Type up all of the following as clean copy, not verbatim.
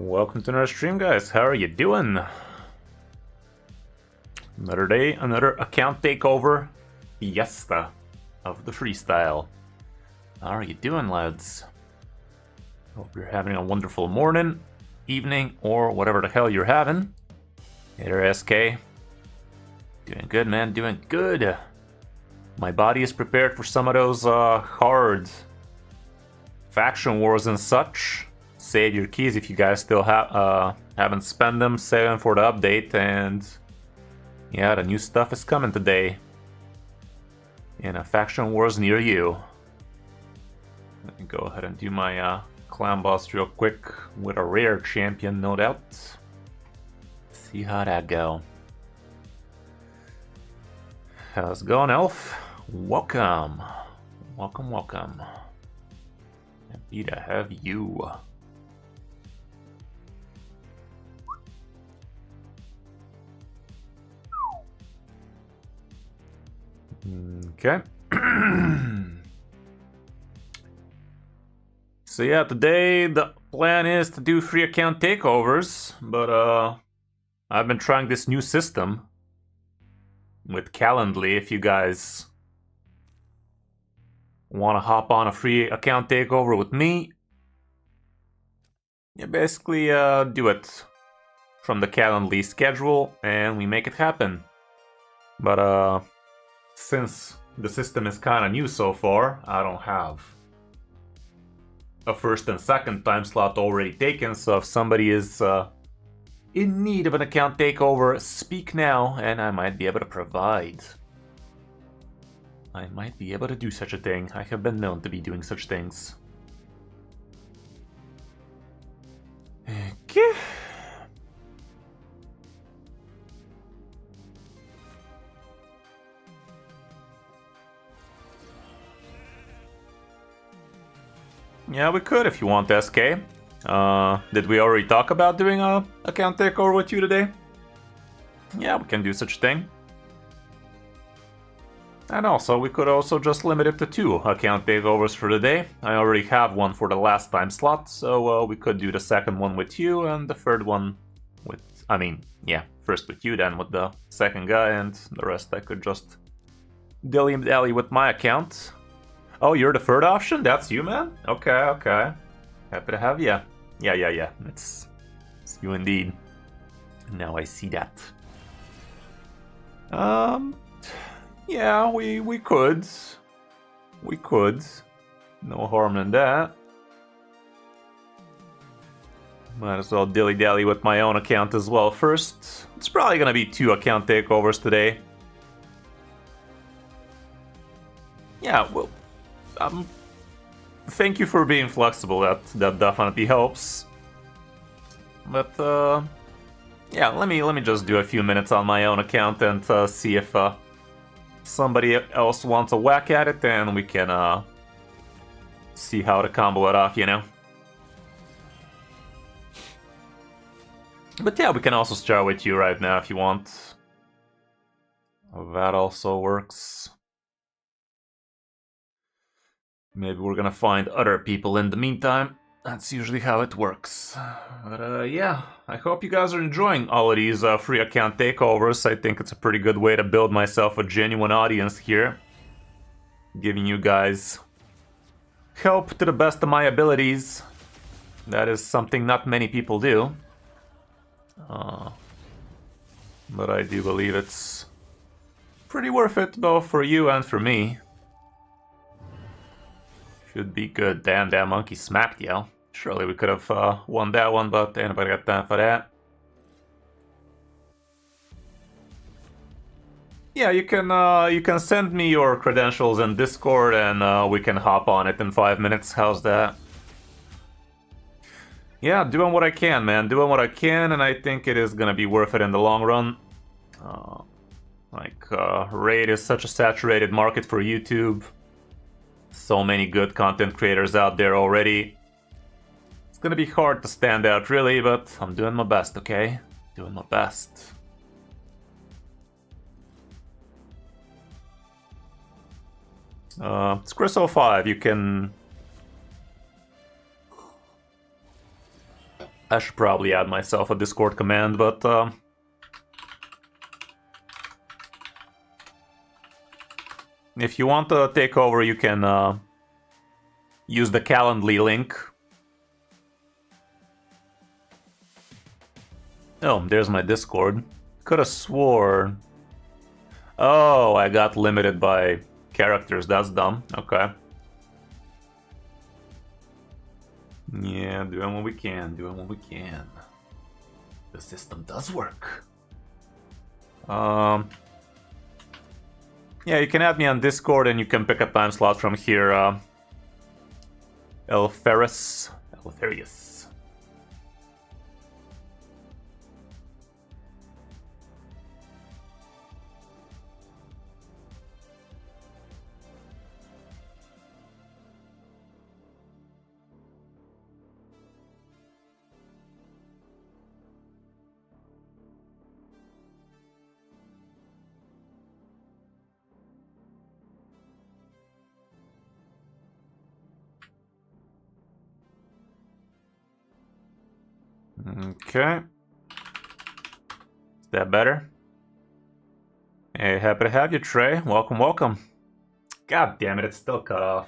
Welcome to another stream, guys. How are you doing? Another day, another account takeover fiesta of the freestyle. How are you doing, lads? Hope you're having a wonderful morning, evening, or whatever the hell you're having. Hey there, SK. Doing good, man. Doing good. My body is prepared for some of those hard faction wars and such. Save your keys if you guys still haven't spent them. Save them for the update, and yeah, the new stuff is coming today in a faction wars near you. Let me go ahead and do my clan boss real quick with a rare champion, no doubt. See how that go. How's it going, Elf? Welcome. Welcome. Happy to have you. Okay. So yeah, today the plan is to do free account takeovers, but I've been trying this new system with Calendly. If you guys want to hop on a free account takeover with me, you basically do it from the Calendly schedule and we make it happen. But since the system is kind of new so far, I don't have a first and second time slot already taken, so if somebody is in need of an account takeover, speak now and I might be able to provide. I might be able to do such a thing. I have been known to be doing such things. Okay. Yeah, we could if you want, SK. Did we already talk about doing a account takeover with you today? Yeah, we can do such a thing. And also, we could also just limit it to 2 account takeovers for the day. I already have one for the last time slot, so we could do the second one with you and the third one with... I mean, yeah, first with you, then with the second guy, and the rest I could just dilly-dally with my account. Oh, you're the third option? That's you, man? Okay. Happy to have you. Yeah. It's you indeed. Now I see that. Yeah, we could. We could. No harm in that. Might as well dilly-dally with my own account as well first. It's probably gonna be 2 account takeovers today. Yeah, well... thank you for being flexible, that definitely helps. But yeah, let me just do a few minutes on my own account and see if somebody else wants a whack at it, and we can see how to combo it off, you know? But yeah, we can also start with you right now if you want. That also works. Maybe we're gonna find other people in the meantime. That's usually how it works. But yeah, I hope you guys are enjoying all of these free account takeovers. I think it's a pretty good way to build myself a genuine audience here. Giving you guys help to the best of my abilities. That is something not many people do. But I do believe it's pretty worth it, both for you and for me. Should be good. Damn, that monkey smacked you. Surely we could have won that one, but anybody got time for that? Yeah, you can send me your credentials in Discord, and we can hop on it in 5 minutes. How's that? Yeah, doing what I can, man. Doing what I can, and I think it is gonna be worth it in the long run. Raid is such a saturated market for YouTube. So many good content creators out there already. It's gonna be hard to stand out, really, but I'm doing my best, okay? Doing my best. It's Chris05. You can I should probably add myself a Discord command, but if you want to take over, you can use the Calendly link. Oh, there's my Discord. Could have swore. Oh, I got limited by characters. That's dumb. Okay. Yeah, doing what we can. Doing what we can. The system does work. Yeah, you can add me on Discord and you can pick a time slot from here. Elfarius. Okay. Is that better? Hey, happy to have you, Trey. Welcome, welcome. God damn it, it's still cut off.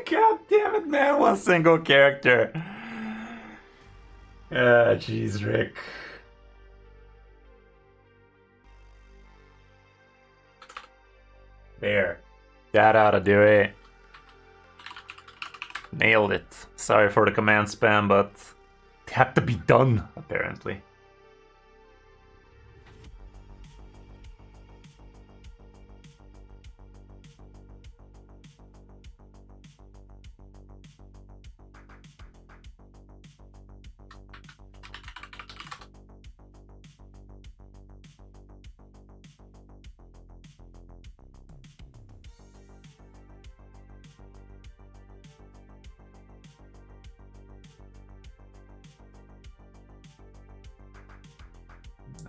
God damn it, man. One single character. Ah, jeez, Rick. There. That ought to do it. Nailed it. Sorry for the command spam, but it had to be done, apparently.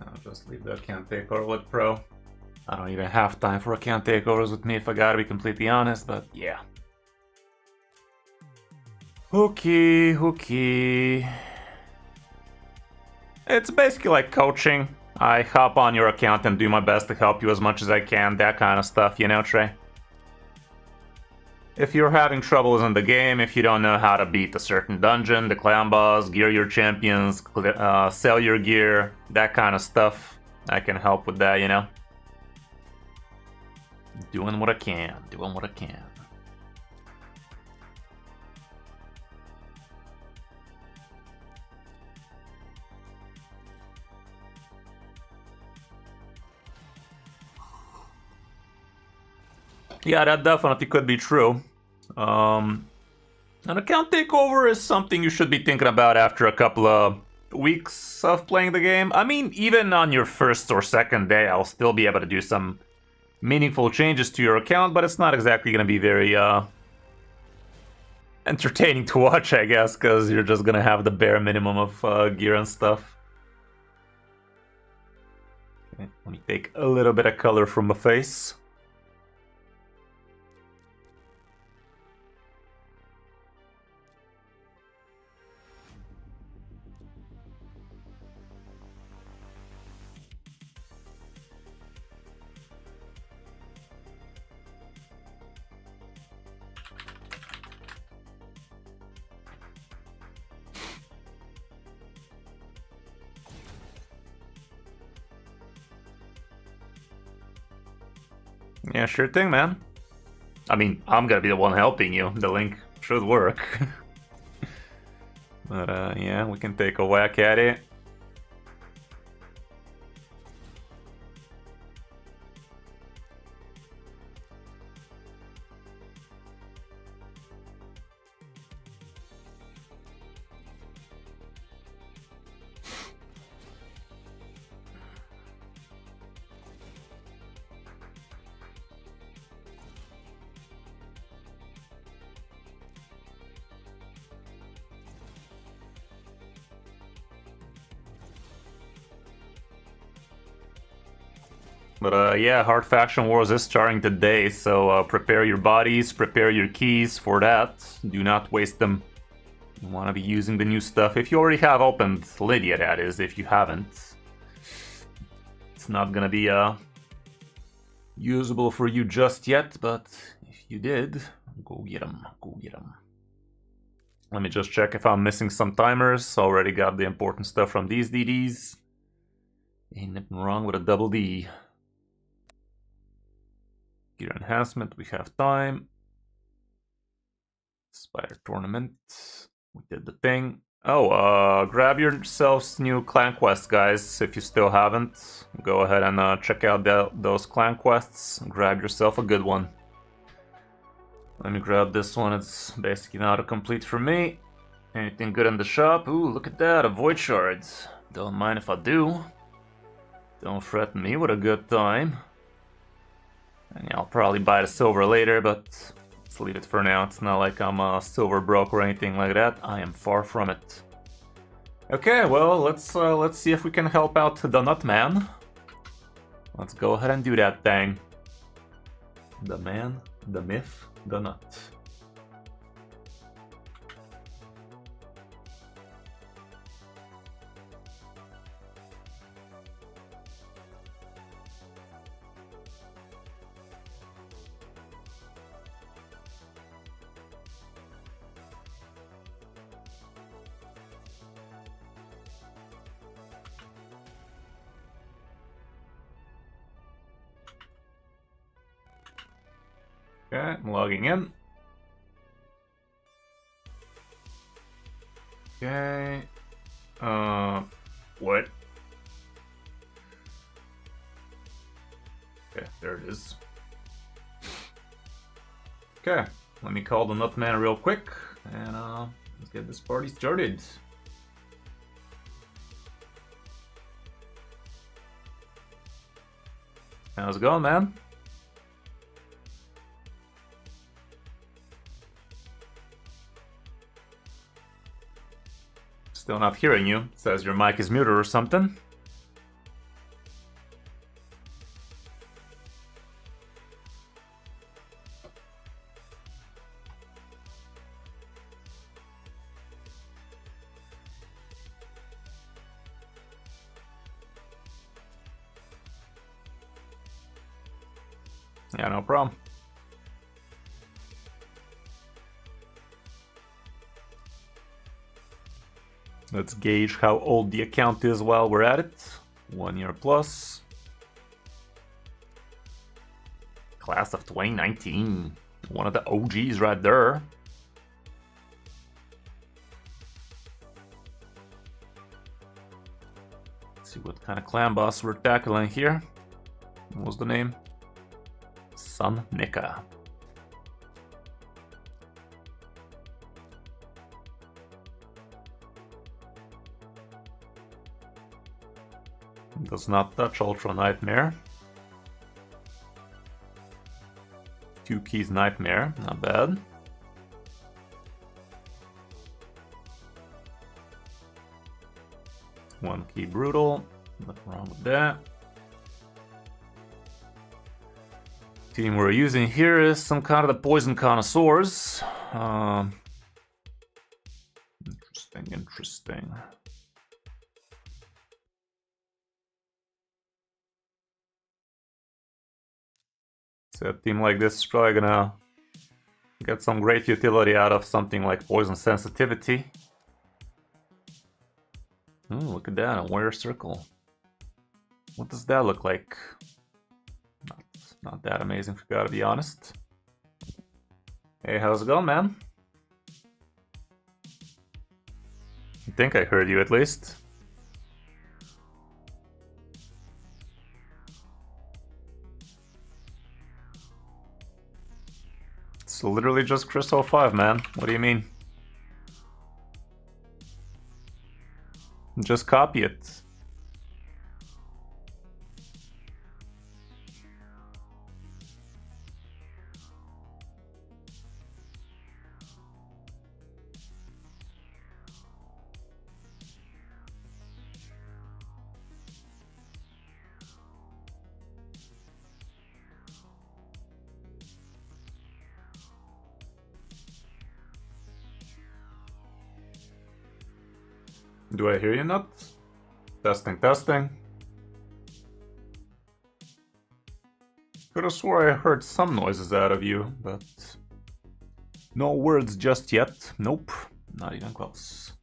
I'll just leave the account takeover with Pro. I don't even have time for account takeovers with me if I gotta be completely honest, but yeah. Okay. It's basically like coaching. I hop on your account and do my best to help you as much as I can, that kind of stuff, you know, Trey? If you're having troubles in the game, if you don't know how to beat a certain dungeon, the clan boss, gear your champions, sell your gear, that kind of stuff, I can help with that, you know? Doing what I can. Yeah, that definitely could be true. An account takeover is something you should be thinking about after a couple of weeks of playing the game. I mean, even on your first or second day, I'll still be able to do some meaningful changes to your account, but it's not exactly going to be very entertaining to watch, I guess, because you're just going to have the bare minimum of gear and stuff. Okay, let me take a little bit of color from my face. Yeah, sure thing, man. I mean, I'm gonna be the one helping you. The link should work. But yeah, we can take a whack at it. But yeah, Hard Faction Wars is starting today, so prepare your bodies, prepare your keys for that. Do not waste them. You want to be using the new stuff. If you already have opened Lydia, that is. If you haven't, it's not gonna be usable for you just yet, but if you did, go get them. Go get them. Let me just check if I'm missing some timers. Already got the important stuff from these DDs. Ain't nothing wrong with a double D. Gear enhancement, we have time. Spider tournament, we did the thing. Oh, grab yourselves new clan quests, guys. If you still haven't, go ahead and check out those clan quests. Grab yourself a good one. Let me grab this one. It's basically not a complete for me. Anything good in the shop? Ooh, look at that, a void shards. Don't mind if I do. Don't threaten me with a good time. And yeah, I'll probably buy the silver later, but let's leave it for now. It's not like I'm a silver broke or anything like that. I am far from it. Okay, well, let's see if we can help out the Nutman. Let's go ahead and do that thing. The man, the myth, the nut. Okay, I'm logging in. Okay. What? Okay, there it is. Okay, let me call the Nutman real quick, and let's get this party started. How's it going, man? Still not hearing you. It says your mic is muted or something. Yeah, no problem. Let's gauge how old the account is while we're at it. 1 year plus. Class of 2019. One of the OGs right there. Let's see what kind of clan boss we're tackling here. What was the name? Sun Nika. Does not touch Ultra Nightmare. 2 keys Nightmare, not bad. One key Brutal, nothing wrong with that. Team we're using here is some kind of the Poison Connoisseurs. Interesting. So a team like this is probably gonna get some great utility out of something like Poison Sensitivity. Ooh, look at that, a Warrior Circle. What does that look like? Not that amazing, if you gotta be honest. Hey, how's it going, man? I think I heard you at least. It's literally just Crystal 5, man. What do you mean? Just copy it. Do I hear you, Nut? Testing, testing. Could have swore I heard some noises out of you, but no words just yet. Nope, not even close.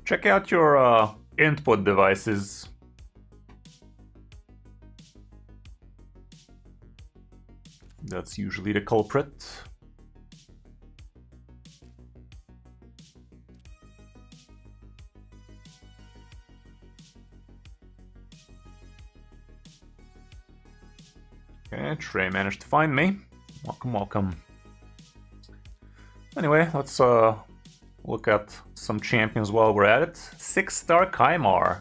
Check out your input devices. That's usually the culprit. Okay, Trey managed to find me. Welcome, welcome. Anyway, let's look at some champions while we're at it. 6-star Kaimar.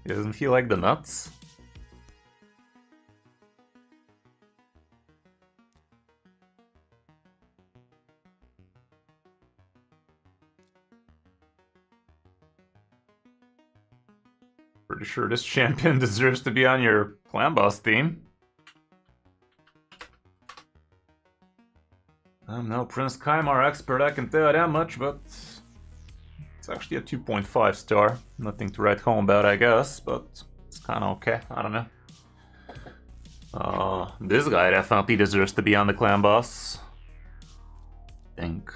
Doesn't he like the nuts? Pretty sure this champion deserves to be on your clan boss team. I'm no Prince Kaimar expert, I can tell you that much, but it's actually a 2.5 star. Nothing to write home about, I guess, but it's kind of okay. I don't know. This guy definitely deserves to be on the clan boss. I think.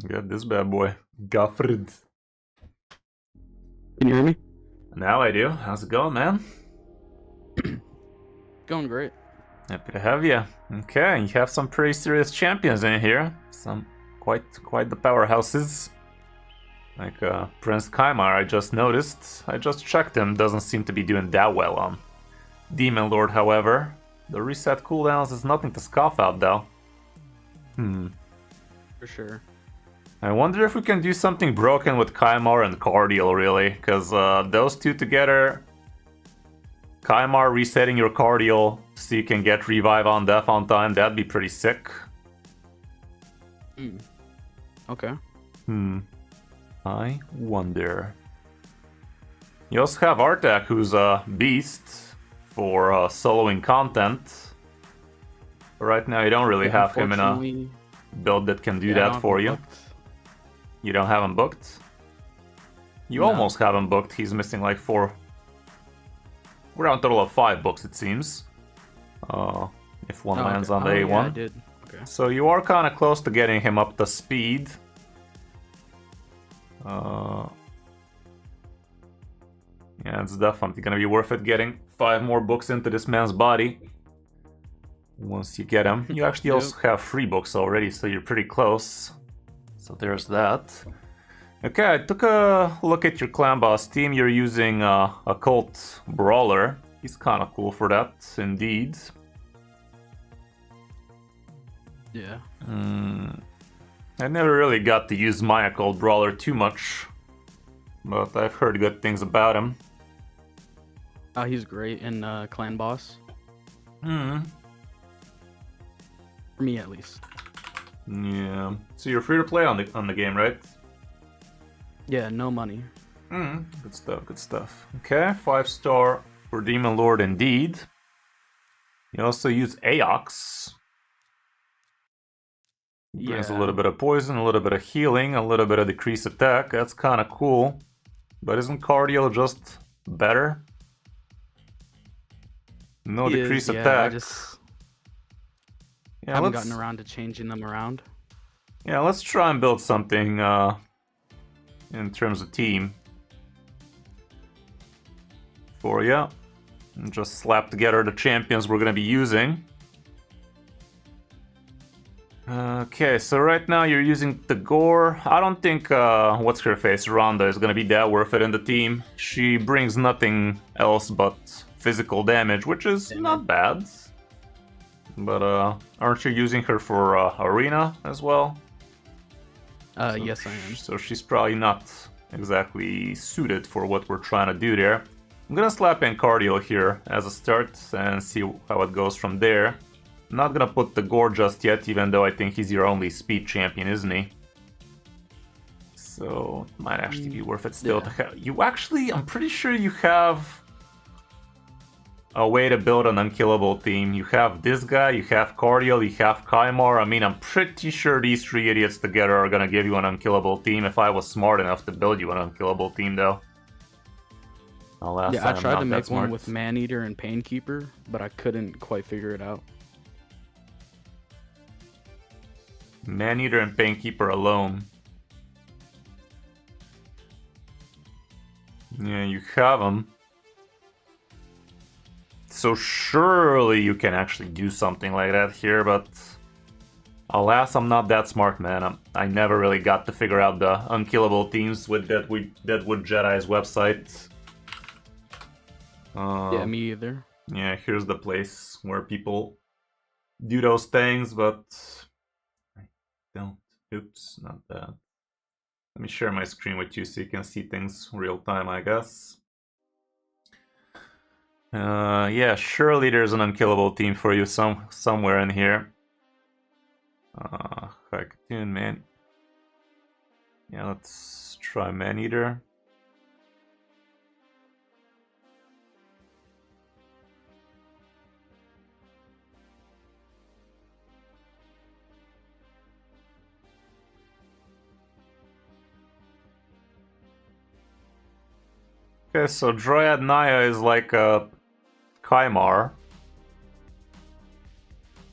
Got this bad boy, Goffred. Can you hear me? Now I do. How's it going, man? Going great. Happy to have you. Okay, you have some pretty serious champions in here. Some quite the powerhouses. Like Prince Kaimar, I just noticed. I just checked him. Doesn't seem to be doing that well on Demon Lord, however. The reset cooldowns is nothing to scoff at, though. For sure. I wonder if we can do something broken with Kaimar and Cardial, really, because those two together, Kaimar resetting your Cardial so you can get Revive on Death on time, that'd be pretty sick. Okay. I wonder. You also have Artak, who's a beast for soloing content. But right now you don't really have him in a build that can do that for you. You don't have him booked? You almost have him booked. He's missing like 4. We're on a total of 5 books, it seems. If one lands on the A1. Yeah, I did. Okay. So you are kind of close to getting him up to speed. Yeah, it's definitely gonna be worth it getting 5 more books into this man's body. Once you get him. You actually also have 3 books already, so you're pretty close. So there's that. Okay, I took a look at your clan boss team. You're using a Occult Brawler. He's kind of cool for that, indeed. Yeah. I never really got to use my Occult Brawler too much, but I've heard good things about him. He's great in Clan Boss. For me, at least. Yeah. So you're free to play on the game, right? Yeah, no money. Good stuff, good stuff. Okay, 5-star for Demon Lord indeed. You also use Aox. Brings a little bit of poison, a little bit of healing, a little bit of decreased attack. That's kind of cool. But isn't Cardial just better? No decreased attack. I haven't gotten around to changing them around. Yeah, let's try and build something in terms of team for you. And just slap together the champions we're going to be using. Okay, so right now you're using the Gore. I don't think what's her face, Rhonda, is going to be that worth it in the team. She brings nothing else but physical damage, which is not bad. But aren't you using her for Arena as well? Yes, I am. So she's probably not exactly suited for what we're trying to do there. I'm gonna slap in cardio here as a start and see how it goes from there. I'm not gonna put the gore just yet, even though I think he's your only speed champion, isn't he? So it might actually be worth it still to have. You actually, I'm pretty sure you have a way to build an unkillable team. You have this guy, you have Cardiel, you have Kaimar. I mean, I'm pretty sure these three idiots together are gonna give you an unkillable team if I was smart enough to build you an unkillable team, though. Yeah, I tried to make one with Maneater and Painkeeper, but I couldn't quite figure it out. Maneater and Painkeeper alone. Yeah, you have them. So surely you can actually do something like that here, but alas, I'm not that smart, man. I never really got to figure out the unkillable teams with Deadwood Jedi's website. Yeah, me either. Yeah, here's the place where people do those things, but I don't. Oops, not that. Let me share my screen with you so you can see things real time, I guess. Yeah, surely there's an unkillable team for you somewhere in here. Cartoon man. Yeah, let's try Maneater. Okay, so Dryad Naya is like a Kaimar.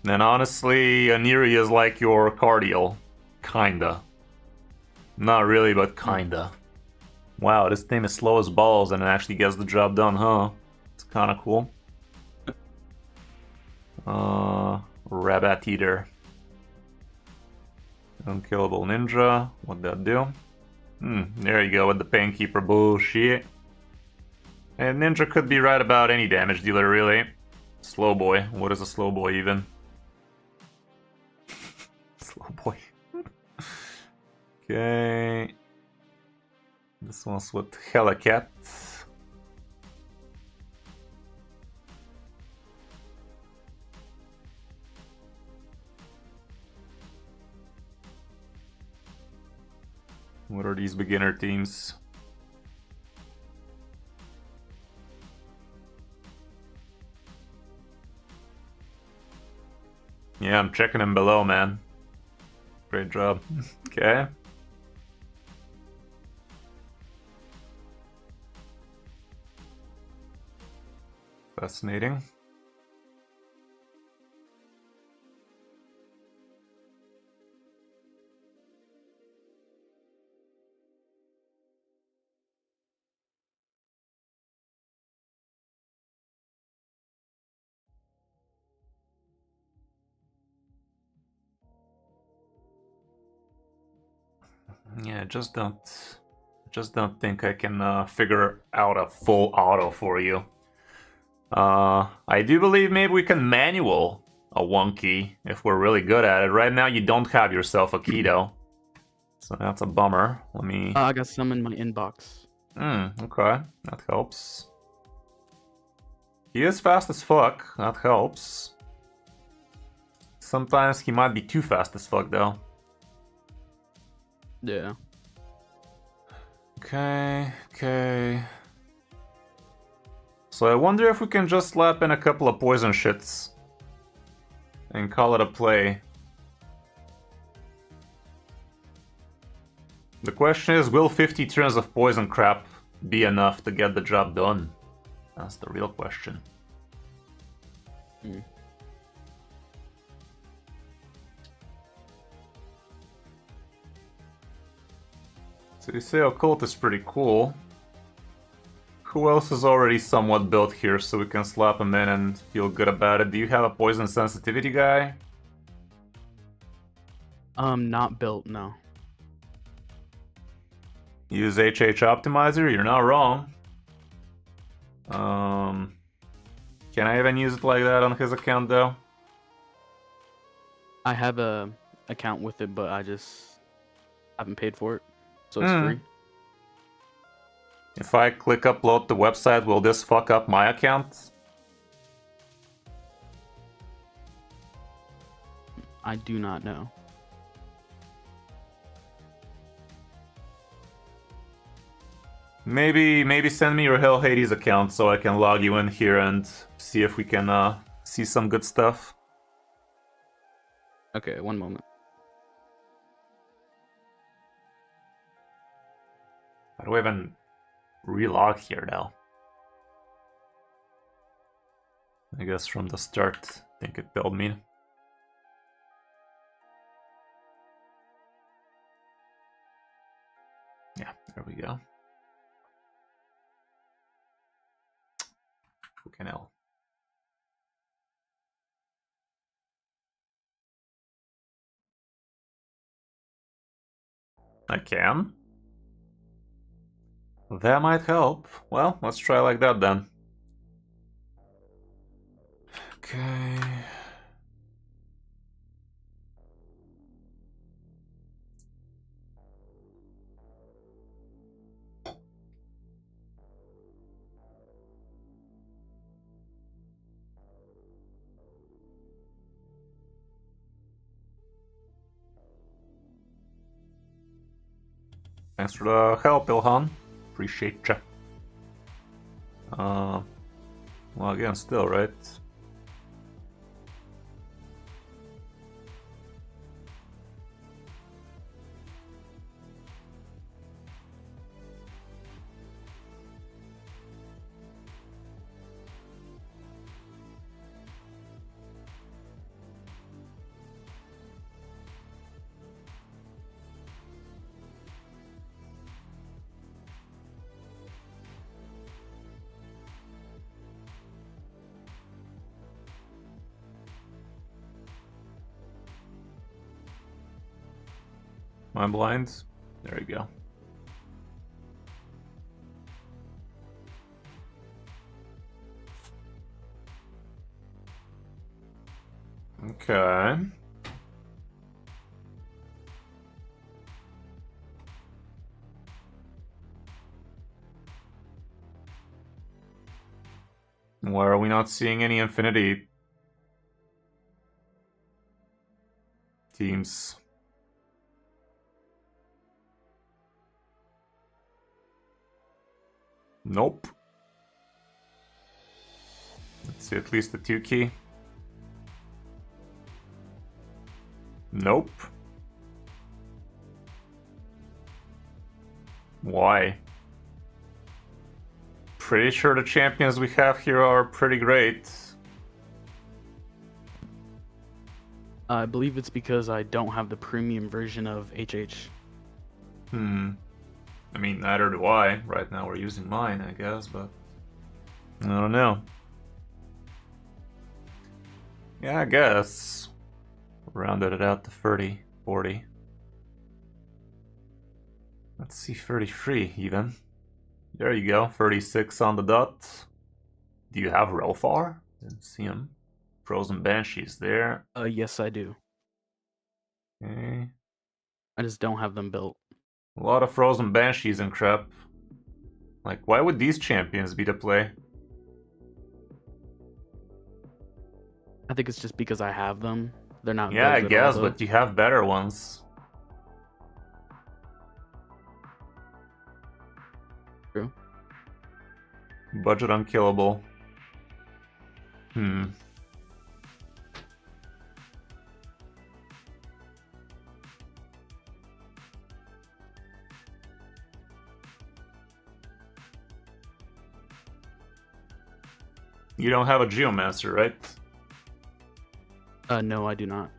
And honestly, Aniri is like your Cardiel. Kinda. Not really, but kinda. Wow, this thing is slow as balls and it actually gets the job done, huh? It's kinda cool. Rabbit Eater. Unkillable Ninja. What'd that do? There you go with the Painkeeper bullshit. And Ninja could be right about any damage dealer, really. Slow boy. What is a slow boy, even? Slow boy. Okay. This one's with Helicat. What are these beginner teams? Yeah, I'm checking them below, man. Great job. Okay. Fascinating. Yeah, just don't think I can figure out a full auto for you. I do believe maybe we can manual a wonky if we're really good at it. Right now, you don't have yourself a keto, so that's a bummer. Let me. I got some in my inbox. Okay, that helps. He is fast as fuck. That helps. Sometimes he might be too fast as fuck, though. Yeah. Okay. So I wonder if we can just slap in a couple of poison shits and call it a play. The question is, will 50 turns of poison crap be enough to get the job done? That's the real question. So you say Occult is pretty cool. Who else is already somewhat built here so we can slap him in and feel good about it? Do you have a poison sensitivity guy? Not built, no. Use HH Optimizer? You're not wrong. Can I even use it like that on his account, though? I have a account with it, but I just haven't paid for it, so it's free. If I click upload the website, will this fuck up my account? I do not know. Maybe send me your Hell Hades account so I can log you in here and see if we can see some good stuff. Okay, one moment. How do I even relog here now? I guess from the start, I think it told me. Yeah, there we go. Fucking hell. I can? That might help. Well, let's try like that then. Okay. Thanks for the help, Ilhan. Appreciate ya. Well, again, still, right? Am I blind? There you go. Okay. Why are we not seeing any Infinity teams? Nope. Let's see at least the 2 key. Nope. Why? Pretty sure the champions we have here are pretty great. I believe it's because I don't have the premium version of HH. I mean, neither do I. Right now we're using mine, I guess, but I don't know. Yeah, I guess. Rounded it out to 30, 40. Let's see, 33 even. There you go, 36 on the dot. Do you have Relfar? Didn't see him. Frozen Banshees there. Yes, I do. Okay. I just don't have them built. A lot of Frozen Banshees and crap. Like, why would these champions be the play? I think it's just because I have them. They're not. Yeah, I guess, but you have better ones. True. Budget unkillable. You don't have a Geomancer, right? No, I do not.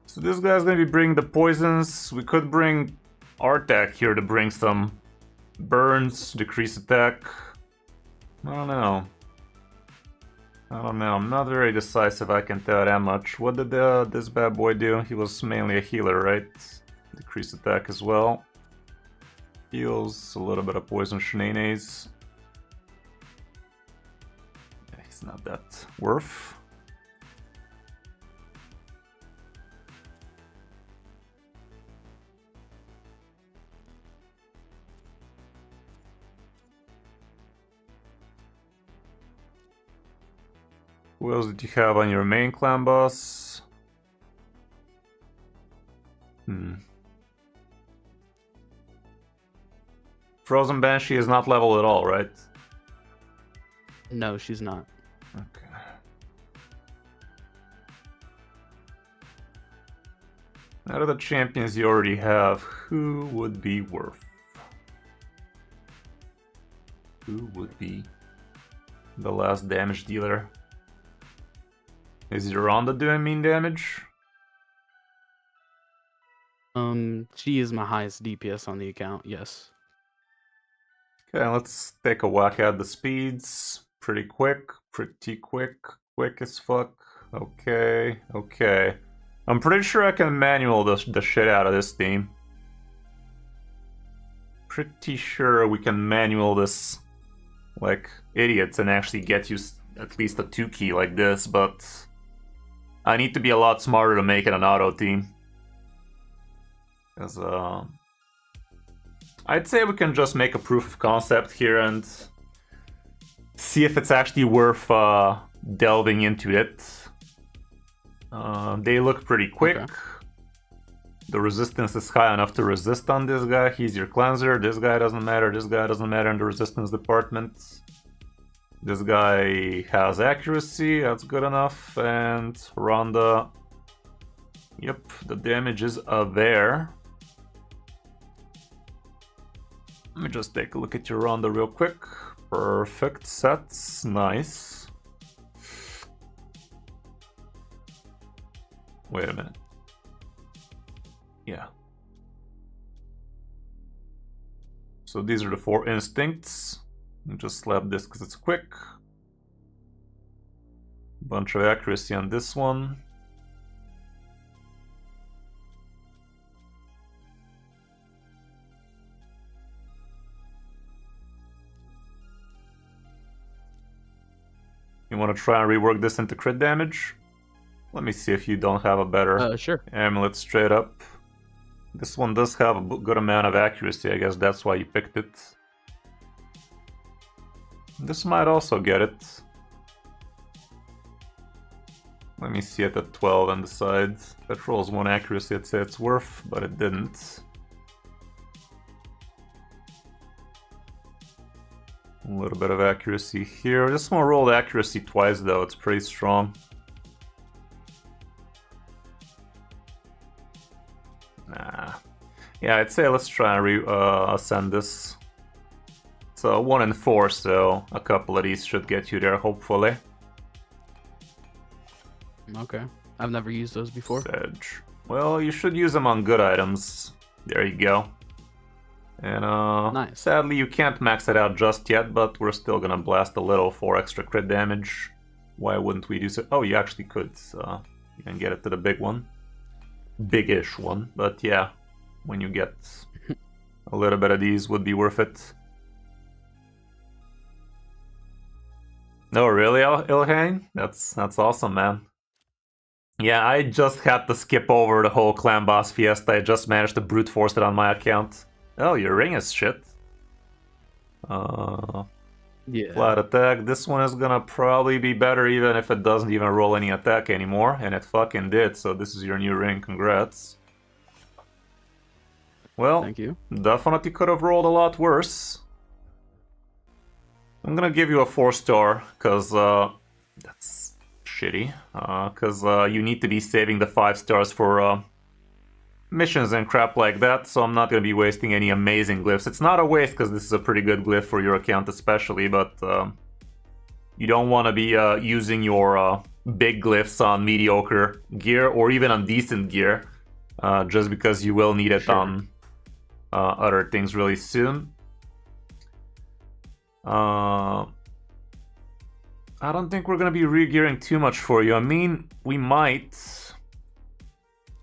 So this guy's gonna be bringing the poisons. We could bring Artak here to bring some burns, decrease attack. I don't know. I'm not very decisive, I can tell that much. What did this bad boy do? He was mainly a healer, right? Decrease attack as well. Feels a little bit of poison shenanigans. Yeah, he's not that worth. Who else did you have on your main clan boss? Frozen Banshee is not level at all, right? No, she's not. Okay. Out of the champions you already have, who would be worth? Who would be the last damage dealer? Is Yolanda doing mean damage? She is my highest DPS on the account, yes. Okay, let's take a whack at the speeds. Pretty quick as fuck. Okay. I'm pretty sure I can manual the shit out of this team. Pretty sure we can manual this like idiots and actually get you at least a 2 key like this, but I need to be a lot smarter to make it an auto team. Because I'd say we can just make a proof of concept here and see if it's actually worth delving into it. They look pretty quick. Okay. The resistance is high enough to resist on this guy. He's your cleanser. This guy doesn't matter. This guy doesn't matter in the resistance department. This guy has accuracy. That's good enough. And Rhonda. Yep, the damage is there. Let me just take a look at your Rhonda real quick. Perfect sets. Nice. Wait a minute. Yeah. So these are the 4 instincts. Just slap this because it's quick. Bunch of accuracy on this one. You want to try and rework this into crit damage? Let me see if you don't have a better sure. amulet straight up. This one does have a good amount of accuracy. I guess that's why you picked it. This might also get it. Let me see it at 12 on the side. That rolls 1 accuracy, I'd say it's worth, but it didn't. A little bit of accuracy here. This one rolled accuracy twice though, it's pretty strong. Nah. Yeah, I'd say let's try and ascend this. It's a 1 in 4, so a couple of these should get you there, hopefully. Okay. I've never used those before. Sedge. Well, you should use them on good items. There you go. And nice. Sadly you can't max it out just yet, but we're still gonna blast a little for extra crit damage. Why wouldn't we do so? Oh, you actually could. You can get it to the big one. Big-ish one, but yeah, when you get a little bit of these would be worth it. No, really, Ilhane? That's awesome, man. Yeah, I just had to skip over the whole clan boss fiesta. I just managed to brute force it on my account. Oh, your ring is shit. Yeah. Flat attack. This one is gonna probably be better even if it doesn't even roll any attack anymore. And it fucking did, so this is your new ring. Congrats. Well, thank you. Definitely could have rolled a lot worse. I'm gonna give you a 4-star, because that's shitty. Because you need to be saving the 5 stars for missions and crap like that, so I'm not going to be wasting any amazing glyphs. It's not a waste because this is a pretty good glyph for your account especially, but you don't want to be using your big glyphs on mediocre gear or even on decent gear just because you will need it on other things really soon. I don't think we're going to be re-gearing too much for you. I mean, we might.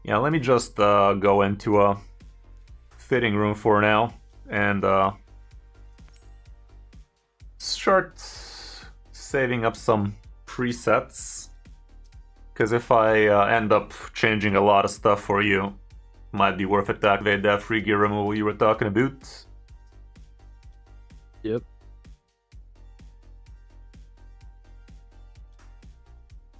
Yeah, let me just go into a fitting room for now. and start saving up some presets. Because if I end up changing a lot of stuff for you, might be worth it to activate that free gear removal you were talking about. Yep.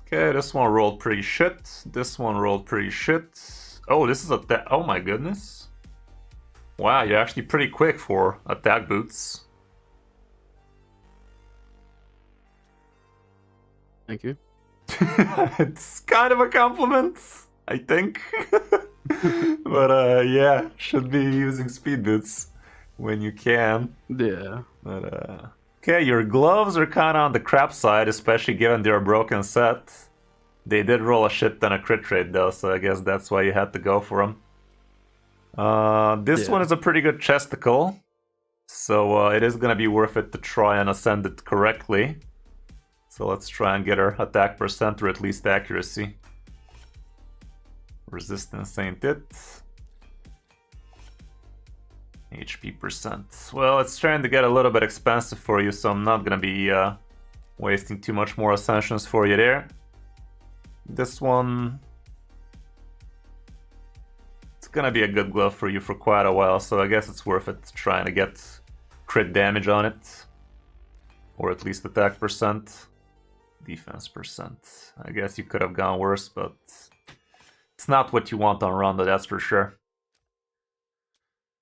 Okay, this one rolled pretty shit. This one rolled pretty shit. Oh, this is a... Oh my goodness. Wow, you're actually pretty quick for attack boots. Thank you. It's kind of a compliment, I think. But yeah, should be using speed boots when you can. Yeah. But okay, your gloves are kind of on the crap side, especially given they're a broken set. They did roll a shit ton of crit rate though, so I guess that's why you had to go for them. This one is a pretty good chesticle, so it is gonna be worth it to try and ascend it correctly. So let's try and get our attack percent or at least accuracy. Resistance ain't it. HP percent. Well, it's trying to get a little bit expensive for you, so I'm not gonna be wasting too much more ascensions for you there. This one... It's gonna be a good glove for you for quite a while, so I guess it's worth it trying to get crit damage on it. Or at least attack percent. Defense percent. I guess you could have gone worse, but it's not what you want on Ronda, that's for sure.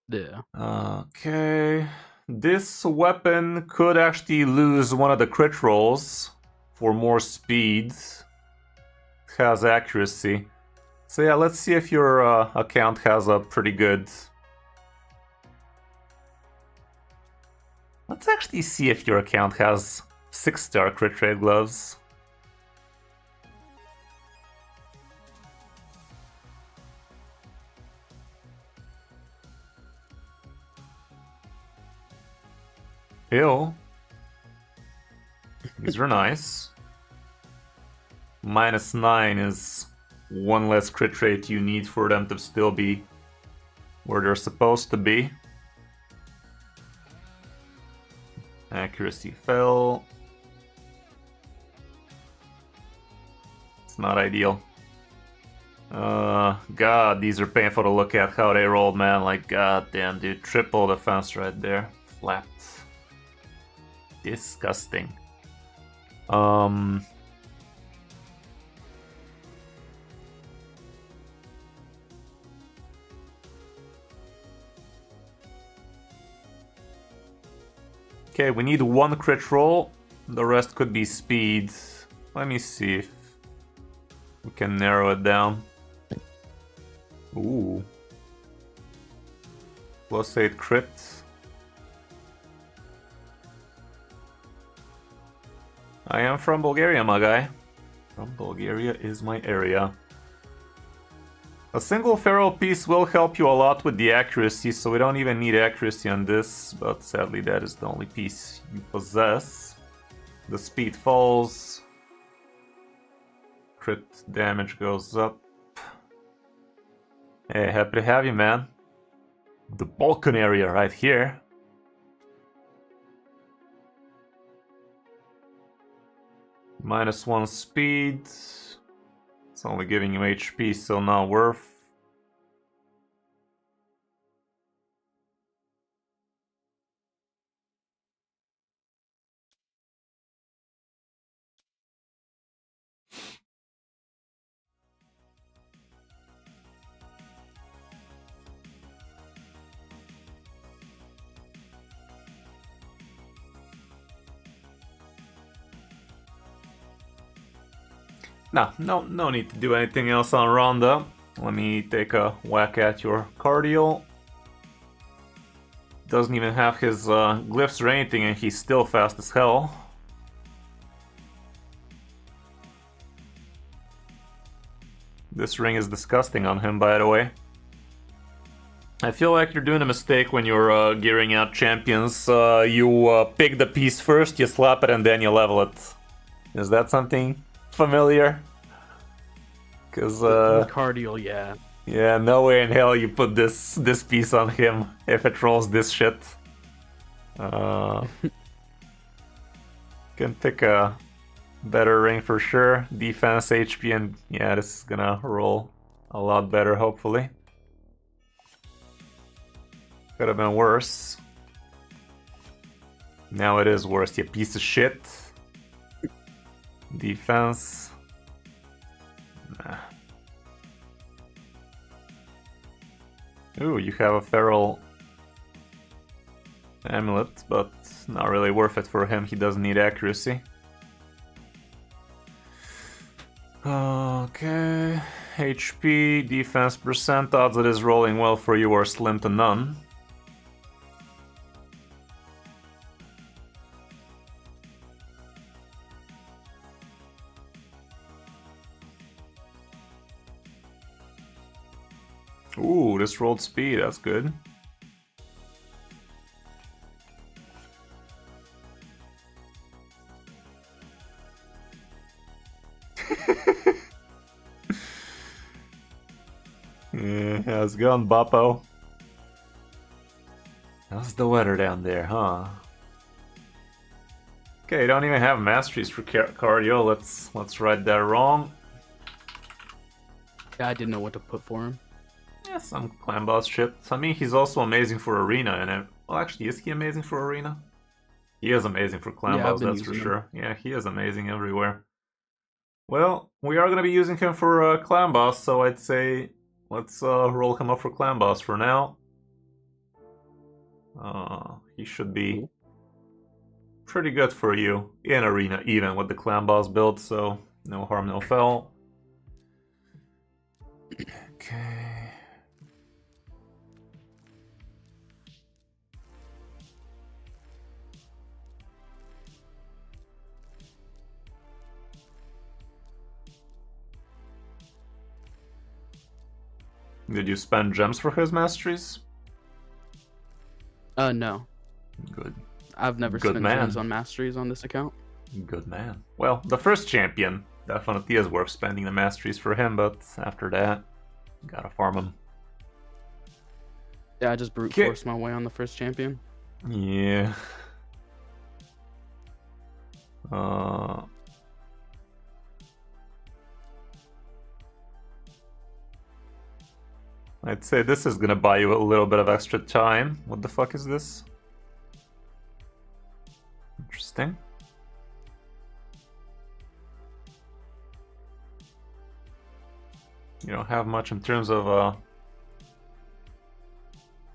Yeah. Okay. This weapon could actually lose one of the crit rolls for more speed. It has accuracy. So yeah, let's see if your account has a pretty good... Let's actually see if your account has 6-star crit rate gloves. Ew. These are nice. -9 is one less crit rate you need for them to still be where they're supposed to be. Accuracy fell. It's not ideal. God, these are painful to look at how they rolled, man. Like, god damn, dude. Triple defense right there. Flat. Disgusting. Okay, we need one crit roll. The rest could be speed. Let me see if we can narrow it down. Ooh. +8 crit. I am from Bulgaria, my guy. From Bulgaria is my area. A single feral piece will help you a lot with the accuracy, so we don't even need accuracy on this, but sadly that is the only piece you possess. The speed falls. Crit damage goes up. Hey, happy to have you, man. The Balkan area right here. -1 speed. It's only giving you HP, so not worth. No need to do anything else on Ronda. Let me take a whack at your cardial. Doesn't even have his glyphs or anything, and he's still fast as hell. This ring is disgusting on him, by the way. I feel like you're doing a mistake when you're gearing out champions. You pick the piece first, you slap it, and then you level it. Is that something familiar? Because cardial, yeah. Yeah, no way in hell you put this piece on him if it rolls this shit. Can pick a better ring for sure. Defense, HP, and yeah, this is gonna roll a lot better, hopefully. Could have been worse. Now it is worse, you piece of shit. Defense. Nah. Ooh, you have a feral amulet, but not really worth it for him. He doesn't need accuracy. Okay. HP, defense percent, odds it is rolling well for you are slim to none. Ooh, this rolled speed, that's good. Yeah, how's it going, Boppo? How's the weather down there, huh? Okay, don't even have masteries for cardio. Let's write that wrong. Yeah, I didn't know what to put for him. Yeah, some clan boss shit. I mean, he's also amazing for arena, and well, actually, is he amazing for arena? He is amazing for clan boss, that's for sure. Yeah, he is amazing everywhere. Well, we are gonna be using him for clan boss, so I'd say let's roll him up for clan boss for now. He should be pretty good for you in arena, even with the clan boss build, so no harm, no foul. Okay. Did you spend gems for his masteries? No. Good. I've never spent gems on masteries on this account. Good man. Well, the first champion definitely is worth spending the masteries for him, but after that, gotta farm him. Yeah, I just brute forced my way on the first champion. Yeah. I'd say this is gonna buy you a little bit of extra time. What the fuck is this? Interesting. You don't have much in terms of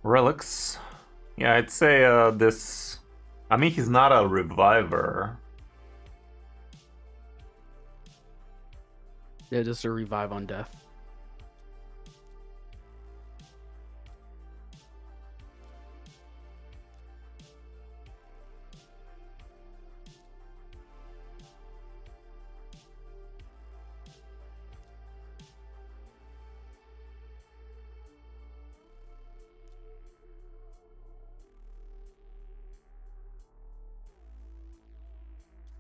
relics. Yeah, I'd say this... I mean, he's not a reviver. Yeah, just a revive on death.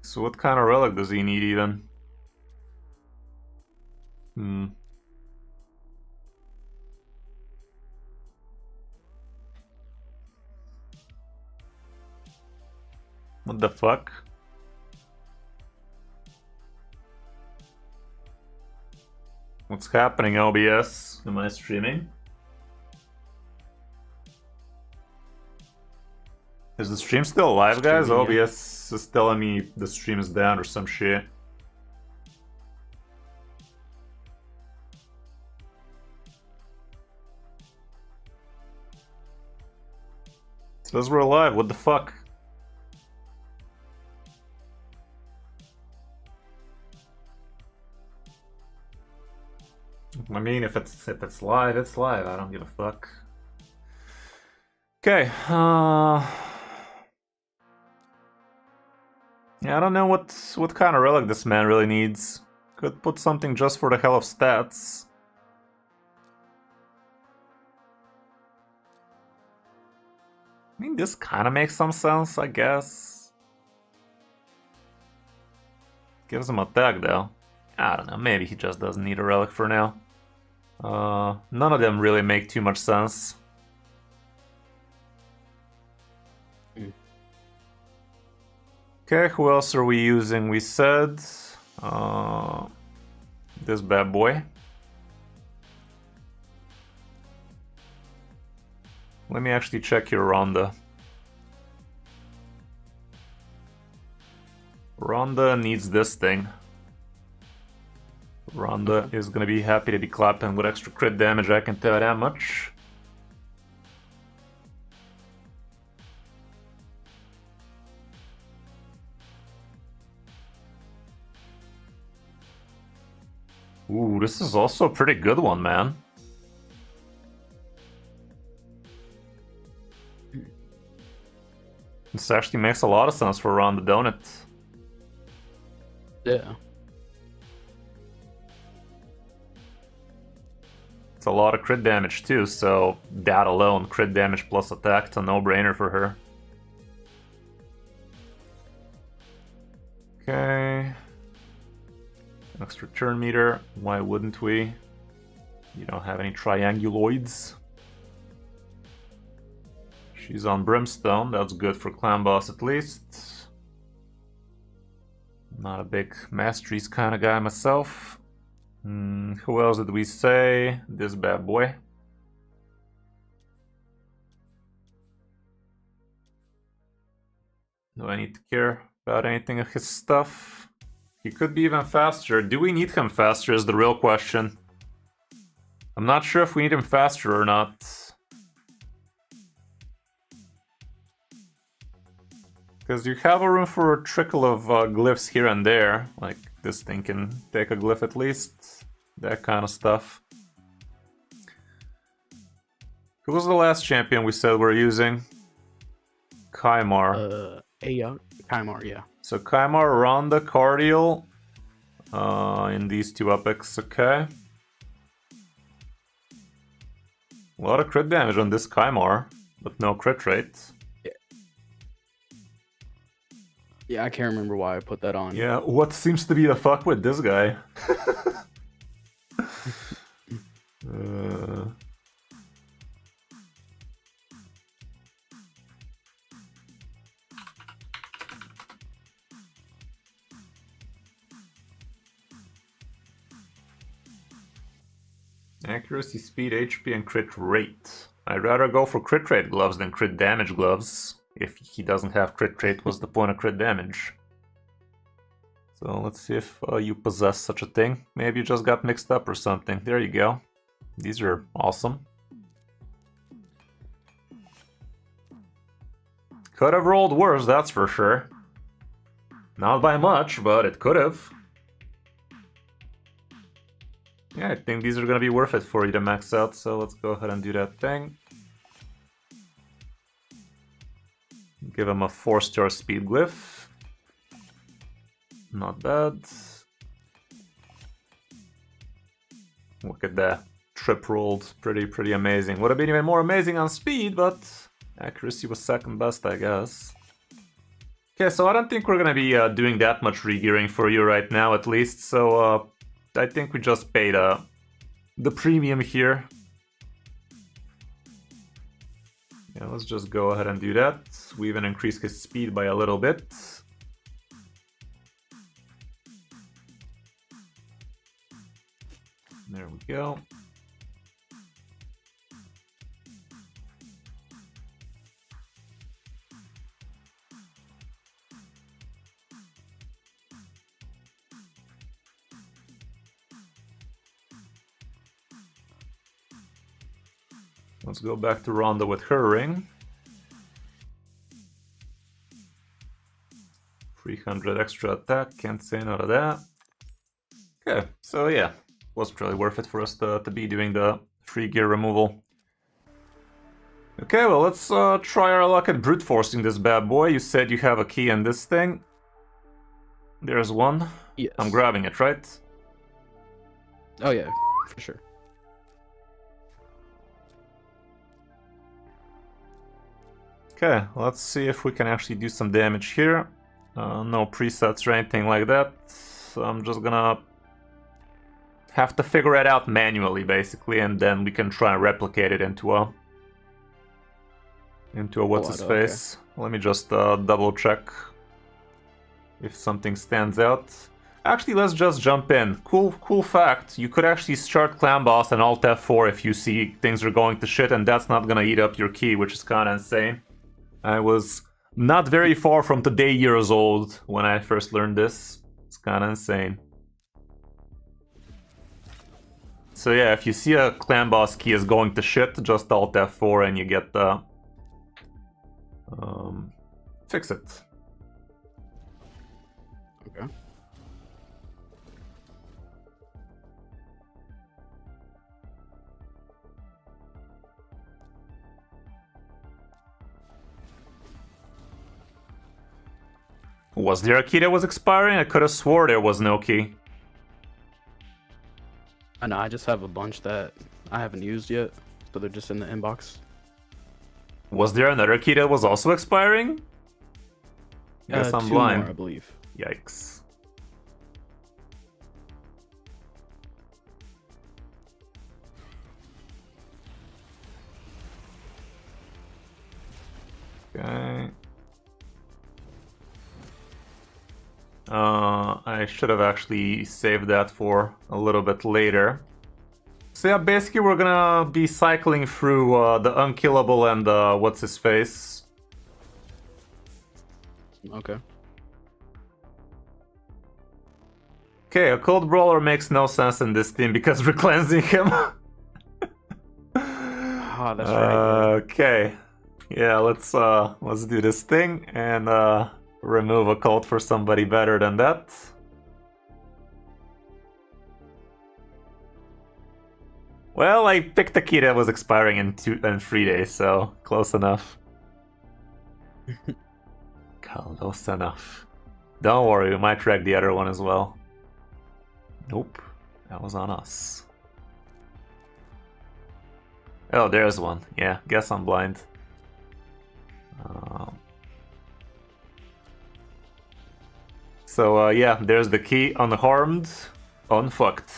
So what kind of relic does he need even? What the fuck? What's happening, OBS? Am I streaming? Is the stream still live, guys? OBS is telling me the stream is down or some shit. It says we're live, what the fuck? I mean, if it's live, it's live. I don't give a fuck. Okay, yeah, I don't know what kind of relic this man really needs. Could put something just for the hell of stats. I mean, this kind of makes some sense, I guess. Gives him attack, though. I don't know, maybe he just doesn't need a relic for now. None of them really make too much sense. Okay, who else are we using? We said this bad boy. Let me actually check your Ronda. Ronda needs this thing. Ronda is gonna be happy to be clapping with extra crit damage, I can tell you that much. Ooh, this is also a pretty good one, man. This actually makes a lot of sense for Ronda, don't it? Yeah. It's a lot of crit damage too, so that alone, crit damage plus attack, it's a no-brainer for her. Okay. Extra turn meter, why wouldn't we? You don't have any trianguloids. She's on Brimstone, that's good for Clan Boss at least. Not a big Masteries kind of guy myself. Who else did we say? This bad boy. Do I need to care about anything of his stuff? He could be even faster. Do we need him faster is the real question. I'm not sure if we need him faster or not. Because you have a room for a trickle of glyphs here and there. Like, this thing can take a glyph at least. That kind of stuff. Who was the last champion we said we're using? Kymar. Kymar, yeah. So Kymar, Ronda, Cardial. In these two epics, okay. A lot of crit damage on this Kymar, but no crit rate. Yeah, I can't remember why I put that on. Yeah, what seems to be the fuck with this guy? Accuracy, speed, HP, and crit rate. I'd rather go for crit rate gloves than crit damage gloves. If he doesn't have crit rate, what's the point of crit damage? So let's see if you possess such a thing. Maybe you just got mixed up or something. There you go. These are awesome. Could have rolled worse, that's for sure. Not by much, but it could have. Yeah, I think these are gonna be worth it for you to max out, so let's go ahead and do that thing. Give him a 4-star speed glyph. Not bad. Look at that. Trip rolled. Pretty amazing. Would have been even more amazing on speed, but accuracy was second best, I guess. Okay, so I don't think we're gonna be doing that much regearing for you right now, at least, so I think we just paid the premium here. Yeah, let's just go ahead and do that. We even increased his speed by a little bit. There we go. Let's go back to Ronda with her ring. 300 extra attack, can't say no to that. Okay, so yeah, wasn't really worth it for us to be doing the free gear removal. Okay, well let's try our luck at brute forcing this bad boy. You said you have a key in this thing. There's one. Yes. I'm grabbing it, right? Oh yeah, for sure. Okay, let's see if we can actually do some damage here. No presets or anything like that. So I'm just gonna have to figure it out manually, basically, and then we can try and replicate it into a what's his face. Okay. Let me just double check if something stands out. Actually, let's just jump in. Cool fact. You could actually start Clan Boss and Alt F4 if you see things are going to shit, and that's not gonna eat up your key, which is kind of insane. I was not very far from today years old when I first learned this. It's kind of insane. So yeah, if you see a Clan Boss key is going to shit, just Alt F4 and you get the... fix it. Okay. Was there a key that was expiring? I could have swore there was no key. I know, I just have a bunch that I haven't used yet, so they're just in the inbox. Was there another key that was also expiring? Guess I'm blind. 2 more, I believe. Yikes. Okay. I should have actually saved that for a little bit later. So yeah, basically we're gonna be cycling through the Unkillable and what's his face. Okay. Okay, a Cold Brawler makes no sense in this team because we're cleansing him. Oh, that's right. Okay. Yeah, let's do this thing and remove a cult for somebody better than that. Well, I picked a key that was expiring in 3 days, so close enough. Close enough. Don't worry, we might track the other one as well. Nope, that was on us. Oh, there's one. Yeah, guess I'm blind. So yeah, there's the key. Unharmed, unfucked.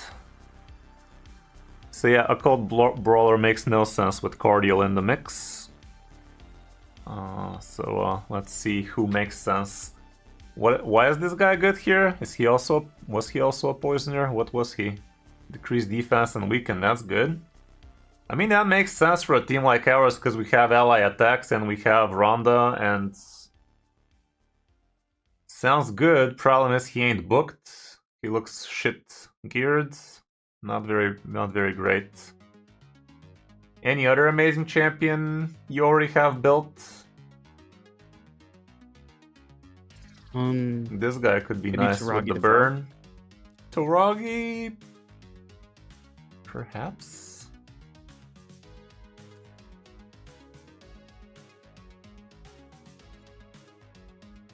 So yeah, a Cold Brawler makes no sense with Cardial in the mix. So let's see who makes sense. Why is this guy good here? Was he also a poisoner? What was he? Decreased defense and weaken, that's good. I mean, that makes sense for a team like ours because we have ally attacks and we have Ronda and... Sounds good. Problem is he ain't booked. He looks shit geared. Not very great. Any other amazing champion you already have built? This guy could be nice with the burn. Toragi? Perhaps?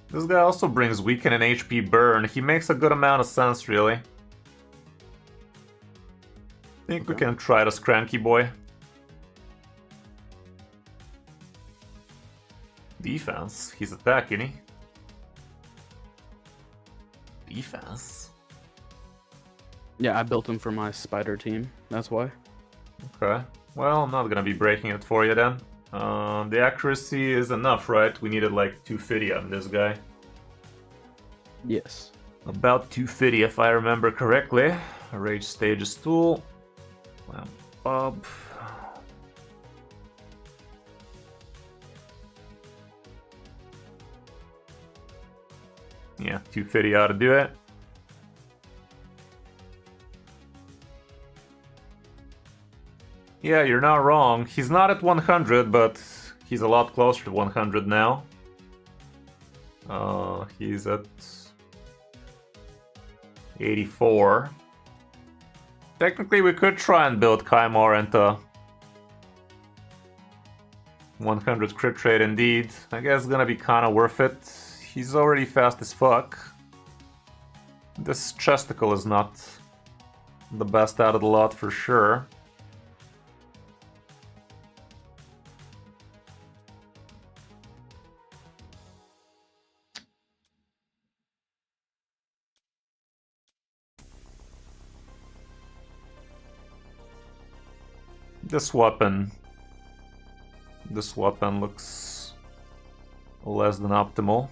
This guy also brings weaken and HP burn. He makes a good amount of sense, really. I think we can try this Cranky Boy. Defense? He's attacking, he? Defense? Yeah, I built him for my spider team, that's why. Okay. Well, I'm not gonna be breaking it for you then. The accuracy is enough, right? We needed like 250 on this guy. Yes. About 250 if I remember correctly. Rage Stages tool. Lamp Bob. Yeah, 250 ought to do it. Yeah, you're not wrong. He's not at 100, but he's a lot closer to 100 now. He's at 84. Technically, we could try and build Kaimar into 100 crit rate indeed. I guess it's gonna be kind of worth it. He's already fast as fuck. This chesticle is not the best out of the lot for sure. This weapon looks less than optimal.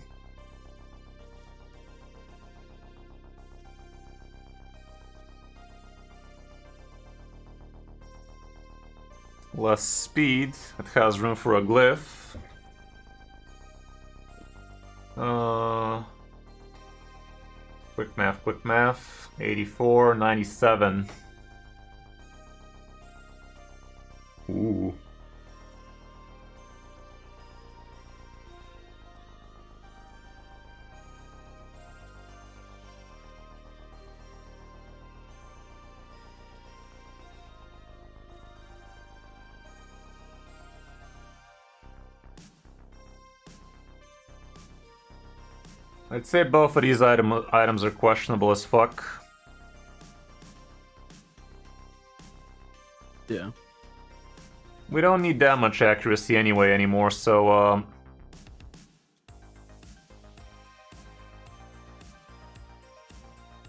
Less speed. It has room for a glyph. Quick math. 84, 97. Ooh. I'd say both of these items are questionable as fuck. Yeah. We don't need that much accuracy anyway anymore, so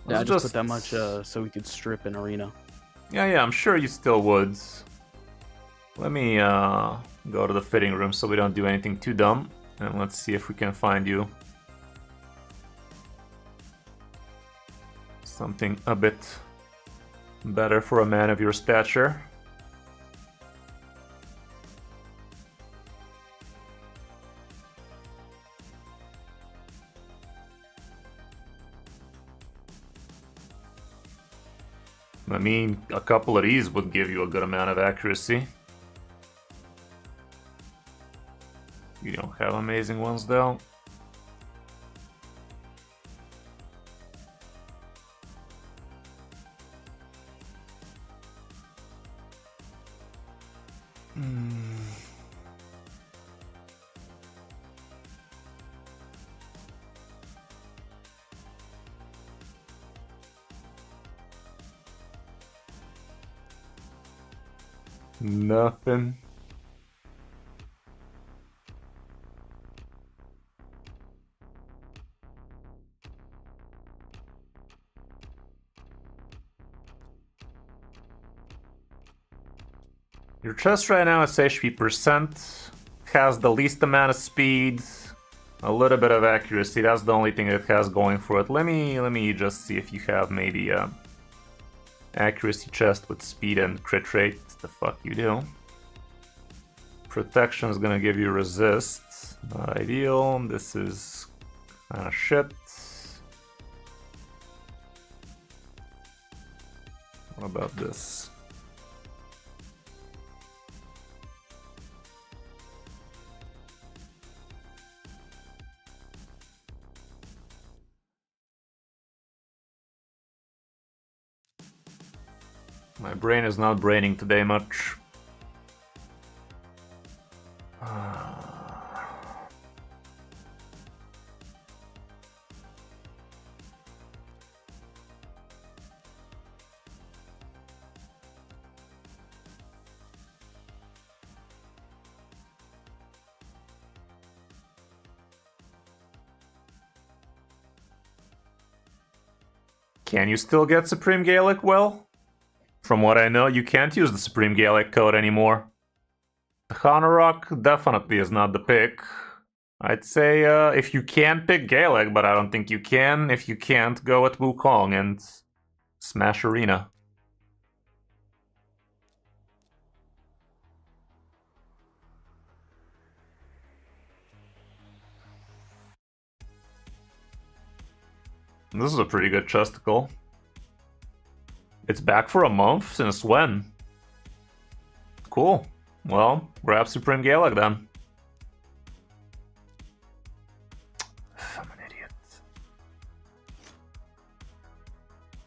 yeah, I just put that much so we could strip an arena. Yeah, I'm sure you still would. Let me go to the fitting room so we don't do anything too dumb, and let's see if we can find you something a bit better for a man of your stature. I mean, a couple of these would give you a good amount of accuracy. You don't have amazing ones though. Nothing. Your chest right now is HP percent, has the least amount of speed, a little bit of accuracy. That's the only thing it has going for it. Let me just see if you have maybe a accuracy chest with speed and crit rate. The fuck you do. Protection is gonna give you resist. Not ideal. This is kind of shit. What about this? My brain is not braining today much. Can you still get Supreme Gaelic? Well, from what I know, you can't use the Supreme Gaelic code anymore. The Hanorok definitely is not the pick. I'd say if you can pick Gaelic, but I don't think you can. If you can't, go with Wukong and smash Arena. This is a pretty good chesticle. It's back for a month? Since when? Cool. Well, grab Supreme Gaelic then. I'm an idiot.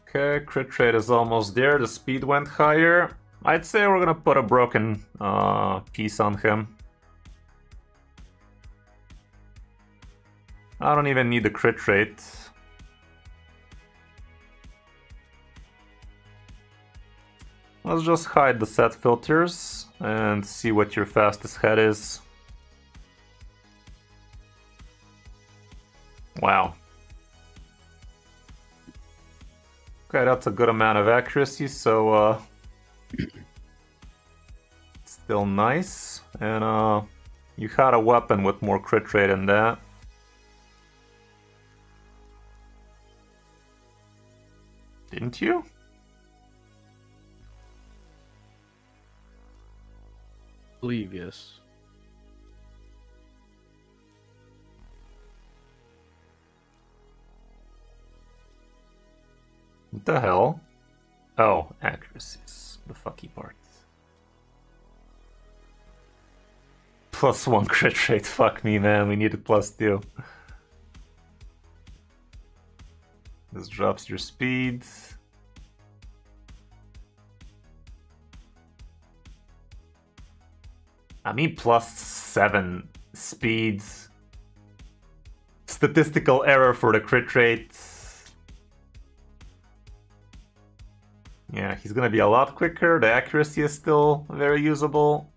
Okay, crit rate is almost there. The speed went higher. I'd say we're gonna put a broken piece on him. I don't even need the crit rate. Let's just hide the set filters and see what your fastest head is. Wow. Okay, that's a good amount of accuracy, so Still nice. And you had a weapon with more crit rate than that. Didn't you? I believe, yes. What the hell? Oh, accuracies. The fucky part. +1 crit rate. Fuck me, man. We need a +2. This drops your speed. I mean, +7 speed. Statistical error for the crit rate. Yeah, he's gonna be a lot quicker. The accuracy is still very usable.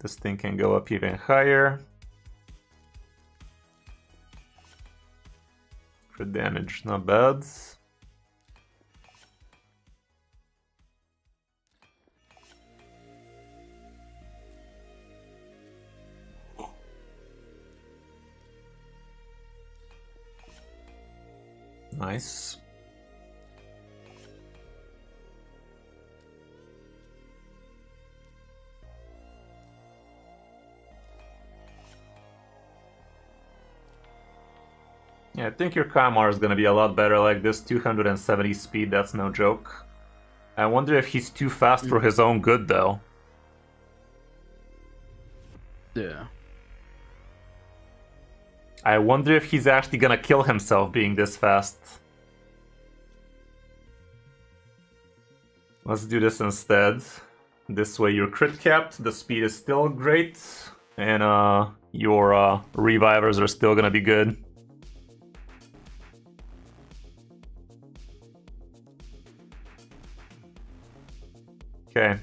This thing can go up even higher. Crit damage, not bad. Nice. Yeah, I think your Kamar is gonna be a lot better like this. 270 speed, that's no joke. I wonder if he's too fast for his own good, though. Yeah. I wonder if he's actually gonna kill himself being this fast. Let's do this instead. This way you're crit capped, the speed is still great, and your revivers are still gonna be good. Okay.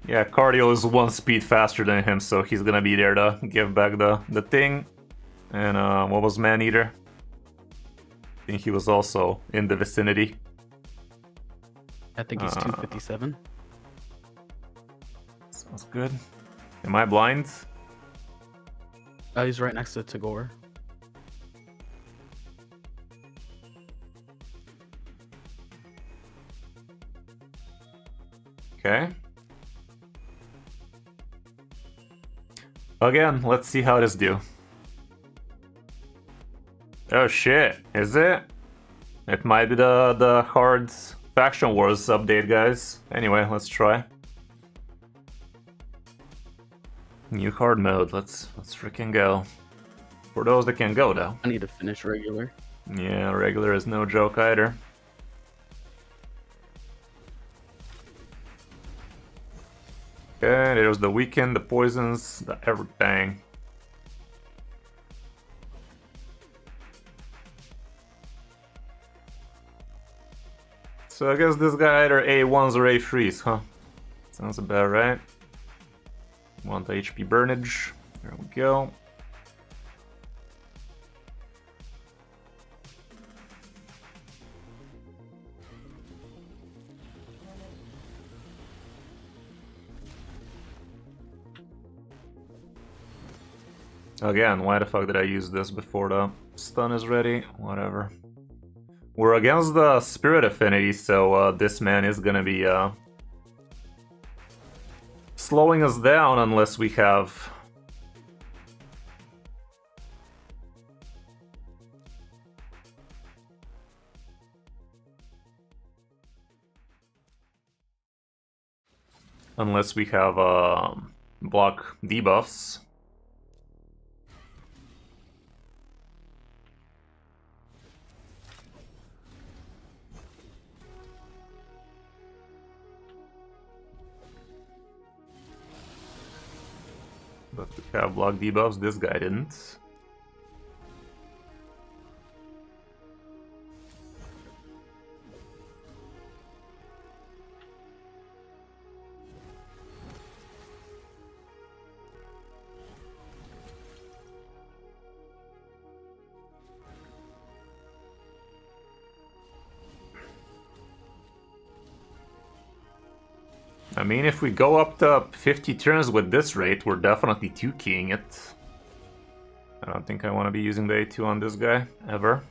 Yeah, cardio is 1 speed faster than him, so he's gonna be there to give back the thing. And what was Maneater? I think he was also in the vicinity. I think he's 257. Sounds good. Am I blind? Oh, he's right next to Takeover. Okay. Again, let's see how this do. Oh shit, is it? It might be the hard Faction Wars update, guys. Anyway, let's try. New hard mode, let's freaking go. For those that can go, though. I need to finish regular. Yeah, regular is no joke either. Okay, there's the weekend, the poisons, the everything. So I guess this guy either A1s or A3s, huh? Sounds about right. Want the HP burnage. There we go. Again, why the fuck did I use this before the stun is ready? Whatever. We're against the Spirit Affinity, so this man is gonna be slowing us down unless we have... Unless we have block debuffs. But we have block debuffs, this guy didn't. I mean, if we go up to 50 turns with this rate, we're definitely 2-keying it. I don't think I want to be using the A2 on this guy, ever.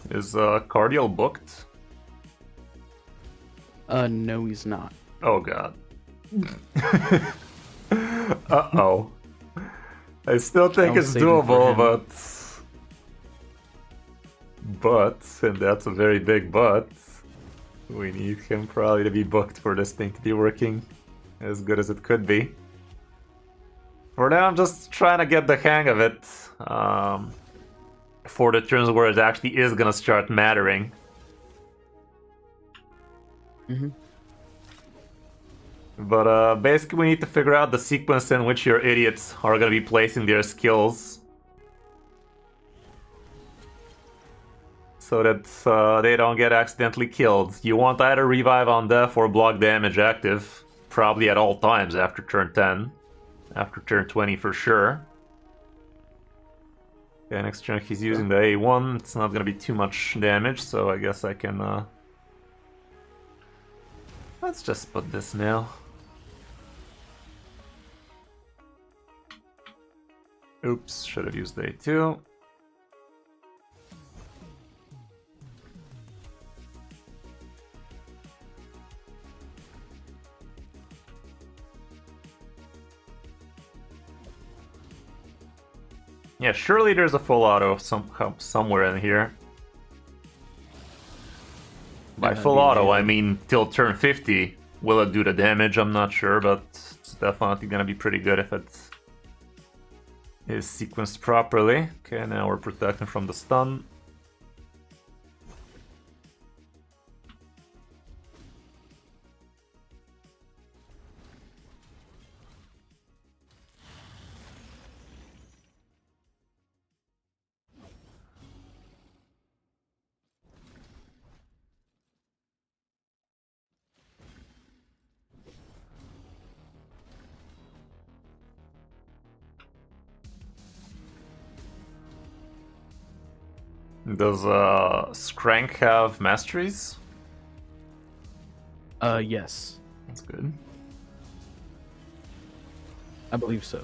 Is Cardial booked? No, he's not. Oh god. Uh-oh. I still think it's doable, and that's a very big but, we need him probably to be booked for this thing to be working as good as it could be. For now, I'm just trying to get the hang of it. For the turns where it actually is gonna start mattering. But basically we need to figure out the sequence in which your idiots are gonna be placing their skills. So that they don't get accidentally killed. You want either revive on death or block damage active. Probably at all times after turn 10. After turn 20 for sure. Okay, next turn he's using the A1. It's not gonna be too much damage, so I guess I can... Let's just put this now. Oops, should have used the A2. Yeah, surely there's a full auto somewhere in here. By full auto, I mean till turn 50. Will it do the damage? I'm not sure, but it's definitely gonna be pretty good if it is sequenced properly. Okay, now we're protecting from the stun. Does Skrank have masteries? Yes. That's good. I believe so.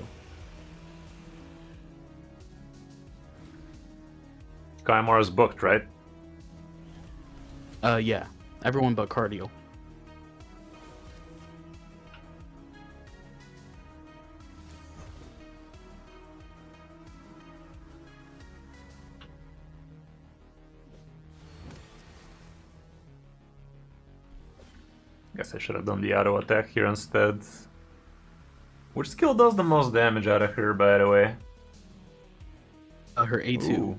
Kaimar is booked, right? Yeah. Everyone but Cardio. Guess I should have done the auto attack here instead. Which skill does the most damage out of her, by the way? Her A2. Ooh.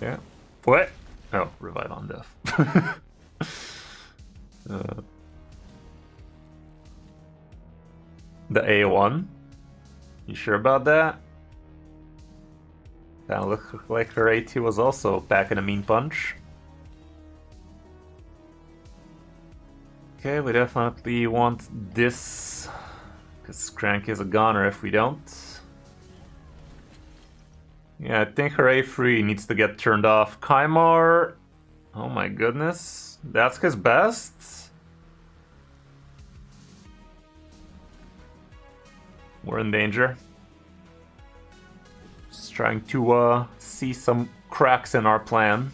Yeah. What? Oh, revive on death. The A1? You sure about that? That looked like her A2 was also packing a mean punch. Okay, we definitely want this, because Crank is a goner if we don't. Yeah, I think her A3 needs to get turned off. Kaimar, oh my goodness, that's his best? We're in danger. Just trying to see some cracks in our plan.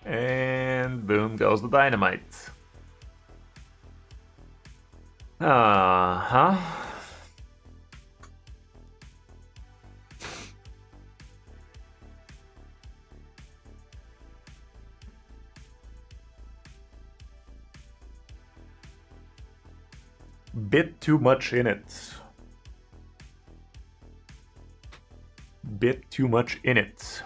And boom goes the dynamite. Uh-huh. Bit too much in it. Bit too much in it.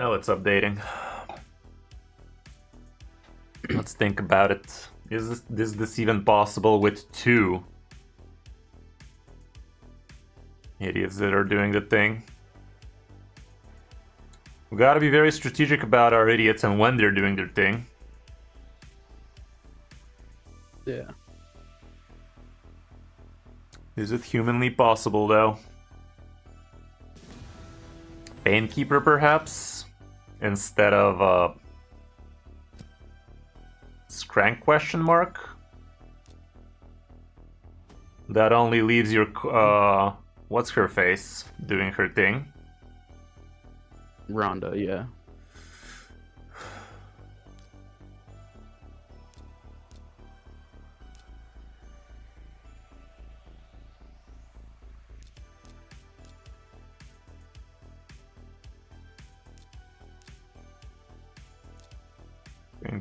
Oh, it's updating. Let's think about it. Is this even possible with 2 idiots that are doing the thing? We gotta be very strategic about our idiots and when they're doing their thing. Yeah. Is it humanly possible, though? Painkeeper, perhaps? Instead of, Skrank question mark? That only leaves your, what's her face doing her thing? Rhonda, yeah.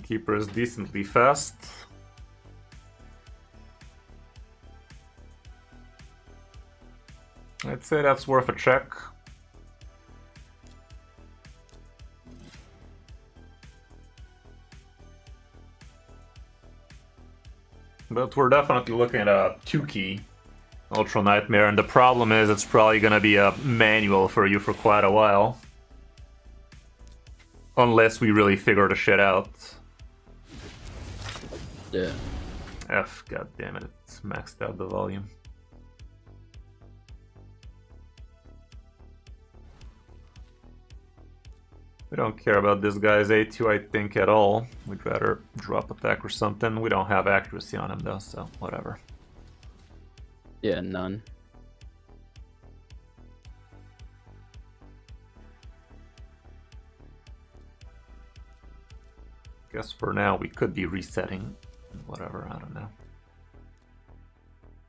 Keeper is decently fast. I'd say that's worth a check. But we're definitely looking at a 2-key Ultra Nightmare, and the problem is it's probably gonna be a manual for you for quite a while. Unless we really figure the shit out. Yeah. F, god damn it, it's maxed out the volume. We don't care about this guy's A2, I think, at all. We'd rather drop attack or something. We don't have accuracy on him, though, so whatever. Yeah, none. Guess for now we could be resetting. Whatever, I don't know.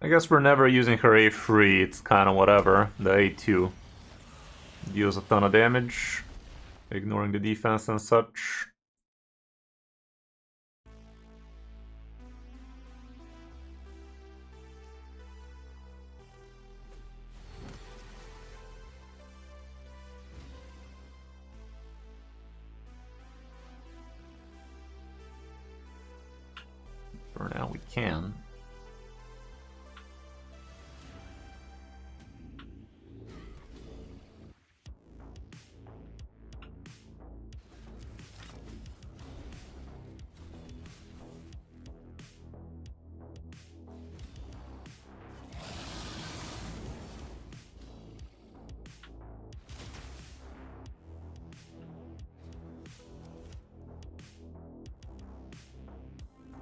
I guess we're never using her A3, it's kind of whatever. The A2 deals a ton of damage, ignoring the defense and such. For now we can.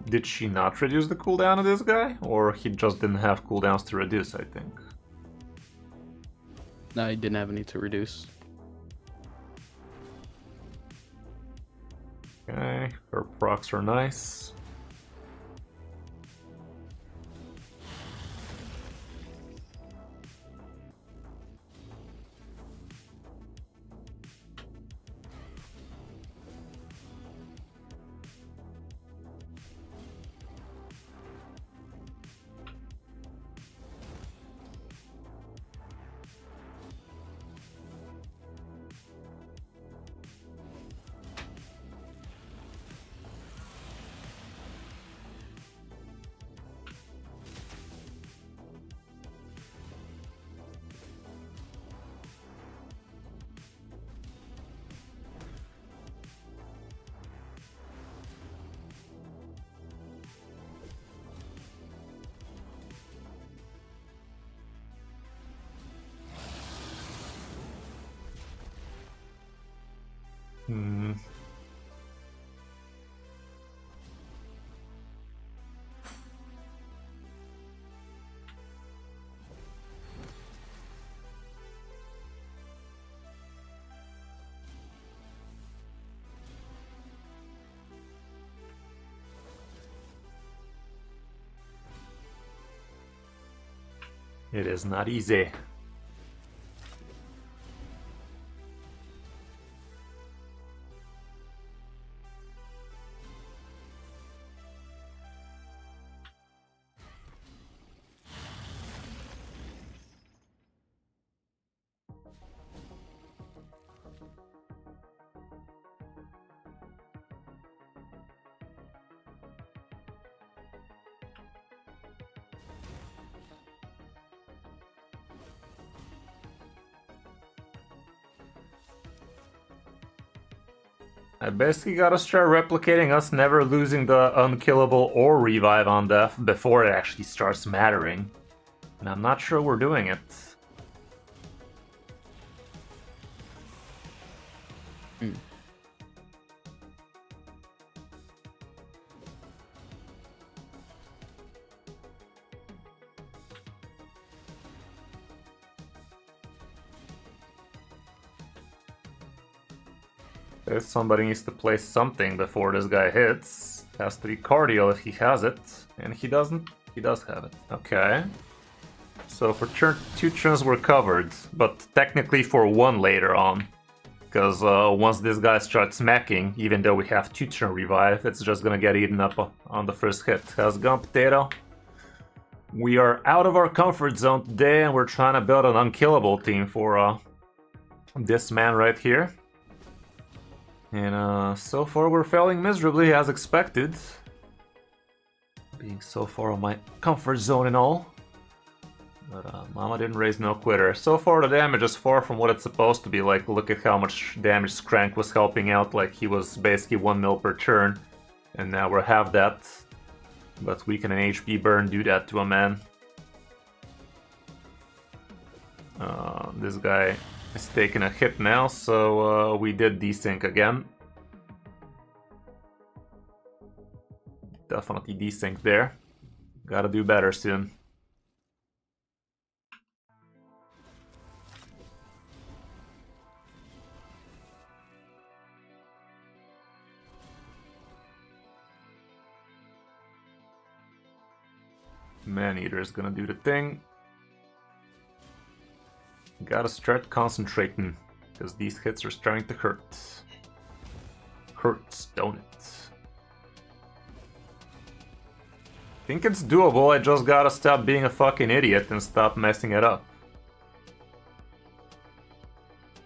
Did she not reduce the cooldown of this guy? Or he just didn't have cooldowns to reduce, I think. No, he didn't have any to reduce. Okay, her procs are nice. Hmm. It is not easy. I basically gotta start replicating us never losing the unkillable or revive on death before it actually starts mattering. And I'm not sure we're doing it. Somebody needs to play something before this guy hits. Has to be cardio if he has it. And he doesn't. He does have it. Okay. So for turn 2 turns we're covered. But technically for 1 later on. Because once this guy starts smacking, even though we have 2 turn revive, it's just gonna get eaten up on the first hit. Has Gun Potato. We are out of our comfort zone today and we're trying to build an unkillable team for this man right here. And so far we're failing miserably as expected. Being so far on my comfort zone and all. But Mama didn't raise no quitter. So far the damage is far from what it's supposed to be. Like, look at how much damage Skrank was helping out. Like, he was basically 1 mil per turn. And now we're half that. But we can an HP burn do that to a man. This guy is taking a hit now, so we did desync again. Definitely desync there. Gotta do better soon. Maneater is gonna do the thing. Gotta start concentrating, because these hits are starting to hurt. Hurts, don't it? Think it's doable, I just gotta stop being a fucking idiot and stop messing it up.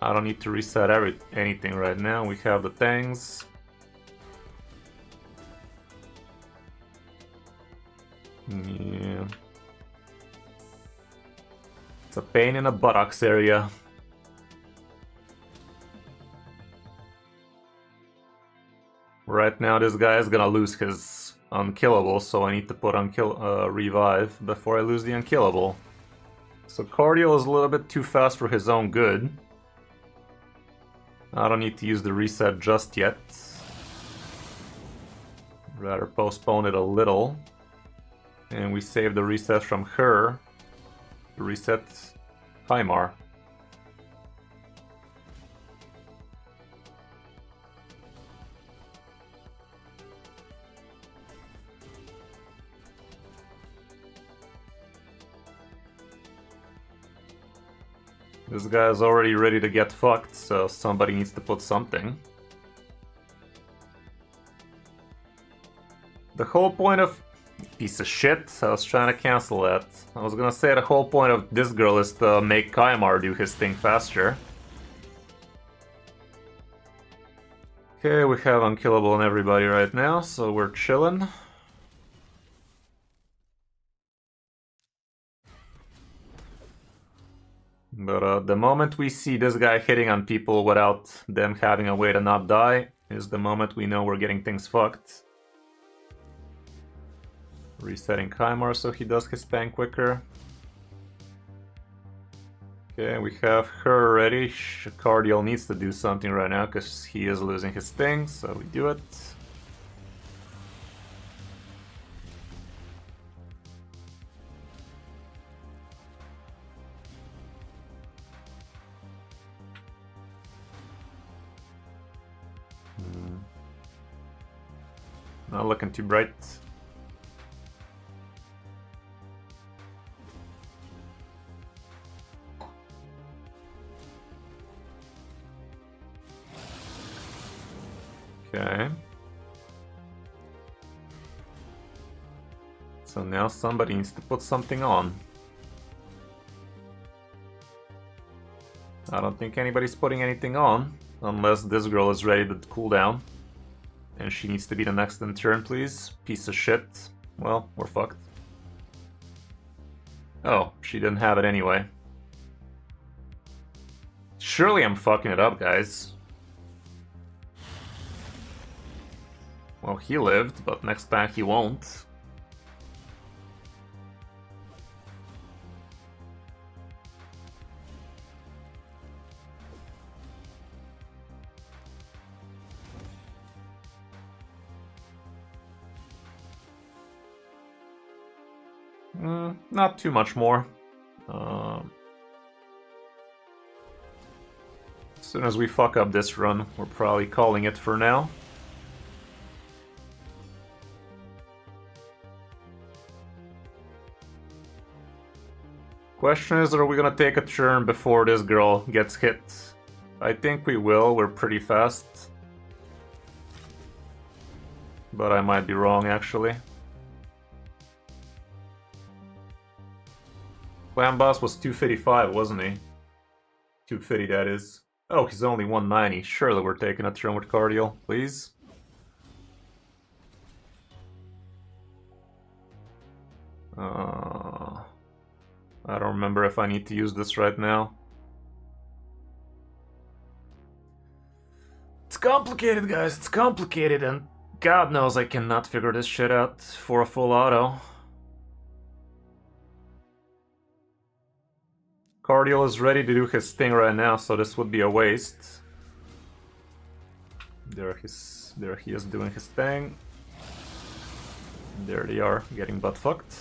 I don't need to reset anything right now, we have the things. Yeah. It's a pain in the buttocks area. Right now this guy is gonna lose his unkillable, so I need to put revive before I lose the unkillable. So cardio is a little bit too fast for his own good. I don't need to use the reset just yet. Rather postpone it a little. And we save the reset from her. Reset Hymar. This guy is already ready to get fucked, so somebody needs to put something. The whole point of... Piece of shit, I was trying to cancel that. I was gonna say the whole point of this girl is to make Hymar do his thing faster. Okay, we have unkillable on everybody right now, so we're chilling. But the moment we see this guy hitting on people without them having a way to not die is the moment we know we're getting things fucked. Resetting Hymar so he does his bang quicker. Okay, we have her ready. Cardial needs to do something right now because he is losing his thing, so we do it. Not looking too bright. Okay. So now somebody needs to put something on. I don't think anybody's putting anything on, unless this girl is ready to cool down. And she needs to be the next in turn, please. Piece of shit. Well, we're fucked. Oh, she didn't have it anyway. Surely I'm fucking it up, guys. Well, he lived, but next time he won't. Not too much more. As soon as we fuck up this run, we're probably calling it for now. Question is, are we gonna take a turn before this girl gets hit? I think we will, we're pretty fast. But I might be wrong, actually. Clan boss was 255, wasn't he? 250, that is. Oh, he's only 190. Surely we're taking a turn with Cardial, please. I don't remember if I need to use this right now. It's complicated, guys. It's complicated, and God knows I cannot figure this shit out for a full auto. Cardial is ready to do his thing right now, so this would be a waste. There he is doing his thing. There they are, getting butt fucked.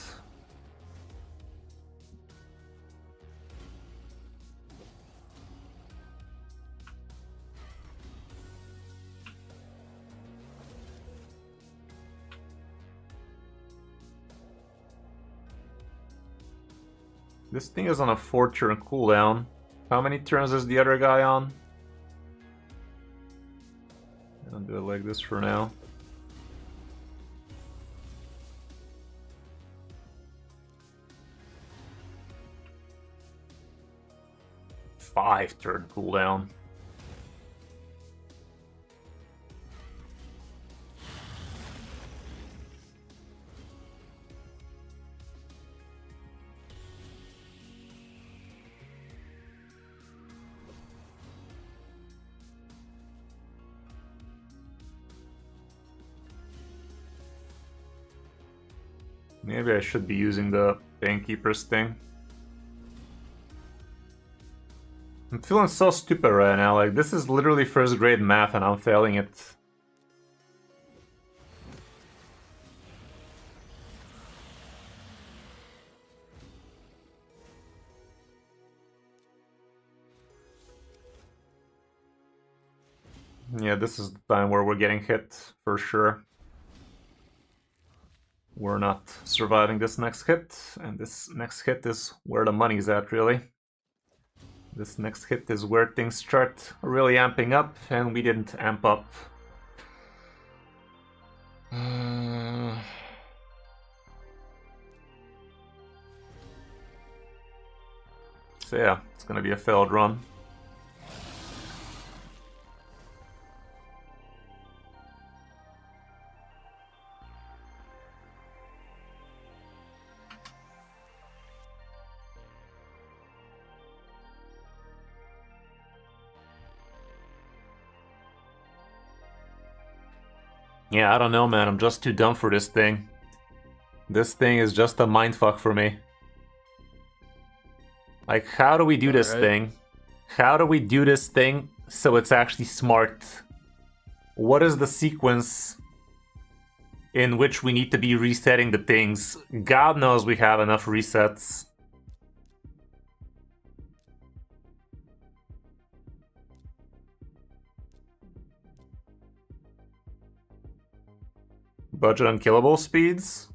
This thing is on a 4-turn cooldown. How many turns is the other guy on? I'll do it like this for now. Five-turn cooldown. Maybe I should be using the Painkeeper's thing. I'm feeling so stupid right now, like this is literally first grade math and I'm failing it. Yeah, this is the time where we're getting hit, for sure. We're not surviving this next hit, and this next hit is where the money's at, really. This next hit is where things start really amping up, and we didn't amp up. So yeah, it's gonna be a failed run. Yeah, I don't know, man. I'm just too dumb for this thing. This thing is just a mindfuck for me. Like, how do we do this thing? How do we do this thing so it's actually smart? What is the sequence in which we need to be resetting the things? God knows we have enough resets. Budget unkillable speeds?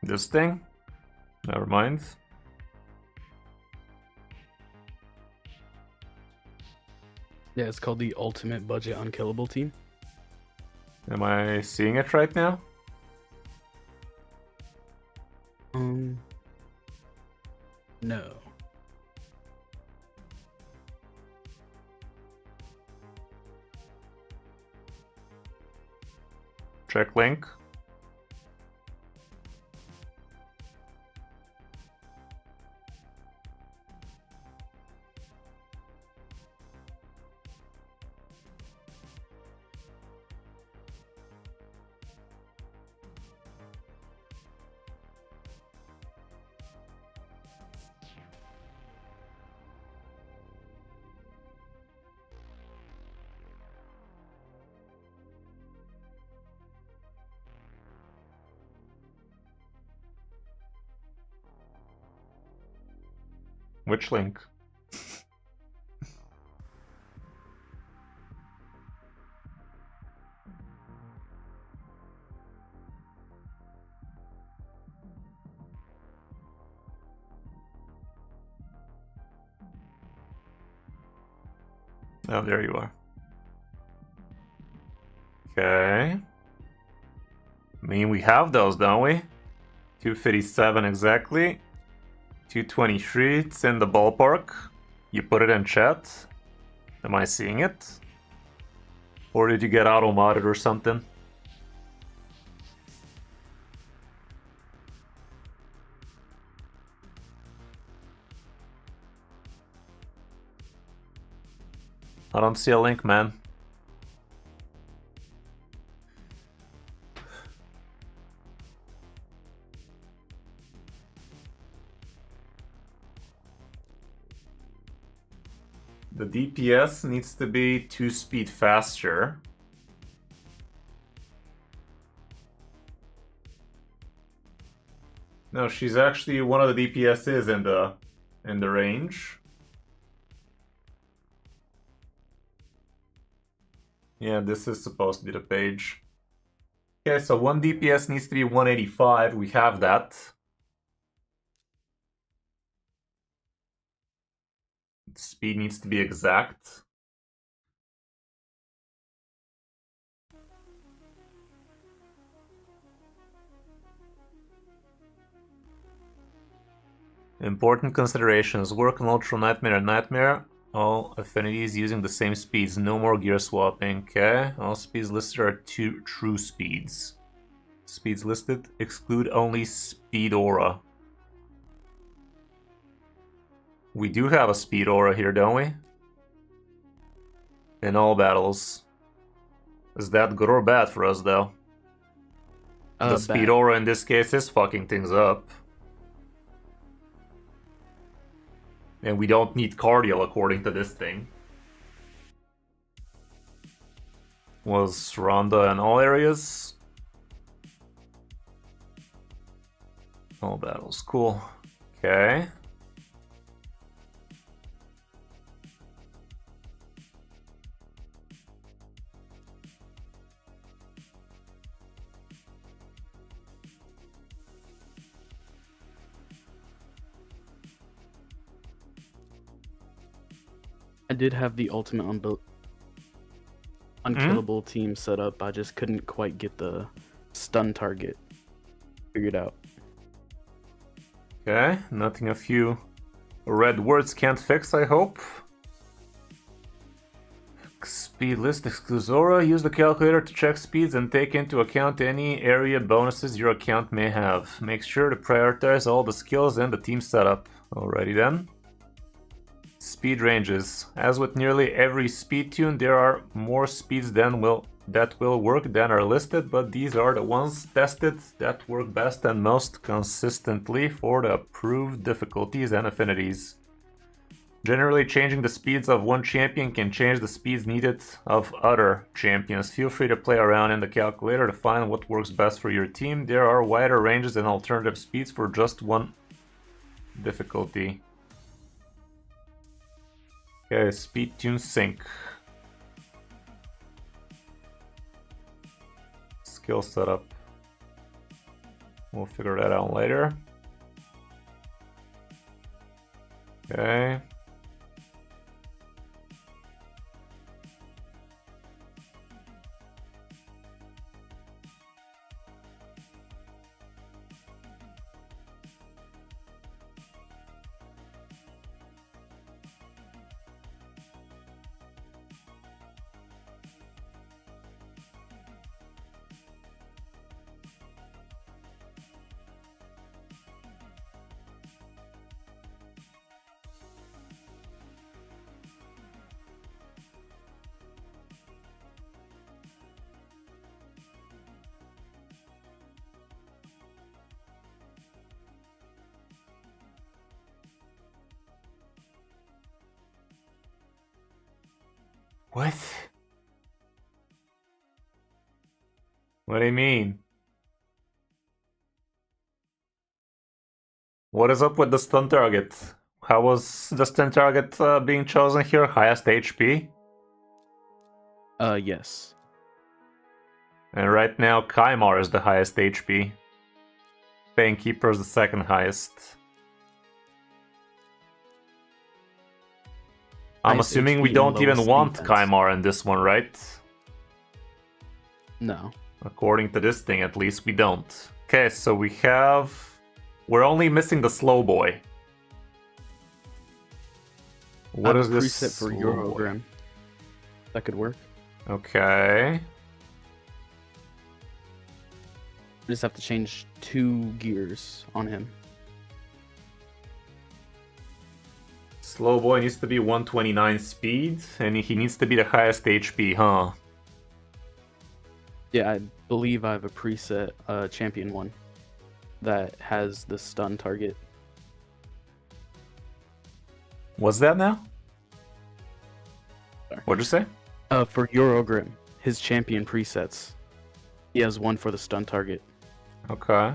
This thing? Never mind. Yeah, it's called the Ultimate Budget Unkillable Team. Am I seeing it right now? No. Check link. Which link? Oh, there you are. Okay. I mean, we have those, don't we? 257 exactly. 223, it's in the ballpark. You put it in chat. Am I seeing it? Or did you get auto-modded or something? I don't see a link, man. The DPS needs to be 2 speed faster. No, she's actually one of the DPSs in the range. Yeah, this is supposed to be the page. Okay, so 1 DPS needs to be 185. We have that. Speed needs to be exact. Important considerations. Work on Ultra Nightmare and Nightmare. All affinities using the same speeds. No more gear swapping. Okay. All speeds listed are 2 true speeds. Speeds listed exclude only Speed Aura. We do have a Speed Aura here, don't we? In all battles. Is that good or bad for us, though? The Speed Bad. Aura in this case is fucking things up. And we don't need cardio according to this thing. Was Ronda in all areas? All battles, cool. Okay. I did have the ultimate unkillable team set up. I just couldn't quite get the stun target figured out. Okay, nothing a few red words can't fix, I hope. Speed list excludes aura. Use the calculator to check speeds and take into account any area bonuses your account may have. Make sure to prioritize all the skills in the team setup. Alrighty then. Speed ranges. As with nearly every speed tune, there are more speeds that will work than are listed, but these are the ones tested that work best and most consistently for the approved difficulties and affinities. Generally, changing the speeds of one champion can change the speeds needed of other champions. Feel free to play around in the calculator to find what works best for your team. There are wider ranges and alternative speeds for just one difficulty. Okay, speed tune sync. Skill setup. We'll figure that out later. Okay. What? What do you mean? What is up with the stun target? How was the stun target being chosen here? Highest HP? Yes. And right now, Kaimar is the highest HP. Painkeeper is the second highest. I'm assuming we don't even want Kaimar in this one, right? No. According to this thing, at least, we don't. Okay, so we have... We're only missing the slow boy. What is this? Preset for Eurogrim. That could work. Okay. We just have to change 2 gears on him. Slow boy needs to be 129 speed, and he needs to be the highest HP, huh? Yeah, I believe I have a preset champion one that has the stun target. What's that now? Sorry. What'd you say? For Eurogrim, his champion presets. He has one for the stun target. Okay.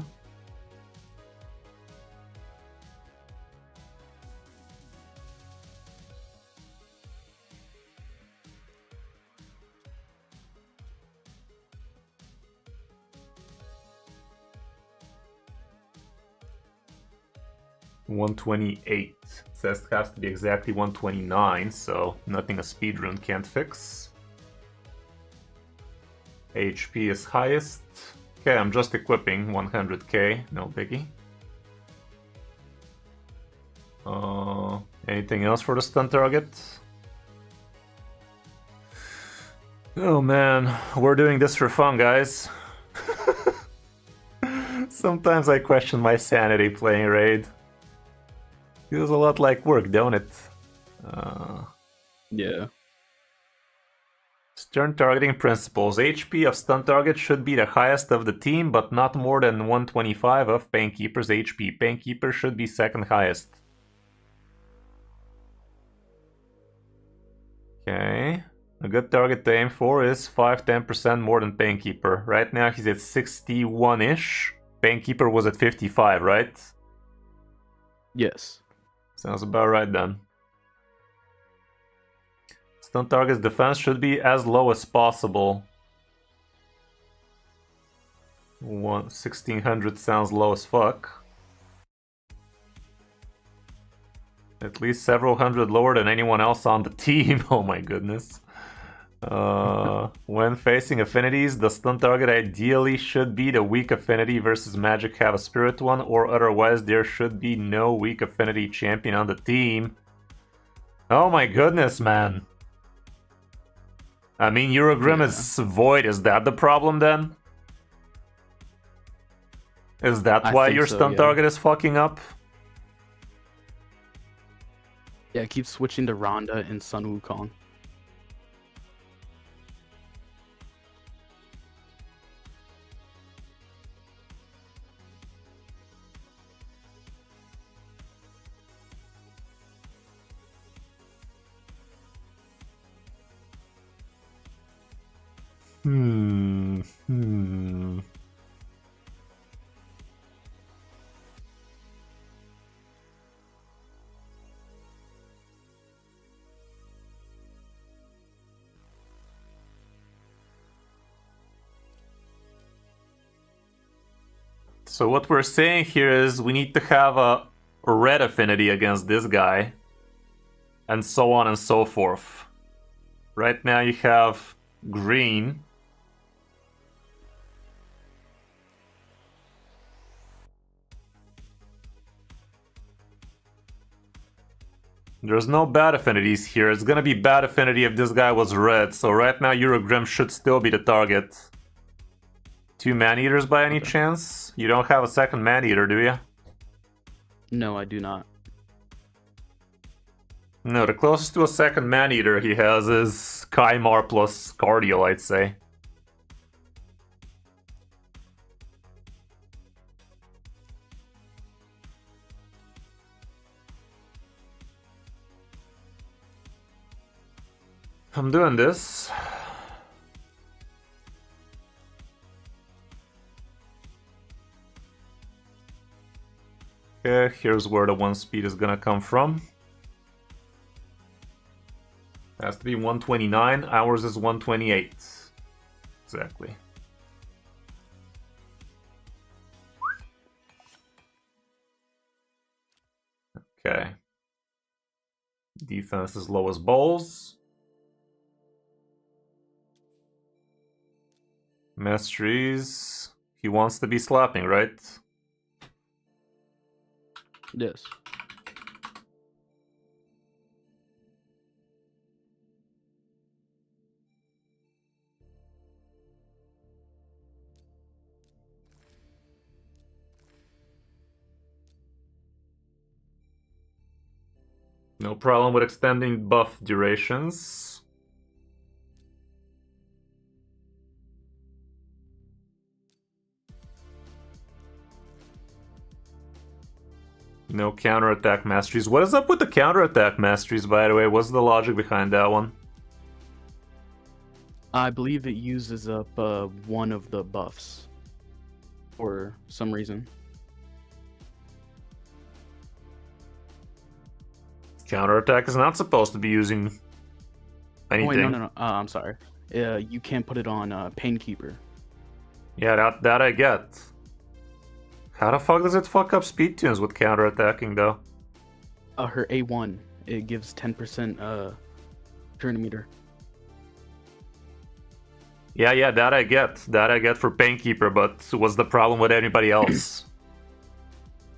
$128. Says it has to be exactly 129, so nothing a speedrun can't fix. HP is highest. Okay, I'm just equipping 100k, no biggie. Anything else for the stun target? Oh man, we're doing this for fun, guys. Sometimes I question my sanity playing Raid. Feels a lot like work, don't it? Yeah. Stun targeting principles. HP of stun target should be the highest of the team, but not more than 125 of Painkeeper's HP. Painkeeper should be second highest. Okay. A good target to aim for is 5-10% more than Painkeeper. Right now he's at 61-ish. Painkeeper was at 55, right? Yes. Sounds about right then. Stun target's defense should be as low as possible. 1600 sounds low as fuck. At least several hundred lower than anyone else on the team. Oh my goodness. When facing affinities, the stun target ideally should be the weak affinity versus magic have a spirit one, or otherwise there should be no weak affinity champion on the team. Oh my goodness, man. I mean, Eurogrim is void. Is that the problem then? Is that why your stun target is fucking up? Yeah, keep switching to Rhonda and Sun Wukong. So what we're saying here is we need to have a red affinity against this guy, and so on and so forth. Right now you have green. There's no bad affinities here. It's gonna be bad affinity if this guy was red. So right now Eurogrim should still be the target. 2 man-eaters by any chance? You don't have a second man-eater, do you? No, I do not. No, the closest to a second man-eater he has is Kaimar plus Cardial, I'd say. I'm doing this. Okay, here's where the 1 speed is gonna come from. It has to be 129, ours is 128. Exactly. Okay. Defense is low as balls. Masteries. He wants to be slapping, right? Yes. No problem with extending buff durations. No counterattack masteries. What is up with the counterattack masteries, by the way? What's the logic behind that one? I believe it uses up one of the buffs for some reason. Counterattack is not supposed to be using anything. Oh, wait, no. I'm sorry. You can't put it on Painkeeper. Yeah, that I get. How the fuck does it fuck up speed tunes with counterattacking, though? Her A1, it gives 10% turn meter. Yeah, that I get. That I get for Painkeeper, but what's the problem with anybody else?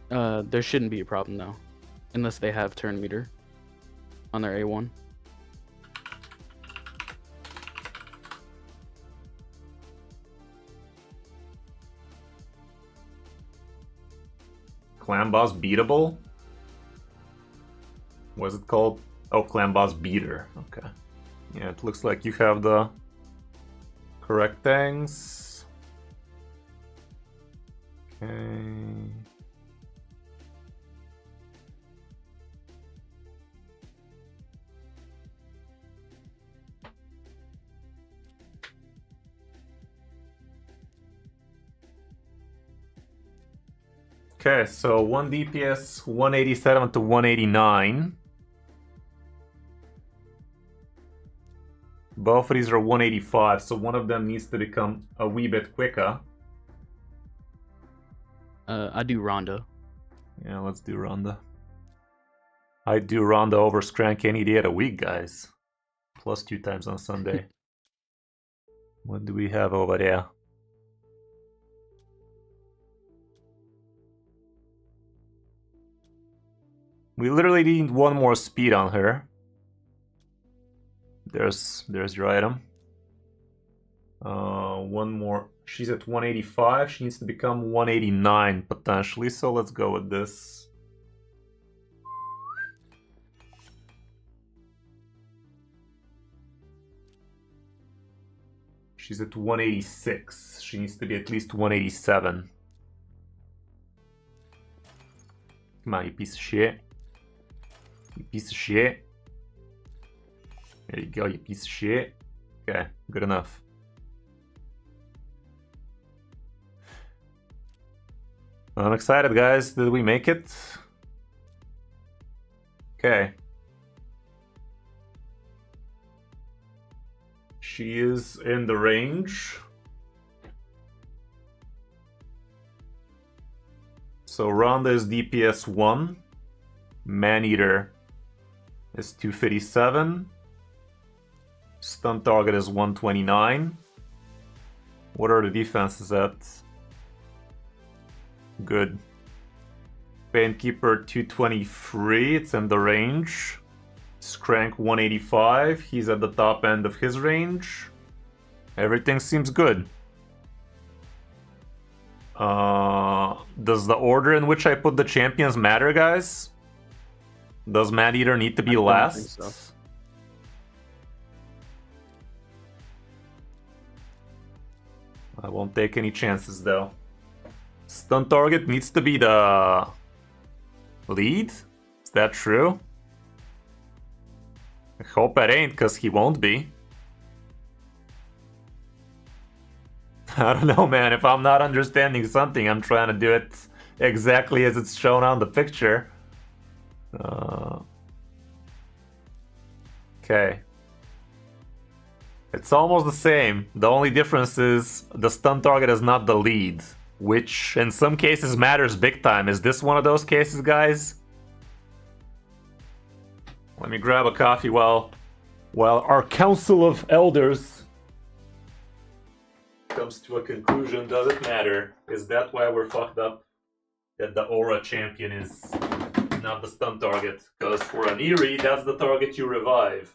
There shouldn't be a problem, though. Unless they have turn meter on their A1. Clan Boss Beatable? What's it called? Oh, Clan Boss Beater. Okay. Yeah, it looks like you have the correct things. Okay. Okay, so 1 DPS, 187 to 189. Both of these are 185, so one of them needs to become a wee bit quicker. I do Ronda. Yeah, let's do Ronda. I do Ronda over Scrank any day of the week, guys. Plus 2 times on Sunday. What do we have over there? We literally need 1 more speed on her. There's your item. 1 more. She's at 185. She needs to become 189 potentially. So let's go with this. She's at 186. She needs to be at least 187. Come on, you piece of shit. You piece of shit. There you go, you piece of shit. Okay, good enough. I'm excited, guys. Did we make it? Okay. She is in the range. So Ronda is DPS 1. Maneater is 257. Stun target is 129. What are the defenses at? Good. Painkeeper 223, it's in the range. Skrank 185, he's at the top end of his range. Everything seems good. Does the order in which I put the champions matter, guys? Does Maneater need to be last? I don't think so. I won't take any chances though. Stun target needs to be the lead? Is that true? I hope it ain't, because he won't be. I don't know, man. If I'm not understanding something, I'm trying to do it exactly as it's shown on the picture. Okay. It's almost the same. The only difference is the stun target is not the lead, which in some cases matters big time. Is this one of those cases, guys? Let me grab a coffee while our Council of Elders comes to a conclusion. Does it matter? Is that why we're fucked up? That the aura champion is not the stun target? Because for an Eerie, that's the target you revive.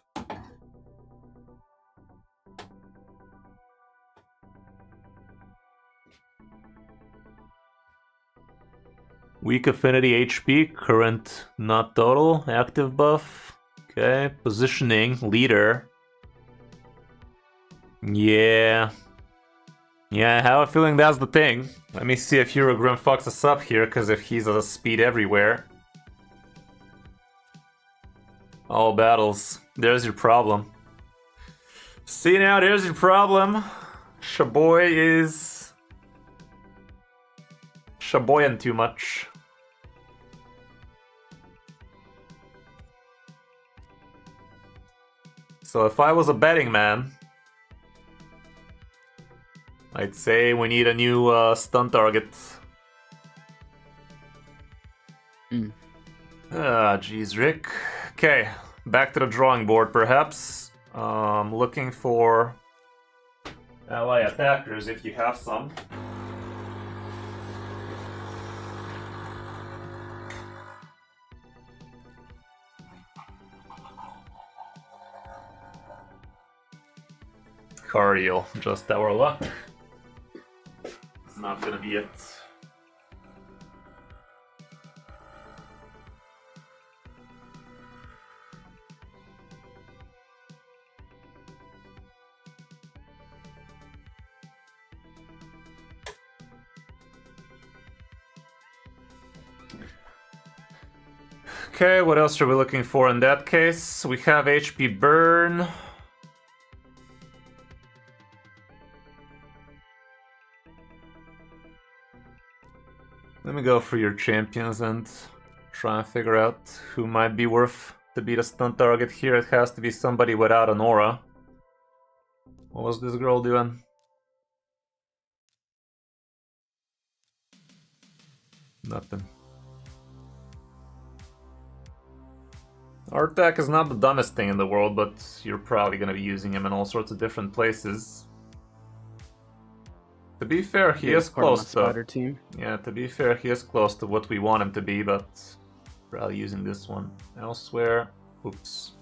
Weak affinity HP, current not total, active buff. Okay, positioning, leader. Yeah, I have a feeling that's the thing. Let me see if Eurogrim fucks us up here, because if he's a speed everywhere. All battles. There's your problem. See now, there's your problem. Shaboy is shaboying too much. So if I was a betting man, I'd say we need a new stun target. Jeez, Rick. Okay, back to the drawing board, perhaps. Looking for ally attackers if you have some. Cardio, just our luck. It's not gonna be it. Okay, what else are we looking for in that case? We have HP burn. Let me go for your champions and try and figure out who might be worth to be the stun target here. It has to be somebody without an aura. What was this girl doing? Nothing. Artak is not the dumbest thing in the world, but you're probably going to be using him in all sorts of different places. To be fair, he is close to... team. Yeah, to be fair, he is close to what we want him to be, but probably using this one elsewhere. Oops.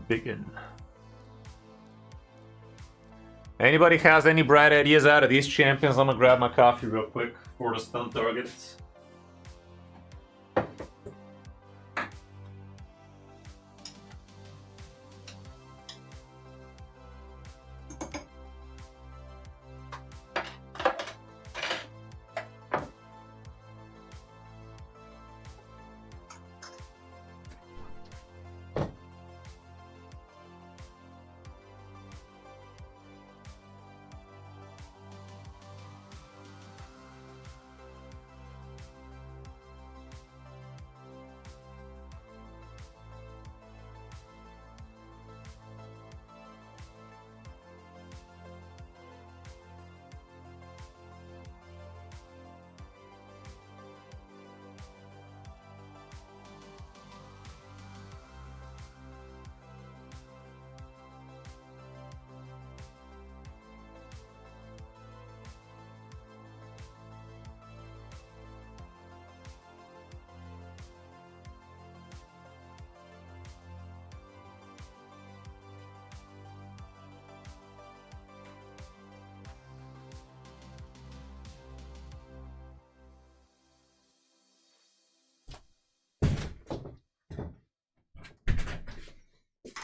Biggin. Anybody has any bright ideas out of these champions? I'm gonna grab my coffee real quick for the stun targets.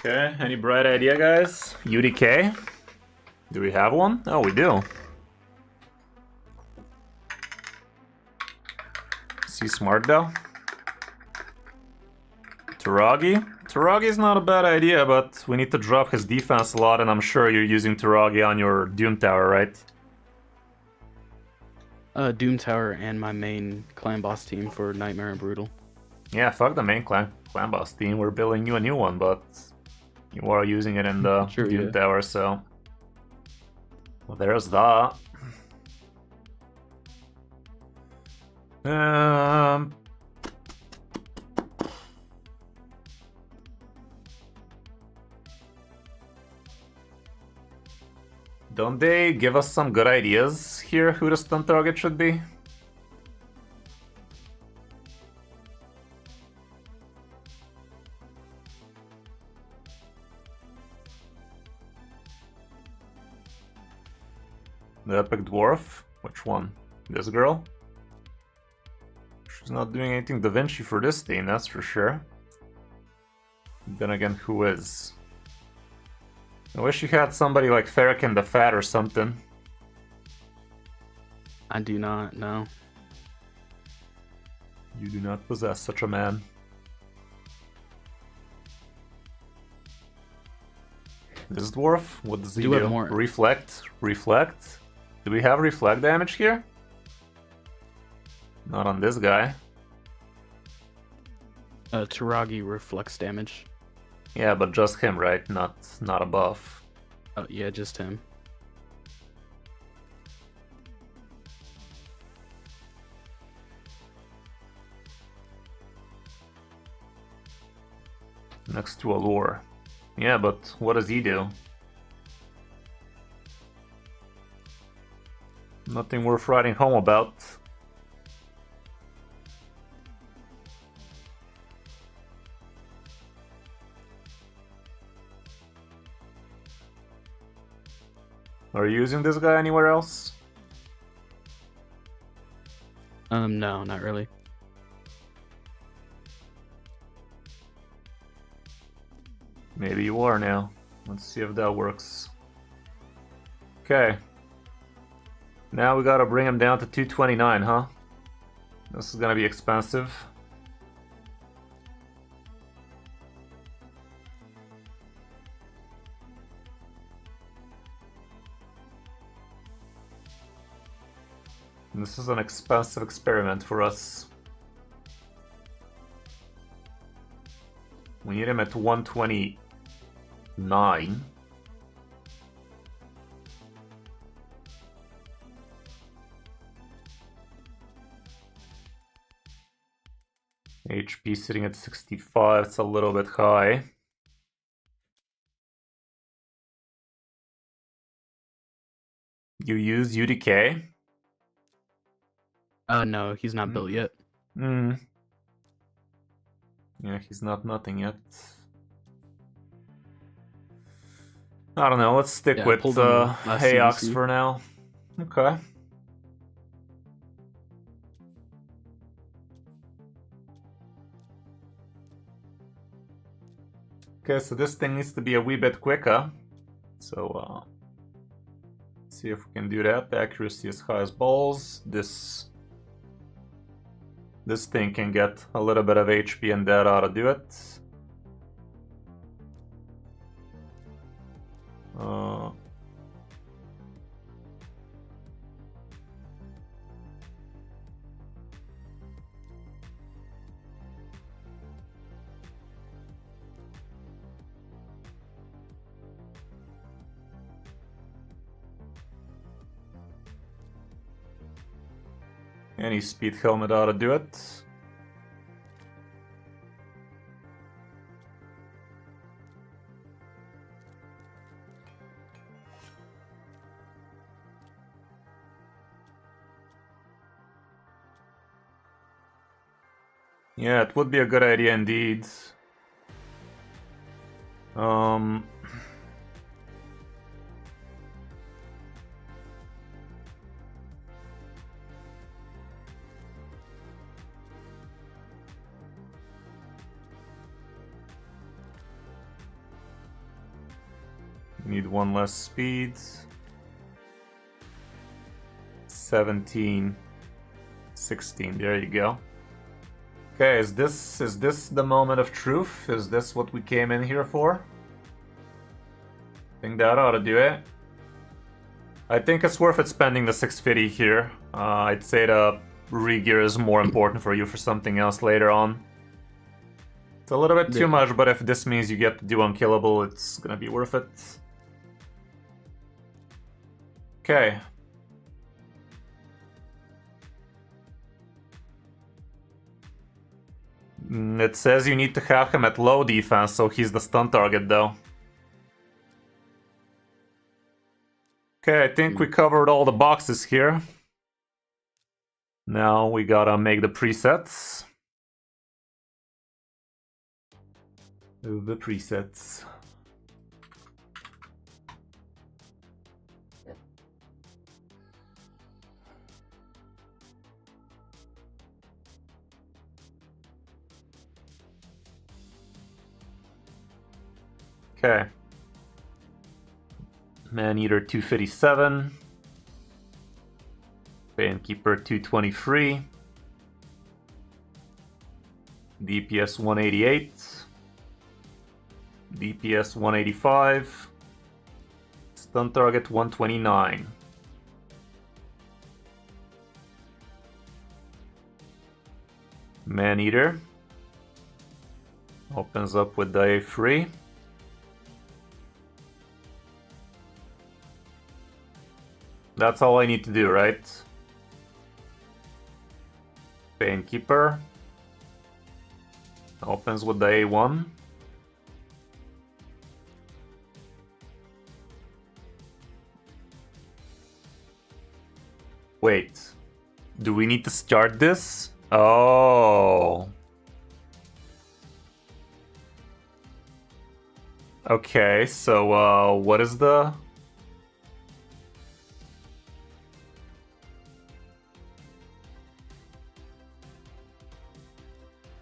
Okay, any bright idea, guys? UDK? Do we have one? Oh, we do. Is he smart though? Taragi? Taragi's not a bad idea, but we need to drop his defense a lot, and I'm sure you're using Taragi on your Doom Tower, right? Doom Tower and my main clan boss team for Nightmare and Brutal. Yeah, fuck the main clan boss team. We're building you a new one, but you are using it in the Doom Tower, so... Well, there's that. Don't they give us some good ideas here who the stun target should be? The Epic Dwarf? Which one? This girl? She's not doing anything Da Vinci for this team, that's for sure. Then again, who is? I wish you had somebody like Farrakhan the Fat or something. I do not know. You do not possess such a man. This dwarf? What does he do? Reflect? Reflect? Do we have reflect damage here? Not on this guy. Taragi reflects damage. Yeah, but just him, right? Not a buff. Oh, yeah, just him. Next to Allure. Yeah, but what does he do? Nothing worth writing home about. Are you using this guy anywhere else? No, not really. Maybe you are now. Let's see if that works. Okay. Now we gotta bring him down to 229, huh? This is gonna be expensive. This is an expensive experiment for us. We need him at 129. HP sitting at 65, it's a little bit high. You use UDK? No, he's not built yet. Yeah, he's not nothing yet. I don't know, let's stick with Hayox for now. Okay. Okay, so this thing needs to be a wee bit quicker. So, let's see if we can do that. The accuracy is high as balls. This thing can get a little bit of HP and that ought to do it. Any speed helmet ought to do it. Yeah, it would be a good idea indeed. Need one less speed. 17, 16. There you go. Okay, is this the moment of truth? Is this what we came in here for? I think that ought to do it. I think it's worth it spending the 650 here. I'd say the re-gear is more important for you for something else later on. It's a little bit too much, but if this means you get to do unkillable, it's gonna be worth it. Okay. It says you need to have him at low defense, so he's the stun target though. Okay, I think we covered all the boxes here. Now we gotta make the presets. The presets. Okay. Maneater 257. Painkeeper 223. DPS 188. DPS 185. Stun target 129. Maneater opens up with the A3. That's all I need to do, right? Painkeeper opens with the A1. Wait, do we need to start this? Oh. Okay, so what is the...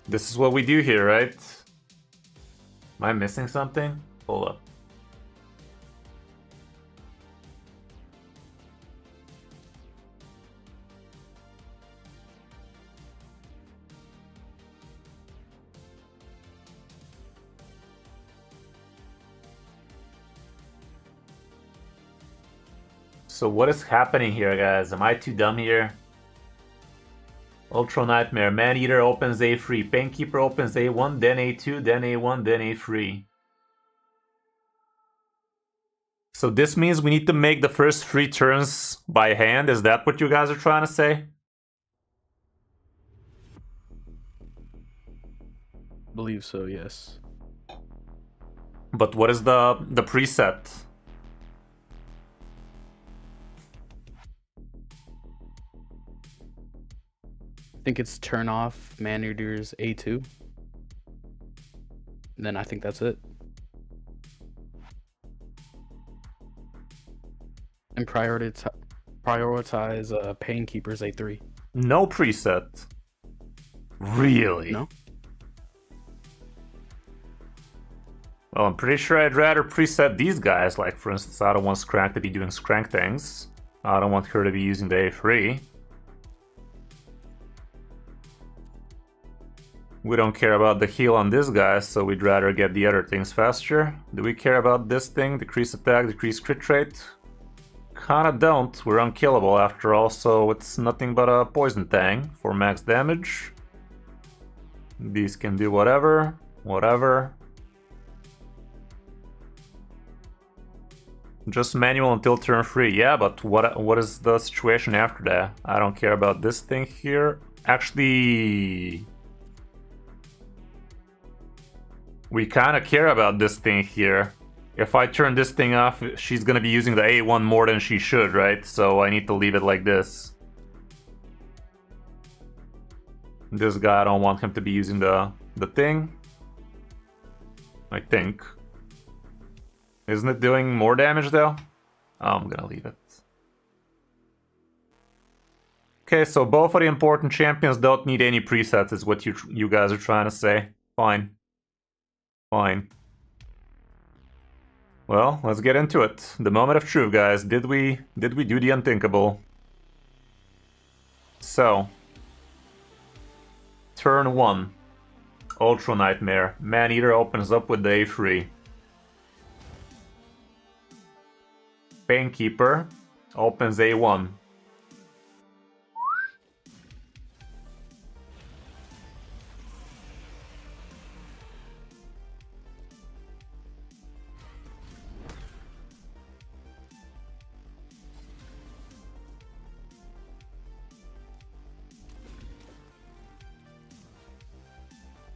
This is what we do here, right? Am I missing something? Hold up. So what is happening here, guys? Am I too dumb here? Ultra Nightmare. Maneater opens A3. Painkeeper opens A1, then A2, then A1, then A3. So this means we need to make the first 3 turns by hand. Is that what you guys are trying to say? I believe so, yes. But what is the preset? I think it's turn off Maneater's A2. And then I think that's it. And prioritize Painkeeper's A3. No preset. Really? No? Well, I'm pretty sure I'd rather preset these guys. Like, for instance, I don't want Skrank to be doing Skrank things. I don't want her to be using the A3. We don't care about the heal on this guy, so we'd rather get the other things faster. Do we care about this thing? Decrease attack, decrease crit rate? Kinda don't. We're unkillable after all, so it's nothing but a poison tang for max damage. These can do whatever. Whatever. Just manual until turn 3. Yeah, but what is the situation after that? I don't care about this thing here. Actually... we kind of care about this thing here. If I turn this thing off, she's gonna be using the A1 more than she should, right? So I need to leave it like this. This guy, I don't want him to be using the thing. I think. Isn't it doing more damage though? I'm gonna leave it. Okay, so both of the important champions don't need any presets is what you guys are trying to say. Fine. Fine. Well, let's get into it. The moment of truth, guys. Did we do the unthinkable? So, turn 1. Ultra Nightmare. Man-Eater opens up with the A3. Painkeeper opens A1.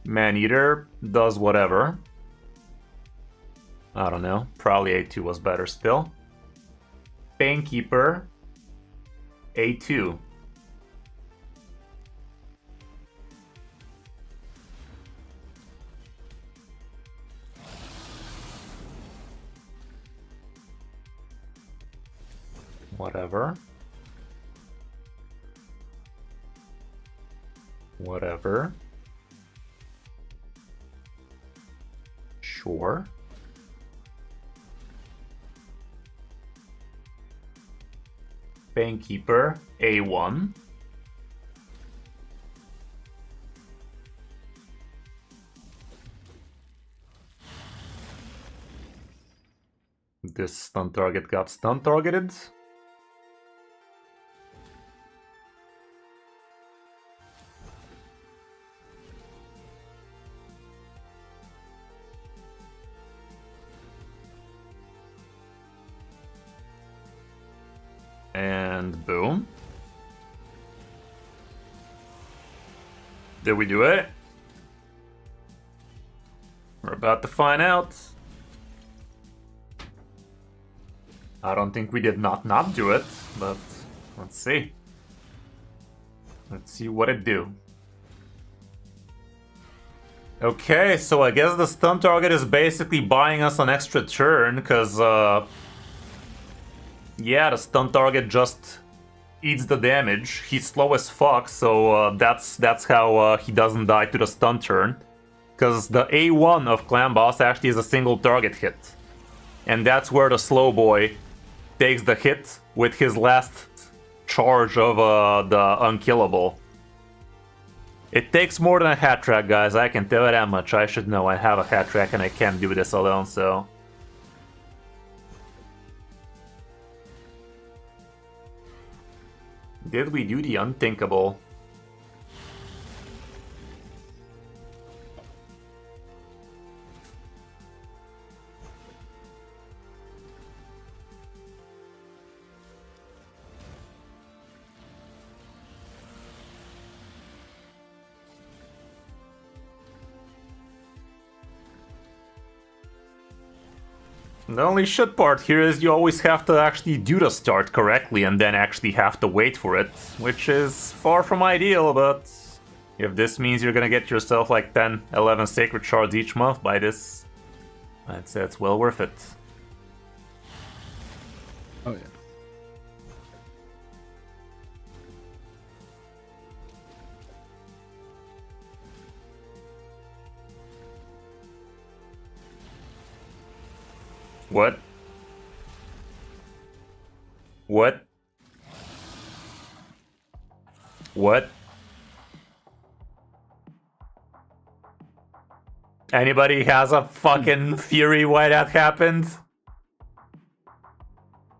Man-Eater does whatever. I don't know. Probably A2 was better still. Painkeeper, A2. Whatever. Whatever. Sure. Painkeeper, A1. This stun target got stun targeted. And boom. Did we do it? We're about to find out. I don't think we did not do it, but let's see. Let's see what it do. Okay, so I guess the stun target is basically buying us an extra turn, because yeah, the stun target just eats the damage. He's slow as fuck, so that's how he doesn't die to the stun turn. Because the A1 of Clan Boss actually is a single target hit. And that's where the slow boy takes the hit with his last charge of the unkillable. It takes more than a hat track, guys. I can tell you that much. I should know. I have a hat track and I can't do this alone, so... Did we do the unthinkable? The only shit part here is you always have to actually do the start correctly and then actually have to wait for it, which is far from ideal, but if this means you're gonna get yourself like 10, 11 sacred shards each month by this, I'd say it's well worth it. Oh yeah. What? What? What? Anybody has a fucking theory why that happened?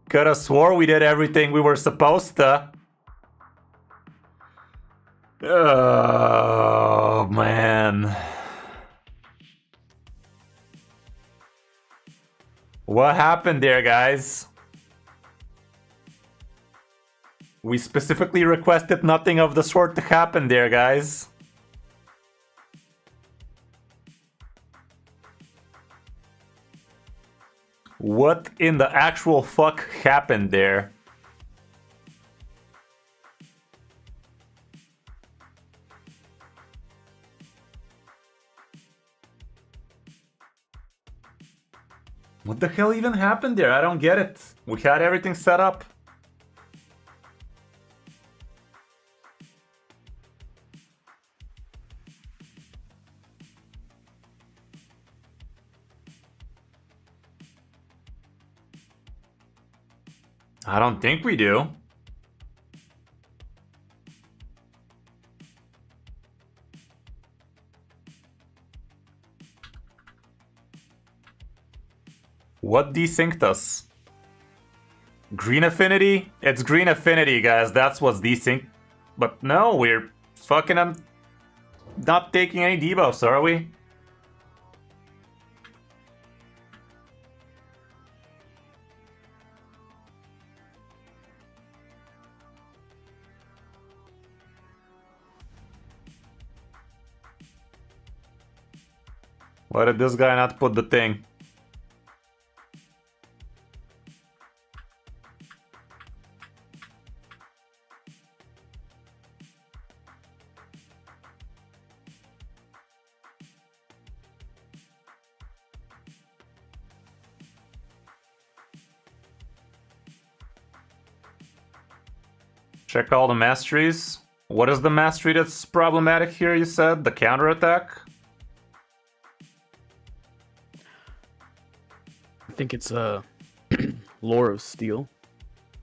Coulda swore we did everything we were supposed to. Oh, man. What happened there, guys? We specifically requested nothing of the sort to happen there, guys. What in the actual fuck happened there? What the hell even happened there? I don't get it. We had everything set up. I don't think we do. What desynced us? Green affinity? It's green affinity, guys. That's what's desynced. But no, we're fucking not taking any debuffs, are we? Why did this guy not put the thing? Check all the masteries. What is the mastery that's problematic here, you said? The counterattack? I think it's Lore of Steel,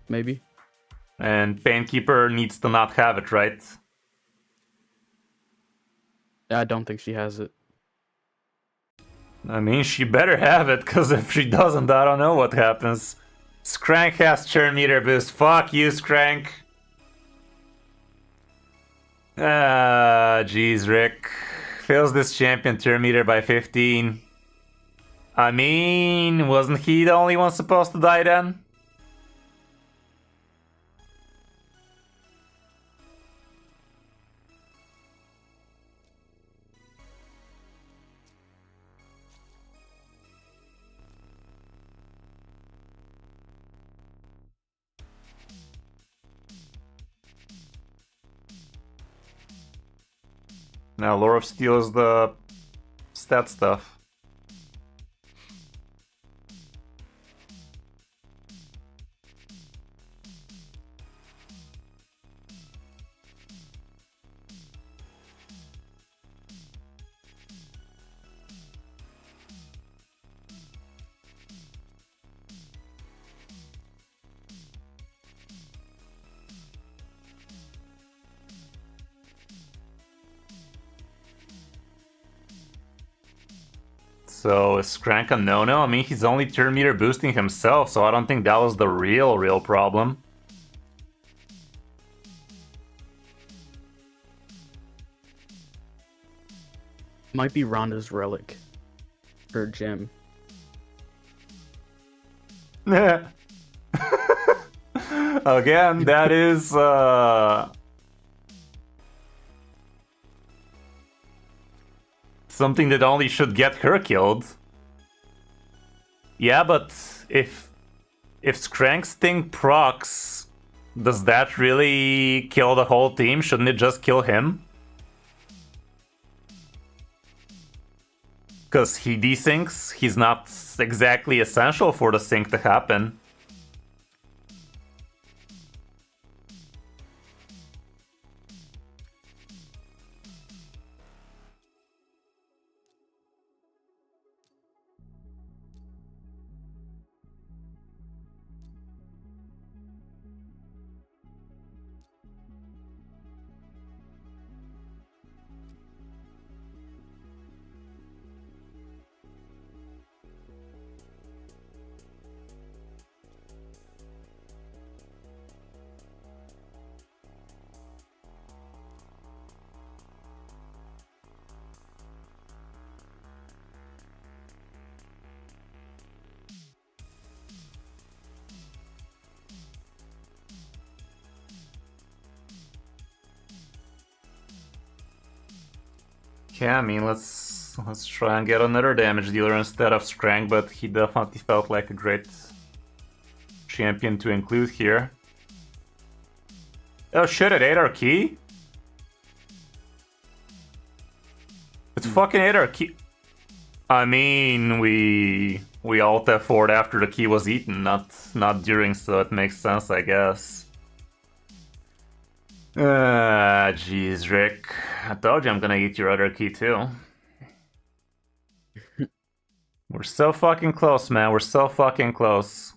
maybe. And Painkeeper needs to not have it, right? I don't think she has it. I mean, she better have it, because if she doesn't, I don't know what happens. Skrank has turn meter boost. Fuck you, Skrank. Jeez, Rick. Fails this champion turn meter by 15. I mean, wasn't he the only one supposed to die then? Now, Lore of Steel is the stat stuff. So is Skrank a no-no? I mean, he's only turn meter boosting himself, so I don't think that was the real problem. Might be Ronda's relic. Her gem. Again, that is something that only should get her killed. Yeah, but if Skrank's thing procs, does that really kill the whole team? Shouldn't it just kill him? Because he desyncs, he's not exactly essential for the sync to happen. Yeah, I mean, let's try and get another damage dealer instead of Skrank, but he definitely felt like a great champion to include here. Oh shit, it ate our key? It's fucking ate our key. I mean, we alt F4'd after the key was eaten, not during, so it makes sense, I guess. Jeez, Rick. I told you I'm gonna eat your other key too. We're so fucking close, man. We're so fucking close.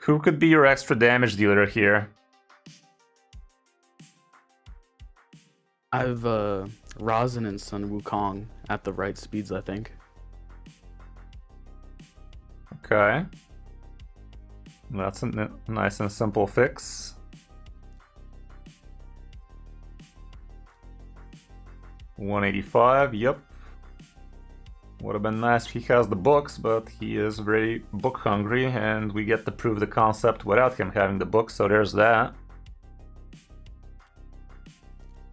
Who could be your extra damage dealer here? I've Rosin and Sun Wukong at the right speeds, I think. Okay. That's a nice and simple fix. $185, yep. Would have been nice if he has the books, but he is very book hungry, and we get to prove the concept without him having the books, so there's that.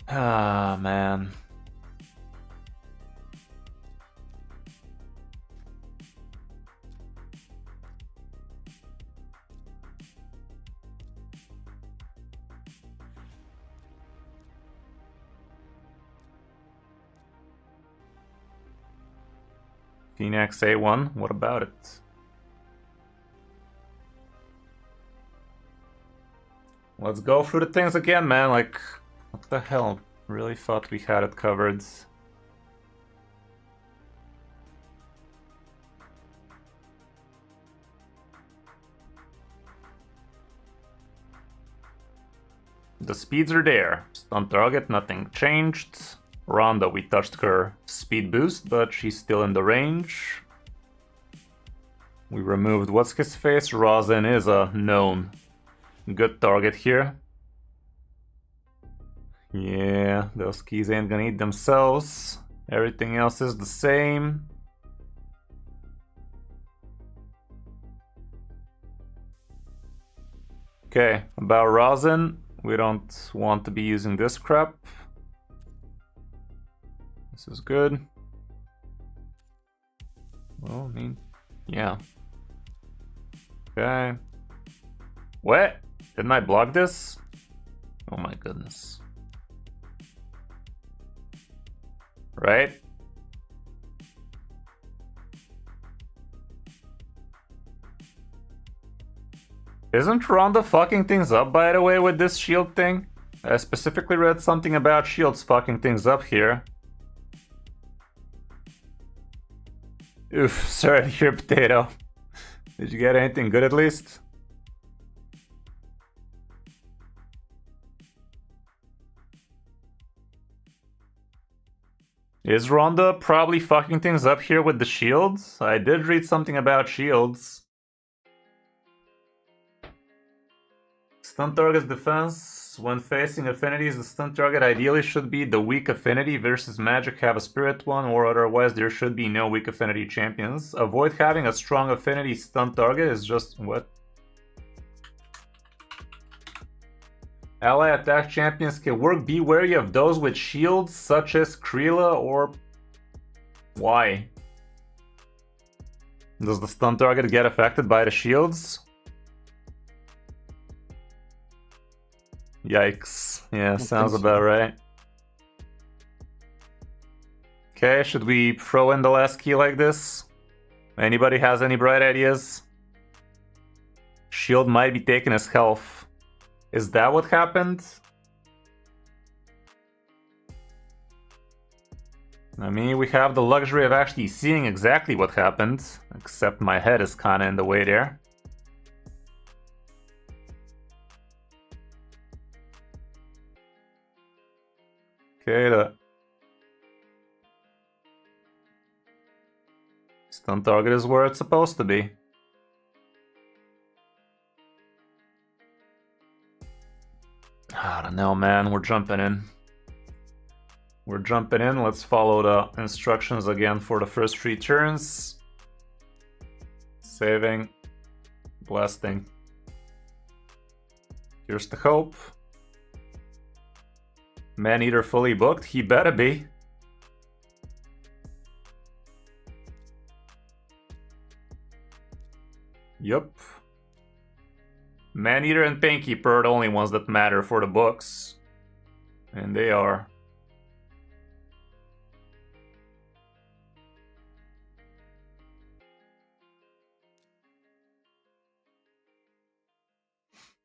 Ah, man. Phoenix A1, what about it? Let's go through the things again, man. Like, what the hell? Really thought we had it covered. The speeds are there. On target, nothing changed. Ronda, we touched her speed boost, but she's still in the range. We removed what's his face. Rosin is a known good target here. Yeah, those keys ain't gonna eat themselves. Everything else is the same. Okay, about Rosin, we don't want to be using this crap. This is good. Well, I mean, yeah. Okay. What? Didn't I block this? Oh my goodness. Right? Isn't Ronda fucking things up, by the way, with this shield thing? I specifically read something about shields fucking things up here. Oof, sorry to hear, Potato. Did you get anything good at least? Is Ronda probably fucking things up here with the shields? I did read something about shields. Stun target's defense. When facing affinities, the stun target ideally should be the weak affinity versus magic have a spirit one, or otherwise there should be no weak affinity champions. Avoid having a strong affinity stun target is just what? Ally attack champions can work. Be wary of those with shields such as Krila or... Why? Does the stun target get affected by the shields? Yikes. Yeah, sounds about right. Okay, should we throw in the last key like this? Anybody has any bright ideas? Shield might be taking his health. Is that what happened? I mean, we have the luxury of actually seeing exactly what happened, except my head is kinda in the way there. Okay, the stun target is where it's supposed to be. I don't know, man. We're jumping in. We're jumping in. Let's follow the instructions again for the first 3 turns. Saving. Blasting. Here's the hope. Man-Eater fully booked? He better be. Yup. Man-Eater and Painkeeper are the only ones that matter for the books. And they are.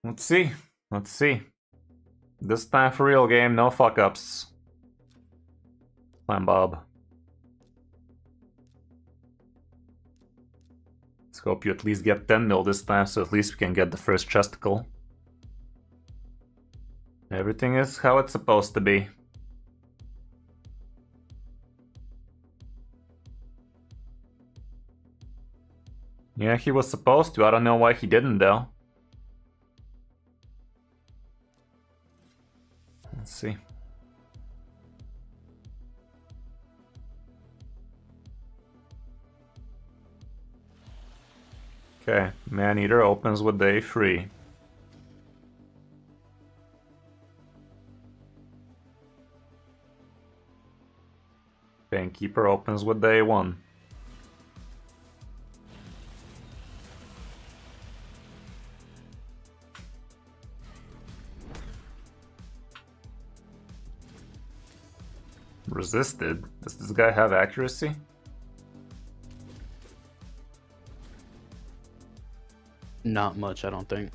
Let's see. Let's see. This time for real game, no fuck-ups. Slam Bob. Let's hope you at least get 10 mil this time, so at least we can get the first chesticle. Everything is how it's supposed to be. Yeah, he was supposed to. I don't know why he didn't, though. Let's see. Okay, Maneater opens with day 3. Painkeeper opens with day 1. Resisted? Does this guy have accuracy? Not much, I don't think.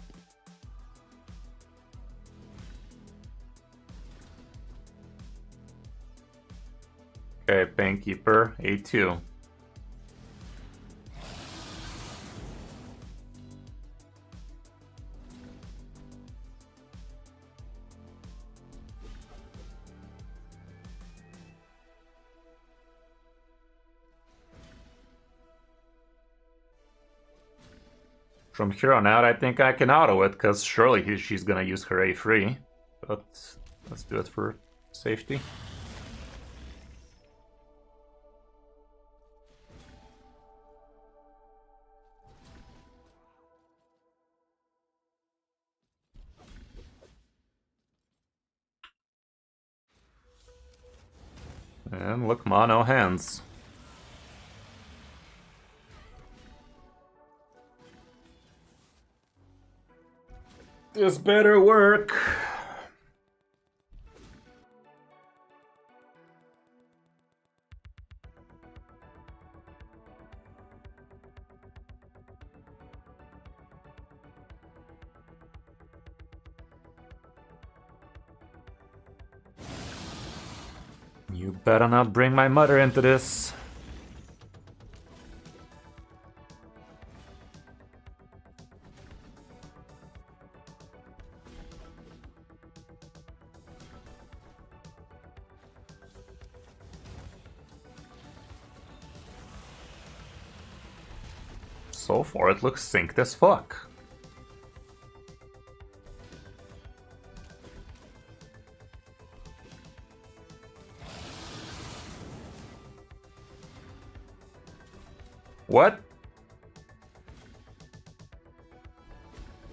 Okay, Painkeeper, A2. From here on out, I think I can auto it, because surely she's gonna use her A3. But let's do it for safety. And look, mono hands. This better work. You better not bring my mother into this. So far, it looks synced as fuck. What?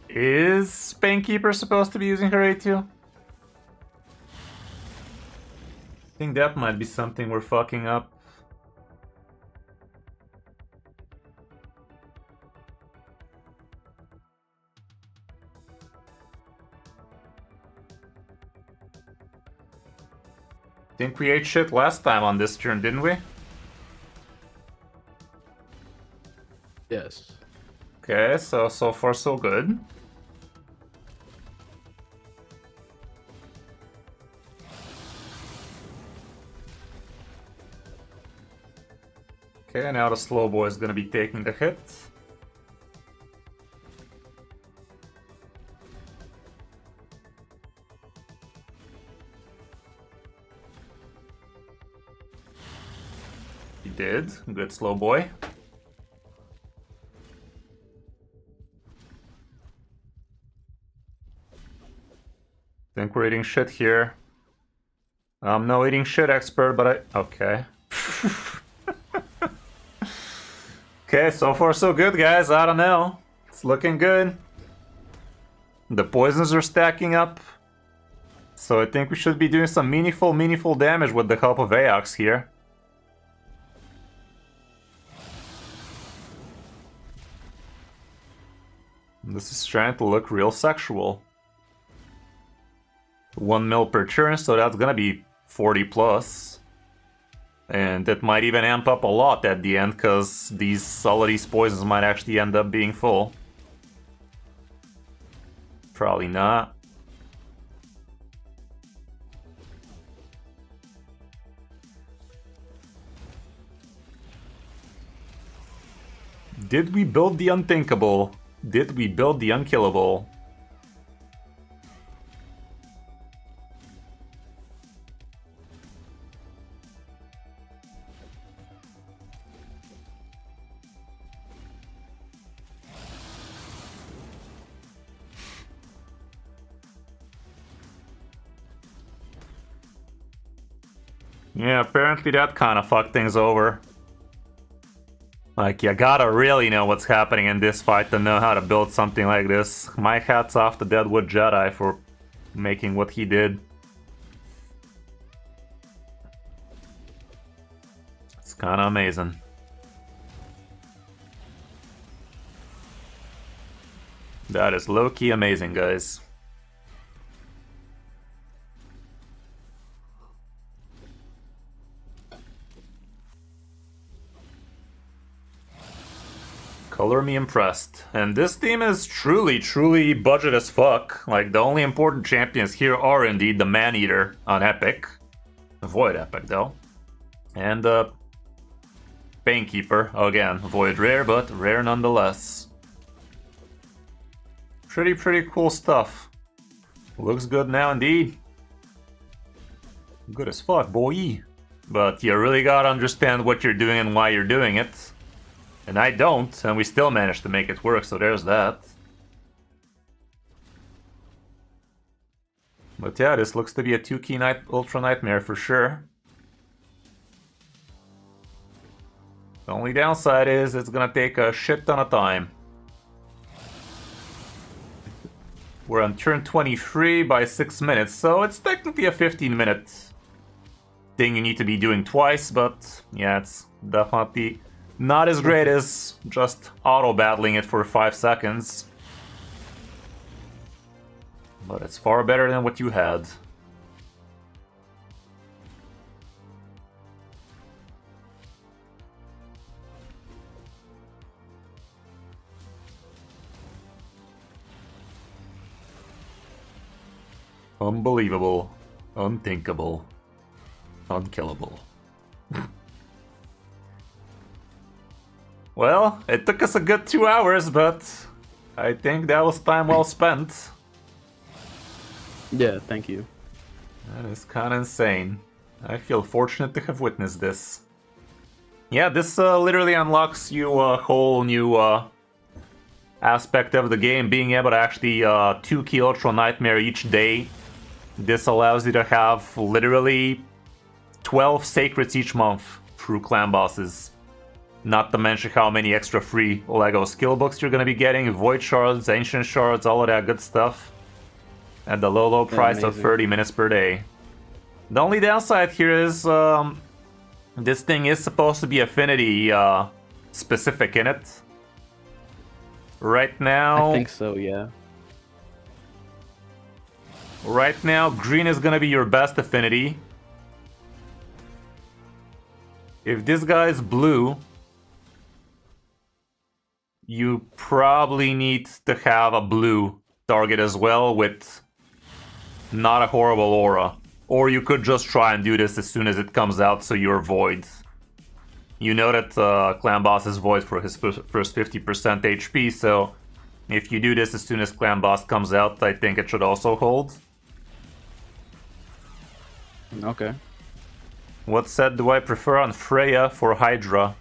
Is Painkeeper supposed to be using her A2? I think that might be something we're fucking up. Think we ate shit last time on this turn, didn't we? Yes. Okay, so far so good. Okay, now the slow boy is gonna be taking the hit. He did. Good slow boy. Think we're eating shit here. I'm no eating shit expert, but I... Okay. Okay, so far so good, guys. I don't know. It's looking good. The poisons are stacking up. So I think we should be doing some meaningful damage with the help of Aox here. This is trying to look real sexual. 1 mil per turn, so that's gonna be 40 plus. And it might even amp up a lot at the end, because all of these poisons might actually end up being full. Probably not. Did we build the unthinkable? Did we build the unkillable? Yeah, apparently that kind of fucked things over. Like, you gotta really know what's happening in this fight to know how to build something like this. My hat's off to Deadwood Jedi for making what he did. It's kind of amazing. That is low-key amazing, guys. Color me impressed. And this team is truly budget as fuck. Like, the only important champions here are indeed the Man-Eater on Epic. Void Epic, though. And the Painkeeper. Again, Void rare, but rare nonetheless. Pretty cool stuff. Looks good now indeed. Good as fuck, boy. But you really gotta understand what you're doing and why you're doing it. And I don't, and we still managed to make it work, so there's that. But yeah, this looks to be a 2-key Ultra Nightmare for sure. The only downside is it's gonna take a shit ton of time. We're on turn 23 by 6 minutes, so it's technically a 15-minute thing you need to be doing twice, but yeah, it's definitely not as great as just auto-battling it for 5 seconds. But it's far better than what you had. Unbelievable. Unthinkable. Unkillable. Well, it took us a good 2 hours, but I think that was time well spent. Yeah, thank you. That is kind of insane. I feel fortunate to have witnessed this. Yeah, this literally unlocks you a whole new aspect of the game, being able to actually 2-key Ultra Nightmare each day. This allows you to have literally 12 Sacreds each month through clan bosses. Not to mention how many extra free LEGO skill books you're going to be getting, Void Shards, Ancient Shards, all of that good stuff. At the low price of 30 minutes per day. The only downside here is this thing is supposed to be affinity specific in it. Right now... I think so, yeah. Right now, green is going to be your best affinity. If this guy is blue, you probably need to have a blue target as well with not a horrible aura. Or you could just try and do this as soon as it comes out so you're void. You know that Clan Boss is void for his first 50% HP, so if you do this as soon as Clan Boss comes out, I think it should also hold. Okay. What set do I prefer on Freya for Hydra?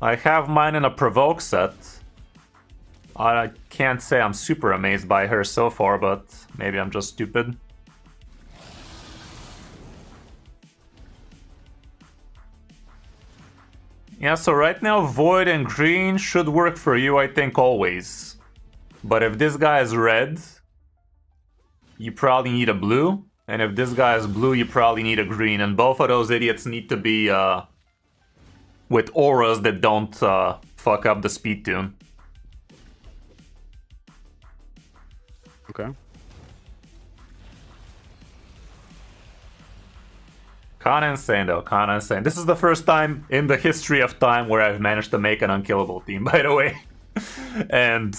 I have mine in a Provoke set. I can't say I'm super amazed by her so far, but maybe I'm just stupid. Yeah, so right now Void and Green should work for you, I think, always. But if this guy is red, you probably need a blue. And if this guy is blue, you probably need a green. And both of those idiots need to be with auras that don't fuck up the speed tune. Okay. Kinda insane though, kinda insane. This is the first time in the history of time where I've managed to make an unkillable team, by the way. And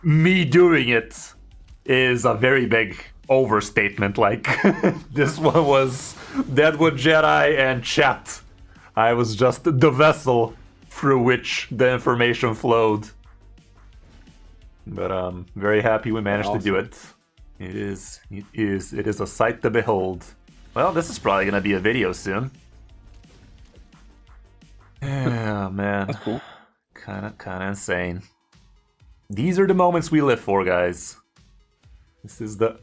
me doing it is a very big overstatement. Like, this one was Deadwood Jedi and chat. I was just the vessel through which the information flowed. But I'm very happy we managed to do it. It is a sight to behold. Well, this is probably gonna be a video soon. Yeah, man. That's cool. Kinda insane. These are the moments we live for, guys. This is the...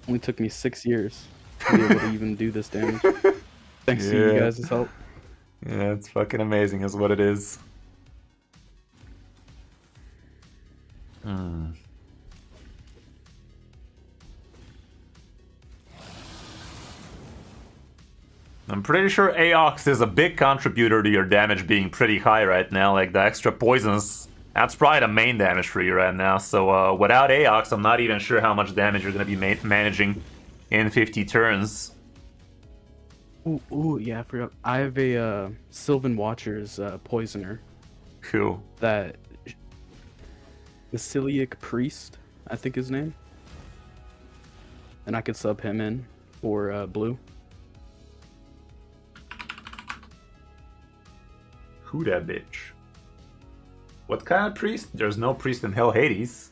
Only took me 6 years to be able to even do this damage. Thanks to you guys' help. Yeah, it's fucking amazing is what it is. I'm pretty sure Aox is a big contributor to your damage being pretty high right now. Like, the extra poisons, that's probably the main damage for you right now. So without Aox, I'm not even sure how much damage you're going to be managing in 50 turns. Ooh, yeah, I forgot. I have a Sylvan Watcher's Poisoner. Cool. That... Basilic Priest, I think his name. And I could sub him in for blue. Who that bitch? What kind of priest? There's no priest in Hell Hades.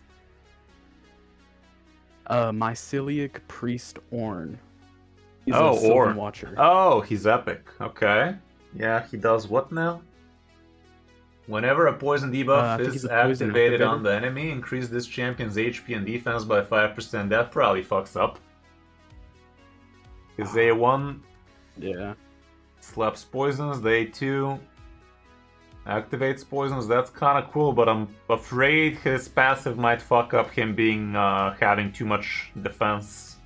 Mycelic Priest Ornn. He's a Sylvan Watcher. Oh, he's epic. Okay. Yeah, he does what now? Whenever a poison debuff is activated on the enemy, increase this champion's HP and defense by 5%. That probably fucks up. His A1 slaps poisons, the A2 activates poisons. That's kind of cool, but I'm afraid his passive might fuck up him being having too much defense.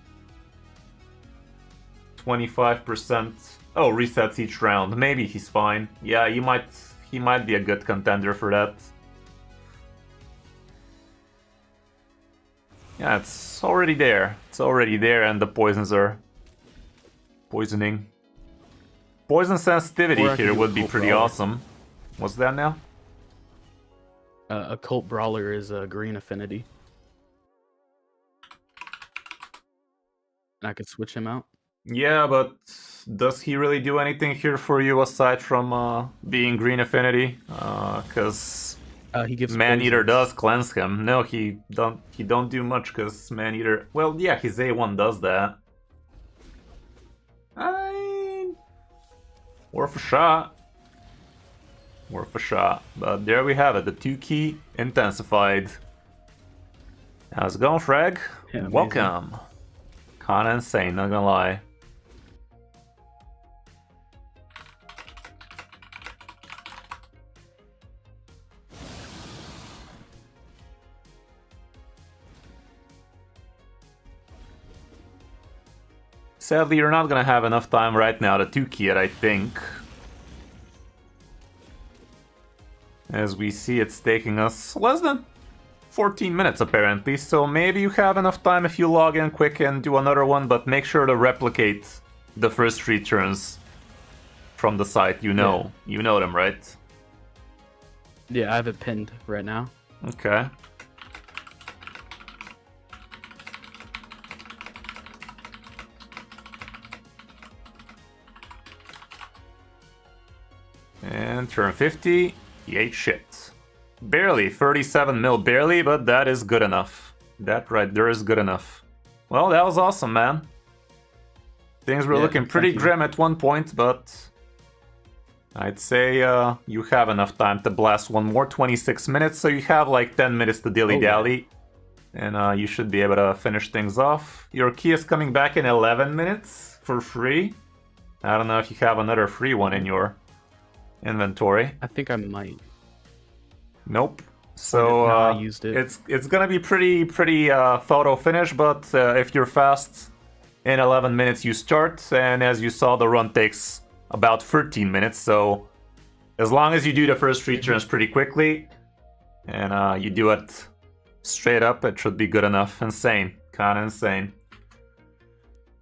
25%. Oh, resets each round. Maybe he's fine. Yeah, he might be a good contender for that. Yeah, it's already there. It's already there, and the poisons are poisoning. Poison sensitivity here would be pretty awesome. What's that now? Occult Brawler is a green affinity. And I could switch him out. Yeah, but does he really do anything here for you aside from being green affinity? Because he gives Man-Eater does cleanse him. No, he don't do much because Man-Eater. Well, yeah, his A1 does that. Worth a shot. Worth a shot. But there we have it. The 2-key intensified. How's it going, Frag? Yeah, welcome. Kinda insane, not gonna lie. Sadly, you're not gonna have enough time right now to 2-key it, I think. As we see, it's taking us less than 14 minutes apparently, so maybe you have enough time if you log in quick and do another one, but make sure to replicate the first 3 turns from the site. You know them, right? Yeah, I have it pinned right now. Okay. And turn 50, he ate shit. Barely, 37 mil, barely, but that is good enough. That right there is good enough. Well, that was awesome, man. Things were looking pretty grim at one point, but I'd say you have enough time to blast one more, 26 minutes, so you have like 10 minutes to dilly-dally. And you should be able to finish things off. Your key is coming back in 11 minutes for free. I don't know if you have another free one in your inventory. I think I might. Nope. So I used it. It's gonna be pretty photo finish, but if you're fast, in 11 minutes you start, and as you saw, the run takes about 13 minutes. So as long as you do the first 3 turns pretty quickly, and you do it straight up, it should be good enough. Insane, kinda insane.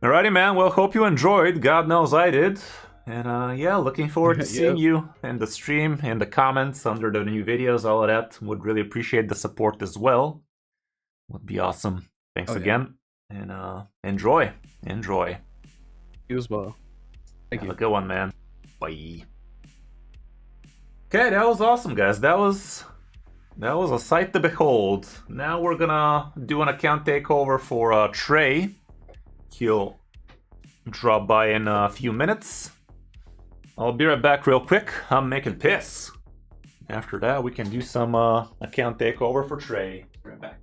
Alrighty, man. Well, hope you enjoyed. God knows I did. And yeah, looking forward to seeing you in the stream, in the comments, under the new videos, all of that. Would really appreciate the support as well. Would be awesome. Thanks again. And enjoy. Enjoy. You as well. Have a good one, man. Bye. Okay, that was awesome, guys. That was a sight to behold. Now we're gonna do an account takeover for Trey. He'll drop by in a few minutes. I'll be right back real quick. I'm making piss. After that, we can do some account takeover for Trey. Right back.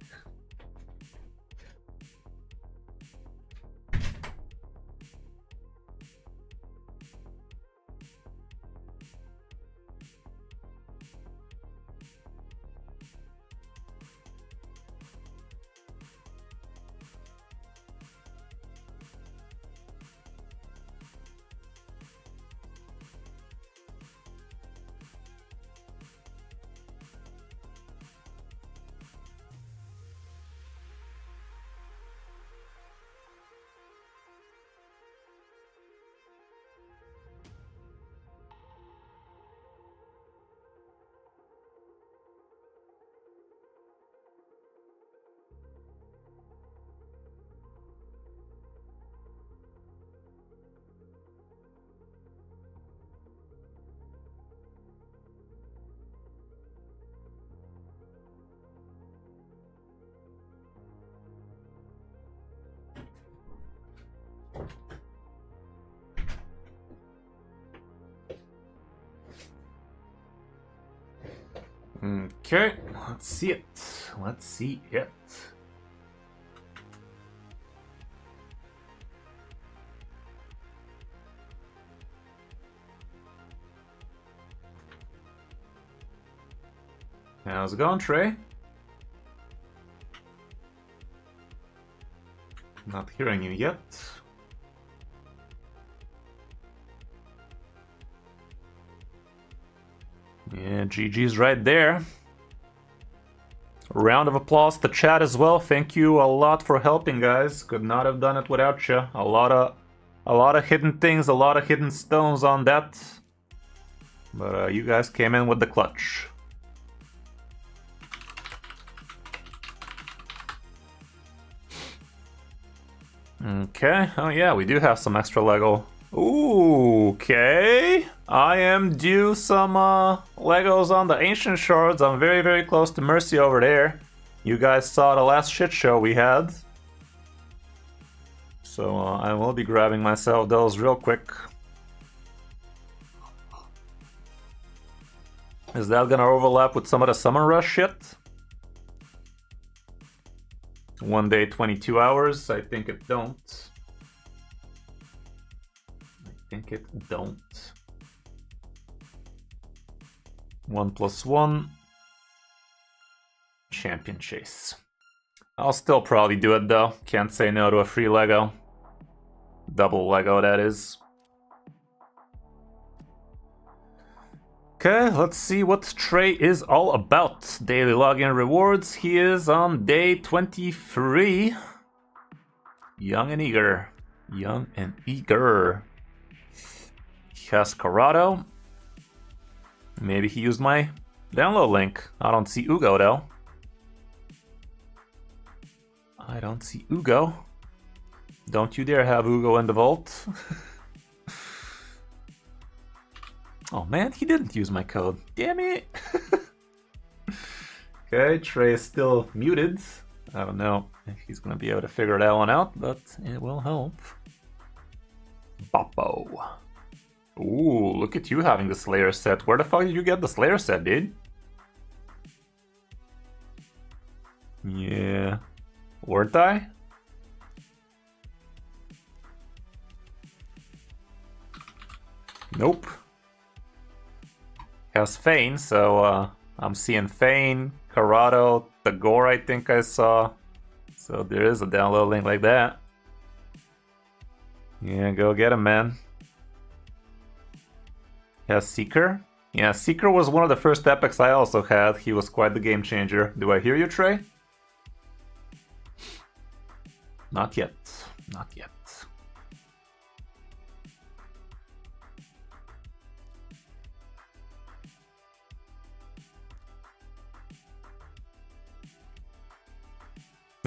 Okay, let's see it. Let's see it. How's it going, Trey? Not hearing you yet. Yeah, GG's right there. A round of applause to chat as well. Thank you a lot for helping, guys. Could not have done it without you. A lot of hidden things, a lot of hidden stones on that. But you guys came in with the clutch. Okay. Oh yeah, we do have some extra Lego. Ooh, okay. I am due some Legos on the Ancient Shards. I'm very, very close to Mercy over there. You guys saw the last shit show we had. So I will be grabbing myself those real quick. Is that gonna overlap with some of the Summer Rush shit? 1 day, 22 hours? I think it don't. It don't. 1+1 champion chase. I'll still probably do it though. Can't say no to a free Lego. Double Lego, that is. Okay, let's see what Trey is all about. Daily login rewards. He is on day 23. Young and eager. Young and eager. He has Corrado. Maybe he used my download link. I don't see Ugo though. I don't see Ugo. Don't you dare have Ugo in the vault. Oh man, he didn't use my code. Damn it. Okay, Trey is still muted. I don't know if he's gonna be able to figure that one out, but it will help. Boppo. Ooh, look at you having the Slayer set. Where the fuck did you get the Slayer set, dude? Yeah. Weren't I? Nope. Has Fane, so I'm seeing Fane, Corrado, the Gore I think I saw. So there is a download link like that. Yeah, go get him, man. Has Seeker. Yeah, Seeker was one of the first epics I also had. He was quite the game changer. Do I hear you, Trey? Not yet. Not yet.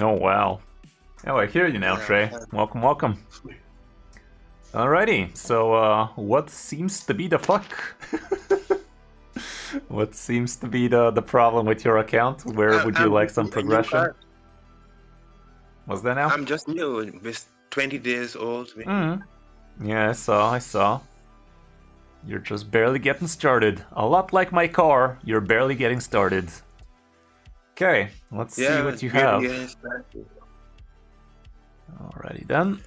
Oh, wow. Oh, I hear you now, Trey. Welcome, welcome. Alrighty, so what seems to be the fuck? What seems to be the problem with your account? Where would you like some progression? What's that now? I'm just new. It's 20 days old. Yeah, I saw. You're just barely getting started. A lot like my car, you're barely getting started. Okay, let's see what you have. Alrighty then.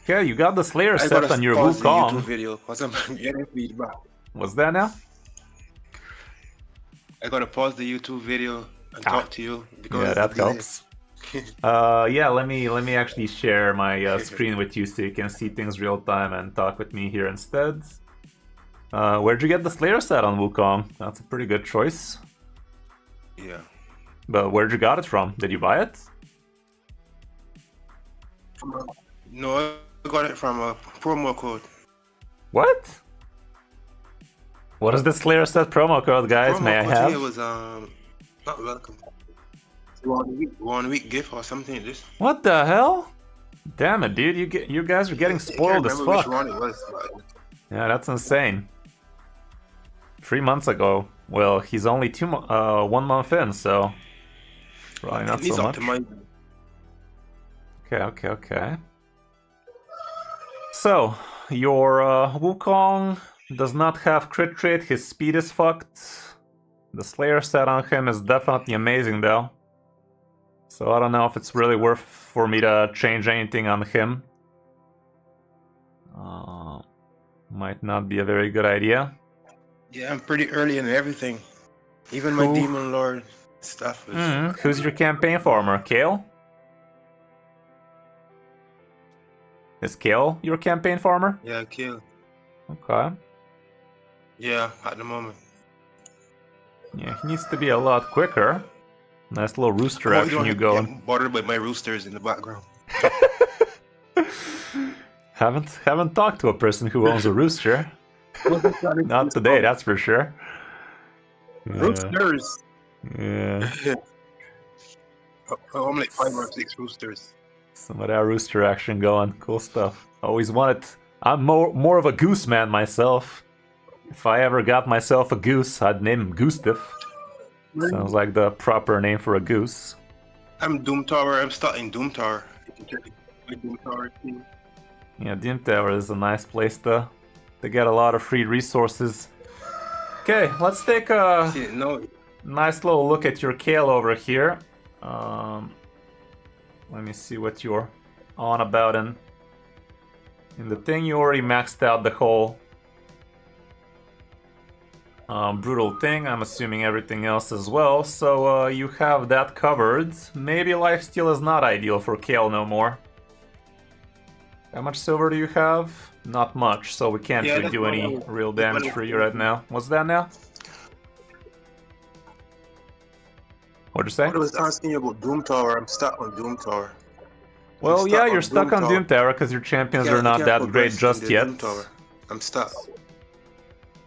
Okay, you got the Slayer set on your Wukong. Video because I'm getting feedback. What's that now? I gotta pause the YouTube video and talk to you because yeah, that helps. Yeah, let me actually share my screen with you so you can see things real time and talk with me here instead. Where'd you get the Slayer set on Wukong? That's a pretty good choice. Yeah. But where'd you got it from? Did you buy it? No, I got it from a promo code. What? What is the Slayer set promo code, guys? May I have? It was not welcome. 1 week gift or something like this. What the hell? Damn it, dude! You guys are getting spoiled as fuck. Which one it was, but... Yeah, that's insane. 3 months ago. Well, he's only 1 month in, so probably not so much. Okay. So your Wukong does not have crit rate. His speed is fucked. The Slayer set on him is definitely amazing, though. So I don't know if it's really worth for me to change anything on him. Might not be a very good idea. Yeah, I'm pretty early in everything. Even my Demon Lord stuff is... Who's your campaign farmer? Kale? Is Kale your campaign farmer? Yeah, Kale. Okay. Yeah, at the moment. Yeah, he needs to be a lot quicker. Nice little rooster action you going. Bothered by my roosters in the background. Haven't talked to a person who owns a rooster. Not today, that's for sure. Roosters. Yeah. I'm like 5 or 6 roosters. Some of that rooster action going. Cool stuff. Always wanted. I'm more of a goose man myself. If I ever got myself a goose, I'd name him Gustav. Sounds like the proper name for a goose. I'm Doom Tower. I'm starting Doom Tower. Yeah, Doom Tower is a nice place to get a lot of free resources. Okay, let's take a nice little look at your Kale over here. Let me see what you're on about in the thing. You already maxed out the whole brutal thing. I'm assuming everything else as well. So you have that covered. Maybe lifesteal is not ideal for Kale no more. How much silver do you have? Not much, so we can't really do any real damage for you right now. What's that now? What'd you say? I was asking you about Doom Tower. I'm stuck on Doom Tower. Well, yeah, you're stuck on Doom Tower because your champions are not that great just yet. I'm stuck.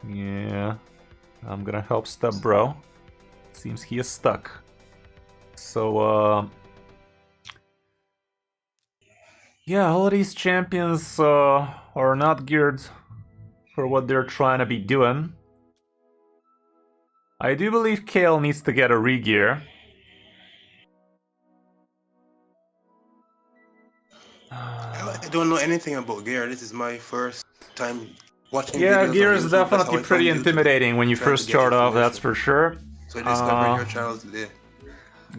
Yeah, I'm gonna help Stub Bro. Seems he is stuck. So, yeah, all of these champions are not geared for what they're trying to be doing. I do believe Kale needs to get a regear. I don't know anything about gear. This is my first time watching. Yeah, gear is definitely pretty intimidating when you first start off, that's for sure. So I discovered your channel today.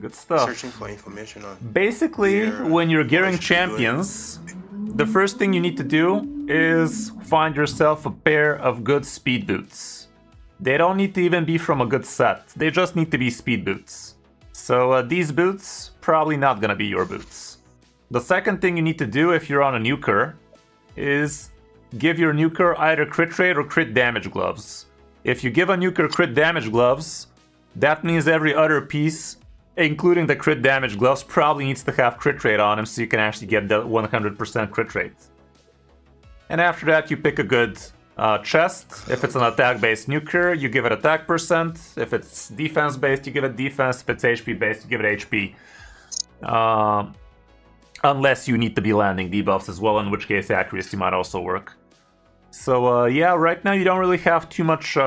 Good stuff. Searching for information on. Basically, when you're gearing champions, the first thing you need to do is find yourself a pair of good speed boots. They don't need to even be from a good set. They just need to be speed boots. So these boots, probably not gonna be your boots. The second thing you need to do if you're on a nuker is give your nuker either crit rate or crit damage gloves. If you give a nuker crit damage gloves, that means every other piece, including the crit damage gloves, probably needs to have crit rate on him so you can actually get the 100% crit rate. And after that, you pick a good chest. If it's an attack-based nuker, you give it attack percent. If it's defense-based, you give it defense. If it's HP-based, you give it HP. Unless you need to be landing debuffs as well, in which case accuracy might also work. So yeah, right now you don't really have too much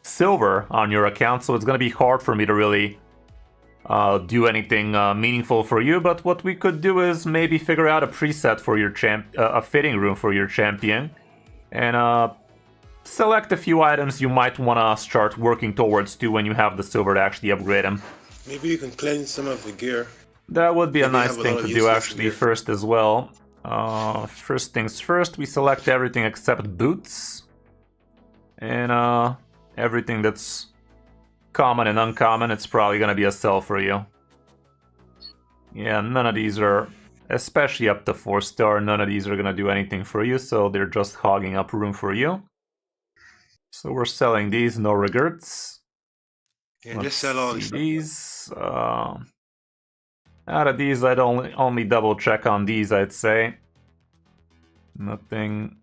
silver on your account, so it's gonna be hard for me to really do anything meaningful for you. But what we could do is maybe figure out a preset for your a fitting room for your champion, and select a few items you might want to start working towards too when you have the silver to actually upgrade them. Maybe you can cleanse some of the gear. That would be a nice thing to do actually first as well. First things first, we select everything except boots. And everything that's common and uncommon, it's probably gonna be a sell for you. Yeah, none of these are, especially up to 4-star, none of these are gonna do anything for you, so they're just hogging up room for you. So we're selling these, no regrets. Yeah, just sell all these. Out of these, I'd only double check on these, I'd say. Nothing.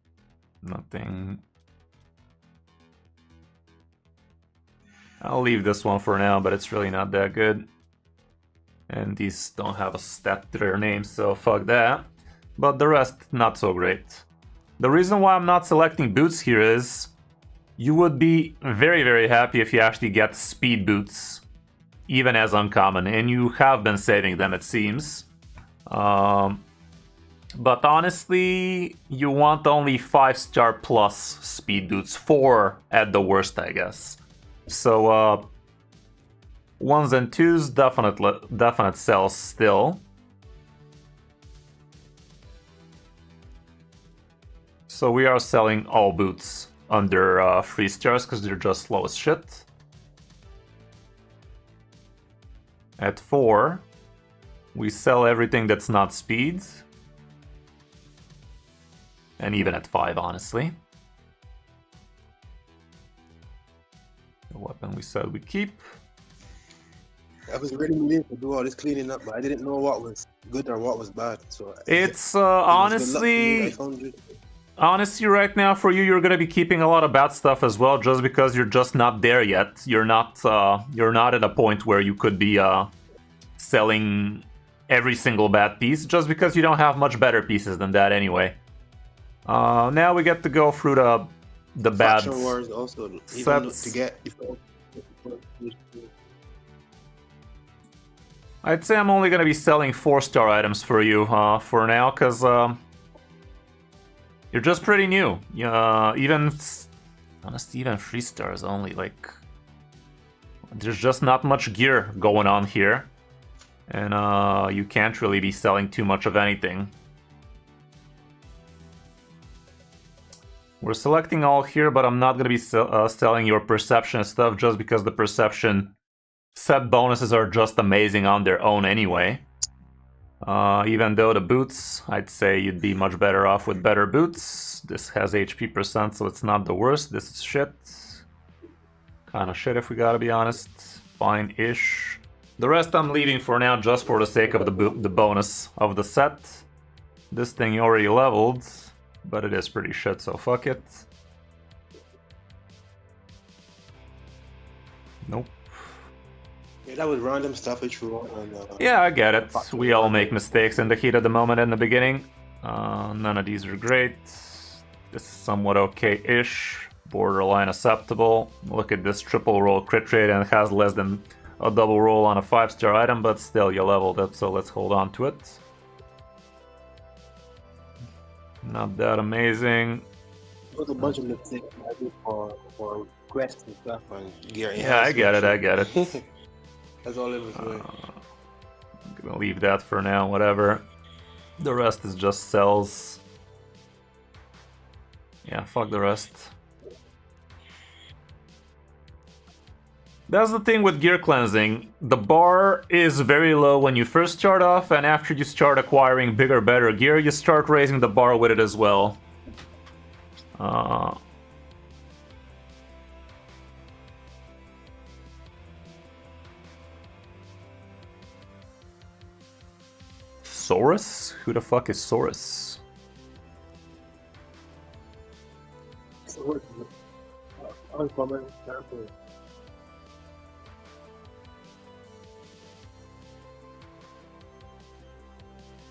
I'll leave this one for now, but it's really not that good. And these don't have a stat to their name, so fuck that. But the rest, not so great. The reason why I'm not selecting boots here is you would be very, very happy if you actually get speed boots, even as uncommon, and you have been saving them, it seems. But honestly, you want only 5-star plus speed boots, 4 at the worst, I guess. So 1s and 2s, definite sells still. So we are selling all boots under 3 stars because they're just slow as shit. At 4, we sell everything that's not speed. And even at 5, honestly. The weapon we said we keep. I was ready to do all this cleaning up, but I didn't know what was good or what was bad. So it's honestly, right now for you, you're gonna be keeping a lot of bad stuff as well, just because you're just not there yet. You're not at a point where you could be selling every single bad piece, just because you don't have much better pieces than that anyway. Now we get to go through the bad wars also, sets. To get. I'd say I'm only gonna be selling 4-star items for you for now, because you're just pretty new. Even 3 stars only. Like, there's just not much gear going on here, and you can't really be selling too much of anything. We're selecting all here, but I'm not going to be selling your perception stuff just because the perception set bonuses are just amazing on their own anyway. Even though the boots, I'd say you'd be much better off with better boots. This has HP %, so it's not the worst. This is shit. Kind of shit if we gotta be honest. Fine-ish. The rest I'm leaving for now just for the sake of the bonus of the set. This thing you already leveled. But it is pretty shit, so fuck it. Nope. Yeah, that was random stuff which we want. Yeah, I get it. We all make mistakes in the heat of the moment in the beginning. None of these are great. This is somewhat okay-ish. Borderline acceptable. Look at this triple roll crit rate, and it has less than a double roll on a 5-star item, but still you leveled it, so let's hold on to it. Not that amazing. There's a bunch of mistakes I do for quests and stuff on gear. Yeah, I get it. That's all it was. I'm gonna leave that for now, whatever. The rest is just sells. Yeah, fuck the rest. That's the thing with gear cleansing. The bar is very low when you first start off, and after you start acquiring bigger, better gear, you start raising the bar with it as well. Saurus? Who the fuck is Saurus?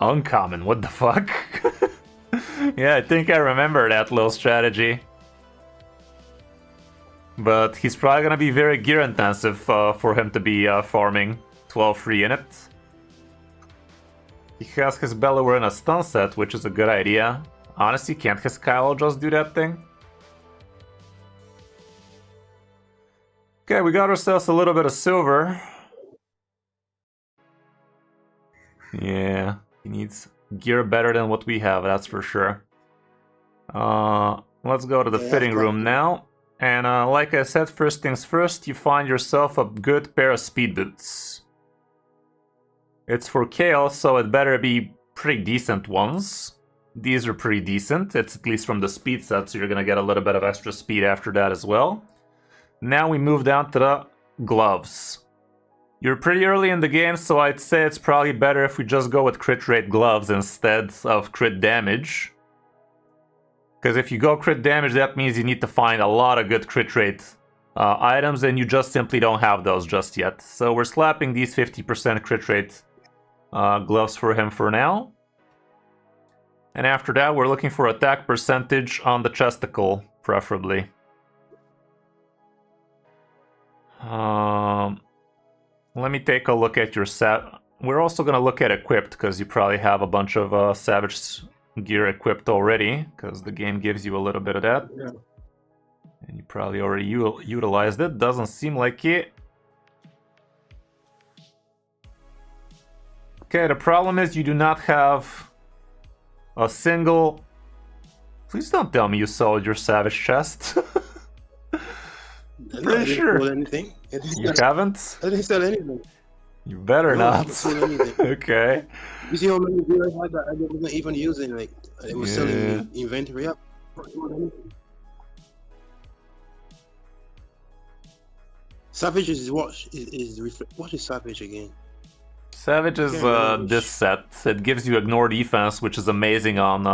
Uncommon, what the fuck? Yeah, I think I remember that little strategy. But he's probably gonna be very gear intensive for him to be farming 12 free in it. He has his Bellower in a stun set, which is a good idea. Honestly, can't his Kylo just do that thing? Okay, we got ourselves a little bit of silver. Yeah, he needs gear better than what we have, that's for sure. Let's go to the fitting room now. And like I said, first things first, you find yourself a good pair of speed boots. It's for Kale, so it better be pretty decent ones. These are pretty decent, it's at least from the speed set, so you're gonna get a little bit of extra speed after that as well. Now we move down to the gloves. You're pretty early in the game, so I'd say it's probably better if we just go with crit rate gloves instead of crit damage. Because if you go crit damage, that means you need to find a lot of good crit rate items, and you just simply don't have those just yet. So we're slapping these 50% crit rate gloves for him for now. And after that, we're looking for attack percentage on the chesticle, preferably. Let me take a look at your set. We're also going to look at equipped, because you probably have a bunch of Savage gear equipped already, because the game gives you a little bit of that. Yeah. And you probably already utilized it. Doesn't seem like it. Okay, the problem is you do not have a single... Please don't tell me you sold your Savage chest. Pretty sure. Anything. You haven't? I didn't sell anything. You better not. Okay. You see how many gear I had that I wasn't even using? Like, it was selling inventory up. Savage is what is Savage again? Savage is this set. It gives you ignore defense, which is amazing on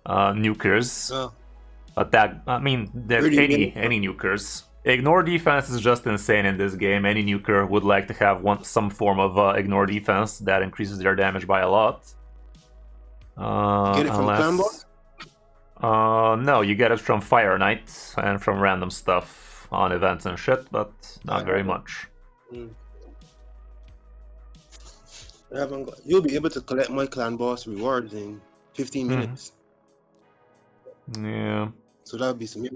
nukers. Oh. Attack. I mean, any nukers. Ignore defense is just insane in this game. Any nuker would like to have some form of ignore defense that increases their damage by a lot. Get it from clan boss? No, you get it from Fire Knight and from random stuff on events and shit, but not very much. You'll be able to collect my clan boss rewards in 15 minutes. Yeah. So that would be some.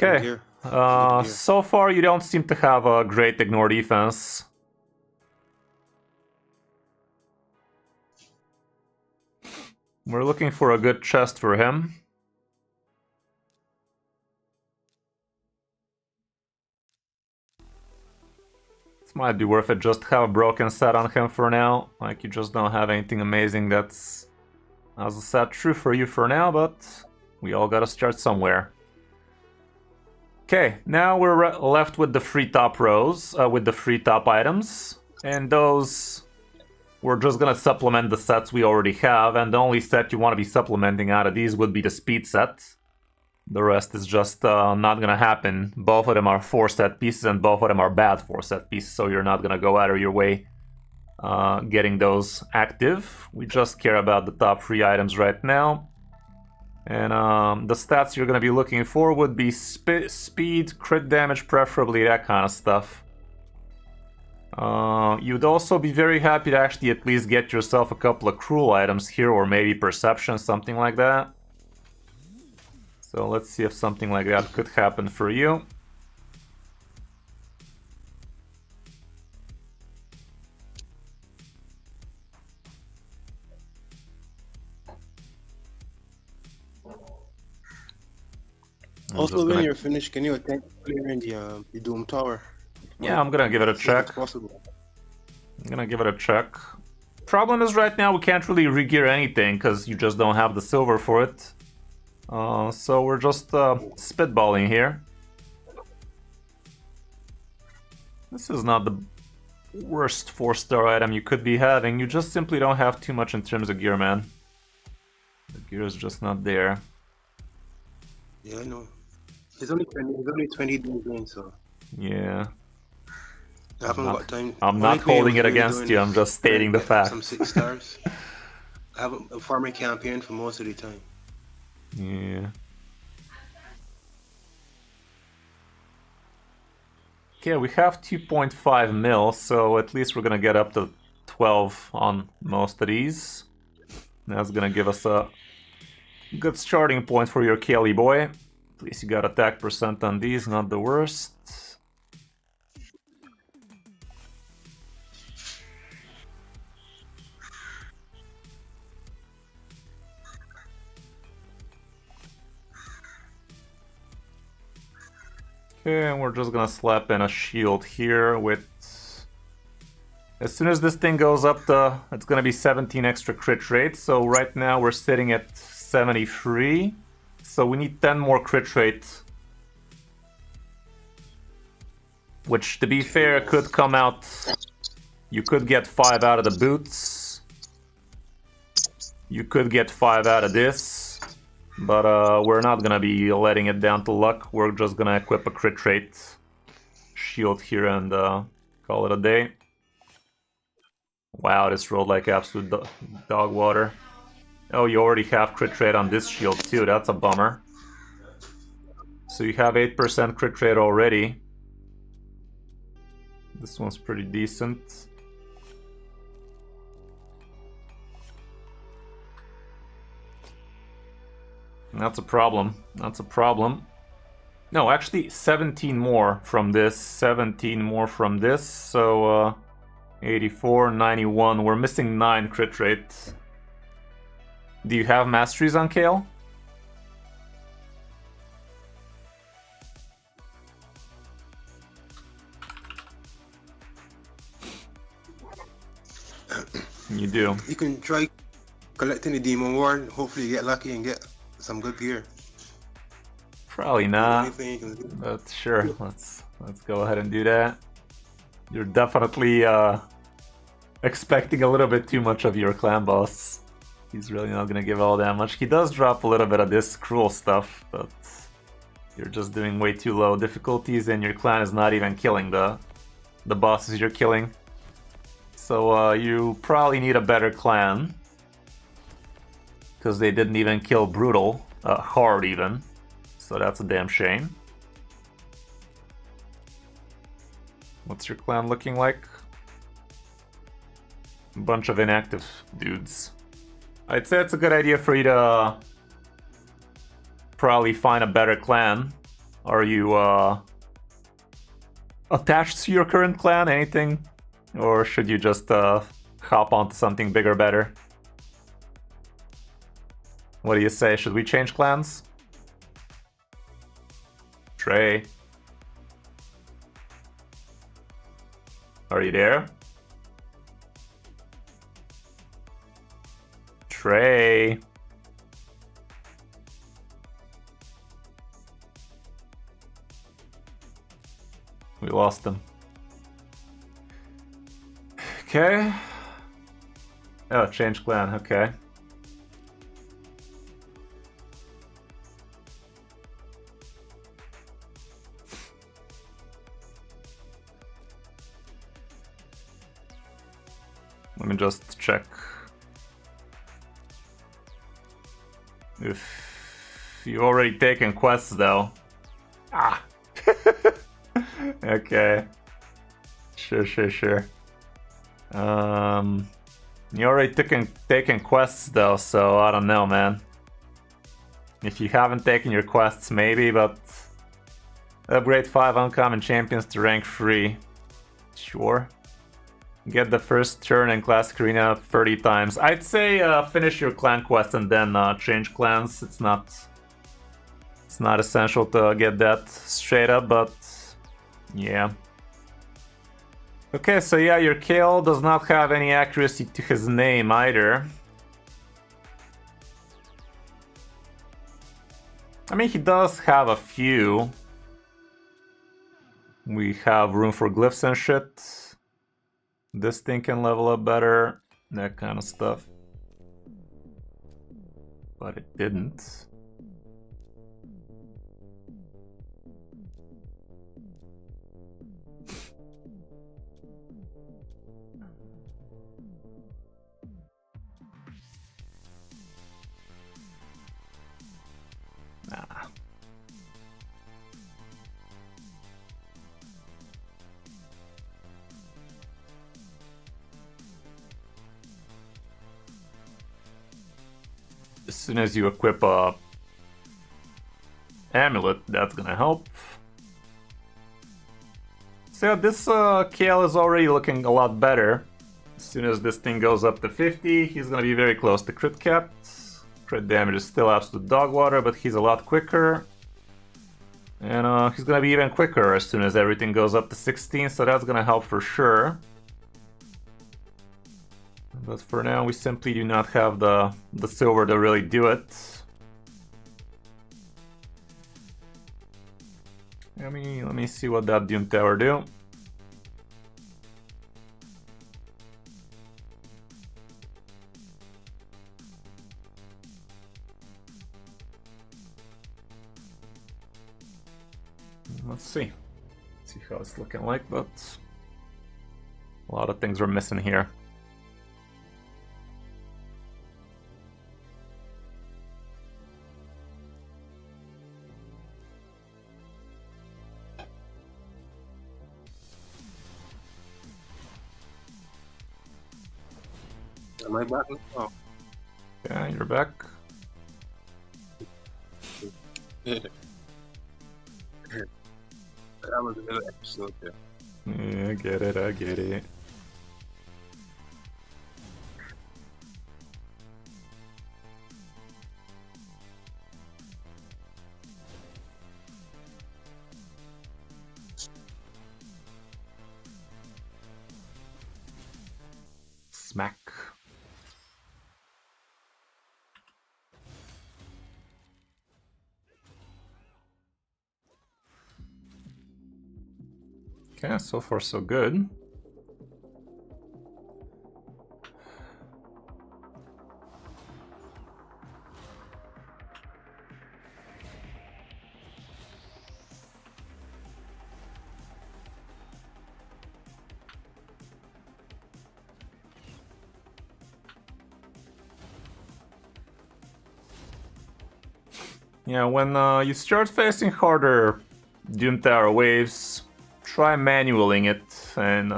Okay. So far, you don't seem to have a great ignore defense. We're looking for a good chest for him. This might be worth it just to have a broken set on him for now. Like, you just don't have anything amazing that's as a set true for you for now, but we all gotta start somewhere. Okay, now we're left with the free top rows, with the free top items. And those, we're just gonna supplement the sets we already have, and the only set you want to be supplementing out of these would be the speed set. The rest is just not gonna happen. Both of them are 4 set pieces, and both of them are bad 4 set pieces, so you're not gonna go out of your way getting those active. We just care about the top 3 items right now. And the stats you're going to be looking for would be speed, crit damage, preferably, that kind of stuff. You'd also be very happy to actually at least get yourself a couple of cruel items here, or maybe perception, something like that. So let's see if something like that could happen for you. Also, when you're finished, can you attempt clearing the Doom Tower? Yeah, I'm gonna give it a check. Possible. I'm gonna give it a check. Problem is, right now we can't really re-gear anything because you just don't have the silver for it. So we're just spitballing here. This is not the worst 4-star item you could be having. You just simply don't have too much in terms of gear, man. The gear is just not there. Yeah, I know. There's only 20 days in, so... Yeah. I haven't got time. I'm not holding it against you, I'm just stating the fact. Some 6 stars. have a farming campaign for most of the time. Yeah. Okay, we have 2.5 mil, so at least we're gonna get up to 12 on most of these. That's gonna give us a good starting point for your Kelly boy. At least you got attack percent on these, not the worst. Okay, and we're just gonna slap in a shield here with... As soon as this thing goes up to... It's gonna be 17 extra crit rate, so right now we're sitting at 73. So we need 10 more crit rate. Which, to be fair, could come out... You could get 5 out of the boots. You could get 5 out of this. But we're not gonna be letting it down to luck. We're just gonna equip a crit rate shield here and call it a day. Wow, this rolled like absolute dog water. Oh, you already have crit rate on this shield too. That's a bummer. So you have 8% crit rate already. This one's pretty decent. That's a problem. That's a problem. No, actually 17 more from this, 17 more from this, so 84, 91. We're missing 9 crit rate. Do you have masteries on Kale? You do. You can try collecting the demon ward. Hopefully you get lucky and get some good gear. Probably not. But sure, let's go ahead and do that. You're definitely expecting a little bit too much of your clan boss. He's really not gonna give all that much. He does drop a little bit of this cruel stuff, but you're just doing way too low difficulties, and your clan is not even killing the bosses you're killing. So you probably need a better clan, because they didn't even kill Brutal hard even. So that's a damn shame. What's your clan looking like? A bunch of inactive dudes. I'd say it's a good idea for you to probably find a better clan. Are you attached to your current clan? Anything? Or should you just hop onto something bigger, better? What do you say? Should we change clans? Trey? Are you there? Trey? We lost him. Okay. Oh, change clan, okay. Let me just check if you already taken quests though. Ah. Okay. Sure. You already taken quests though, so I don't know, man. If you haven't taken your quests, maybe, but upgrade 5 uncommon champions to rank 3. Sure. Get the first turn in Classic Arena 30 times. I'd say finish your clan quest and then change clans. It's not essential to get that straight up, but yeah. Okay, so yeah, your Kale does not have any accuracy to his name either. I mean, he does have a few. We have room for glyphs and shit. This thing can level up better, that kind of stuff. But it didn't. as soon as you equip a amulet, that's gonna help. So this KL is already looking a lot better. As soon as this thing goes up to 50, he's gonna be very close to crit cap. Crit damage is still absolute dog water, but he's a lot quicker. And he's gonna be even quicker as soon as everything goes up to 16, so that's gonna help for sure. But for now, we simply do not have the silver to really do it. Let me see what that Doom Tower do. Let's see. See how it's looking like, but a lot of things are missing here. Am I back? Oh. Yeah, you're back. That was another episode there. Yeah, I get it, I get it. Smack. Okay, so far so good. Yeah, when you start facing harder Doom Tower waves, try manualing it and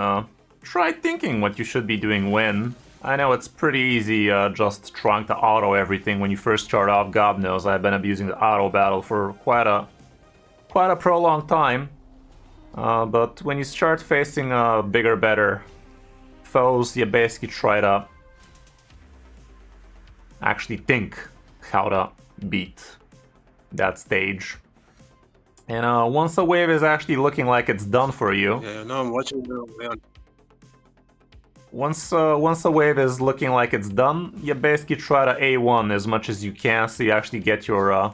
try thinking what you should be doing when. I know it's pretty easy just trying to auto everything when you first start off. God knows I've been abusing the auto battle for quite a prolonged time. But when you start facing bigger, better foes, you basically try to actually think how to beat that stage. And once a wave is actually looking like it's done for you. Yeah, no, I'm watching the way on. Once a wave is looking like it's done, you basically try to A1 as much as you can so you actually get your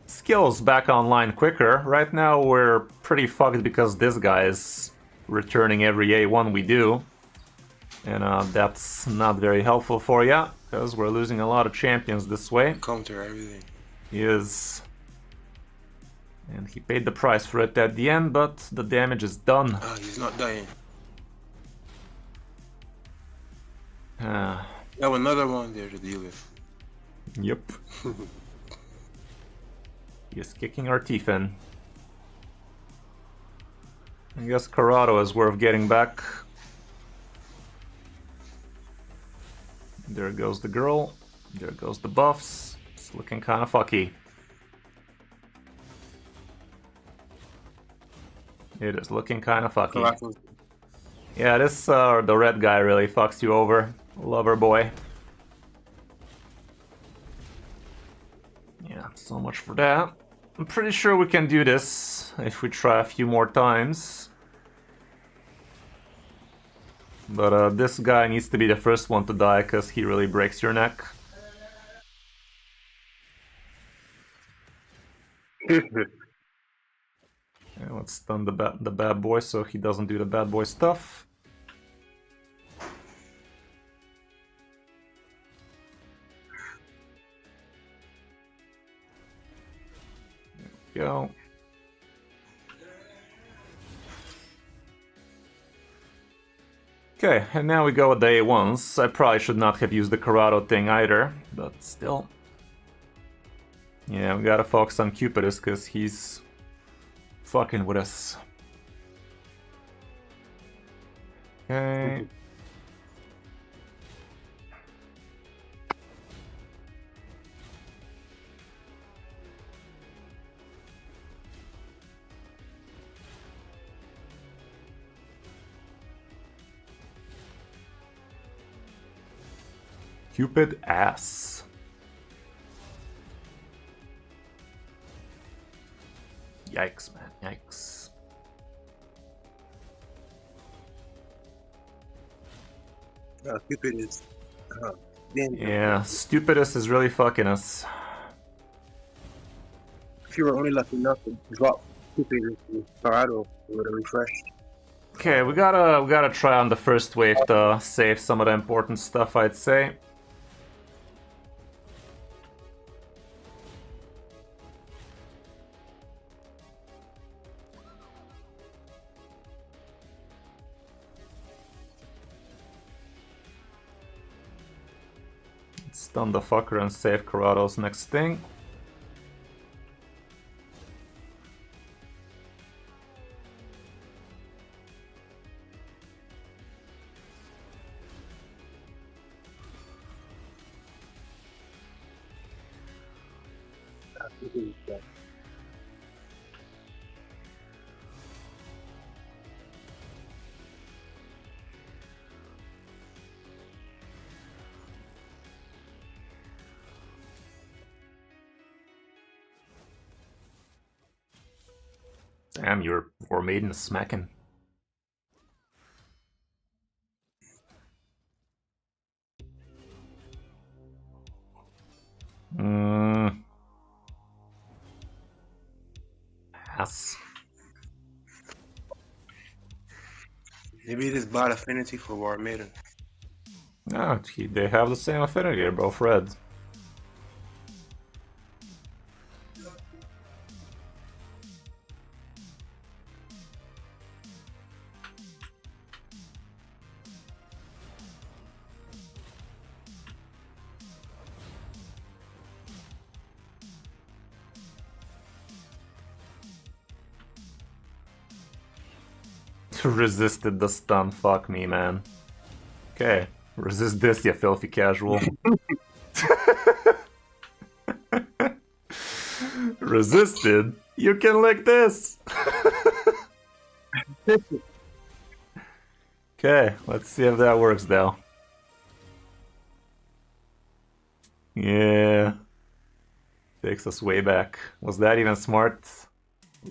skills back online quicker. Right now we're pretty fucked because this guy is returning every A1 we do. And that's not very helpful for you, because we're losing a lot of champions this way. Counter everything. He is. And he paid the price for it at the end, but the damage is done. Ah, he's not dying. Ah. Oh, another one there to deal with. Yep. He is kicking our teeth in. I guess Corrado is worth getting back. There goes the girl. There goes the buffs. It's looking kind of fucky. It is looking kind of fucky. Yeah, this the red guy really fucks you over. Lover boy. Yeah, so much for that. I'm pretty sure we can do this if we try a few more times. But this guy needs to be the first one to die because he really breaks your neck. Yeah, let's stun the bad boy so he doesn't do the bad boy stuff. There we go. Okay, and now we go with the A1s. I probably should not have used the Corrado thing either, but still. Yeah, we gotta focus on Cupidus because he's fucking with us. Okay. Cupid ass. Yikes, man, yikes. Cupid is... yeah, Stupidus is really fucking us. If you were only lucky enough to drop Cupid in Colorado, it would have refreshed. Okay, we gotta try on the first wave to save some of the important stuff, I'd say. Stun the fucker and save Corrado's next thing. Damn, your War Maiden is smacking. Ass. Maybe it is bot affinity for War Maiden. No, they have the same affinity, they're both red. Resisted the stun, fuck me, man. Okay, resist this, you filthy casual. Resisted? You can lick this! Okay, let's see if that works though. Yeah. Takes us way back. Was that even smart?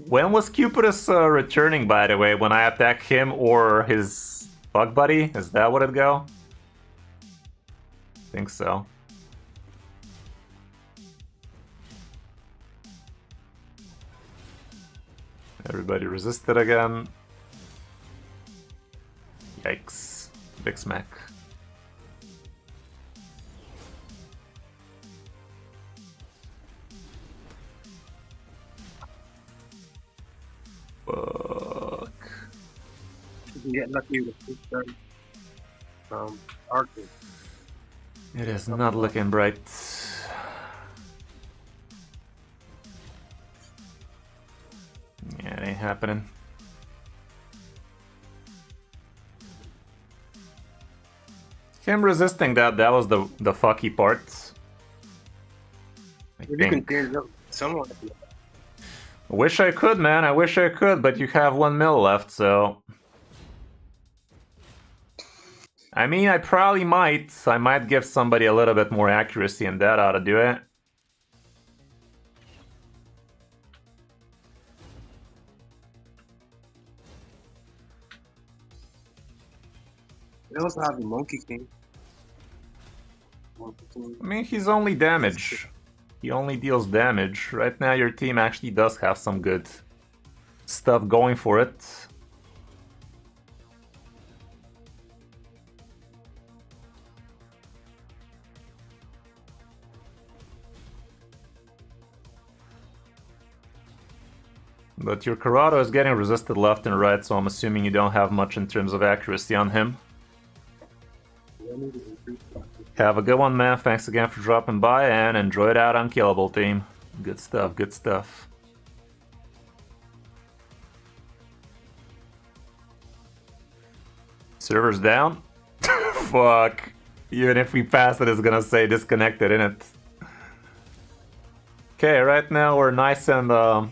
When was Cupidus returning, by the way? When I attack him or his bug buddy? Is that what it go? I think so. Everybody resisted again. Yikes. Big smack. Fuck. You can get lucky with this gun. Arctic. It is not looking bright. Yeah, it ain't happening. Him resisting that was the fucky part. I You think. can clear up someone. Wish I could, man. I wish I could, but you have 1 mil left, so... I mean, I probably might. I might give somebody a little bit more accuracy, and that ought to do it. They also have the Monkey King. I mean, he's only damage. He only deals damage. Right now, your team actually does have some good stuff going for it. But your Corrado is getting resisted left and right, so I'm assuming you don't have much in terms of accuracy on him. Have a good one, man. Thanks again for dropping by, and enjoy it out, Unkillable team. Good stuff, good stuff. Server's down? Fuck. Even if we pass it, it's gonna say disconnected, innit? Okay, right now we're nice and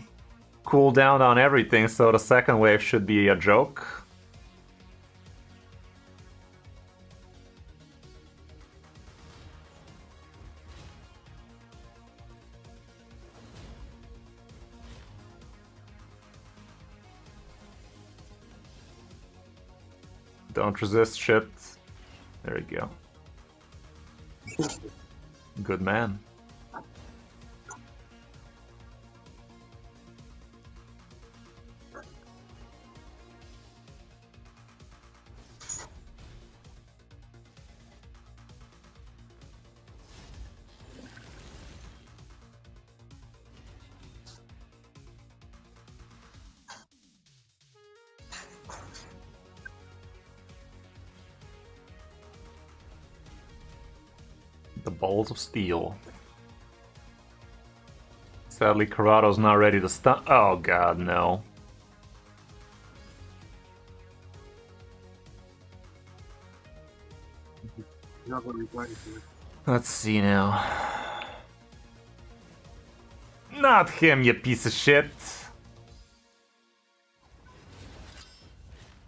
cool down on everything, so the second wave should be a joke. Don't resist shit. There you go. Good man. The balls of steel. Sadly, Corrado's not ready to stun. Oh god, no. Let's see now. Not him, you piece of shit.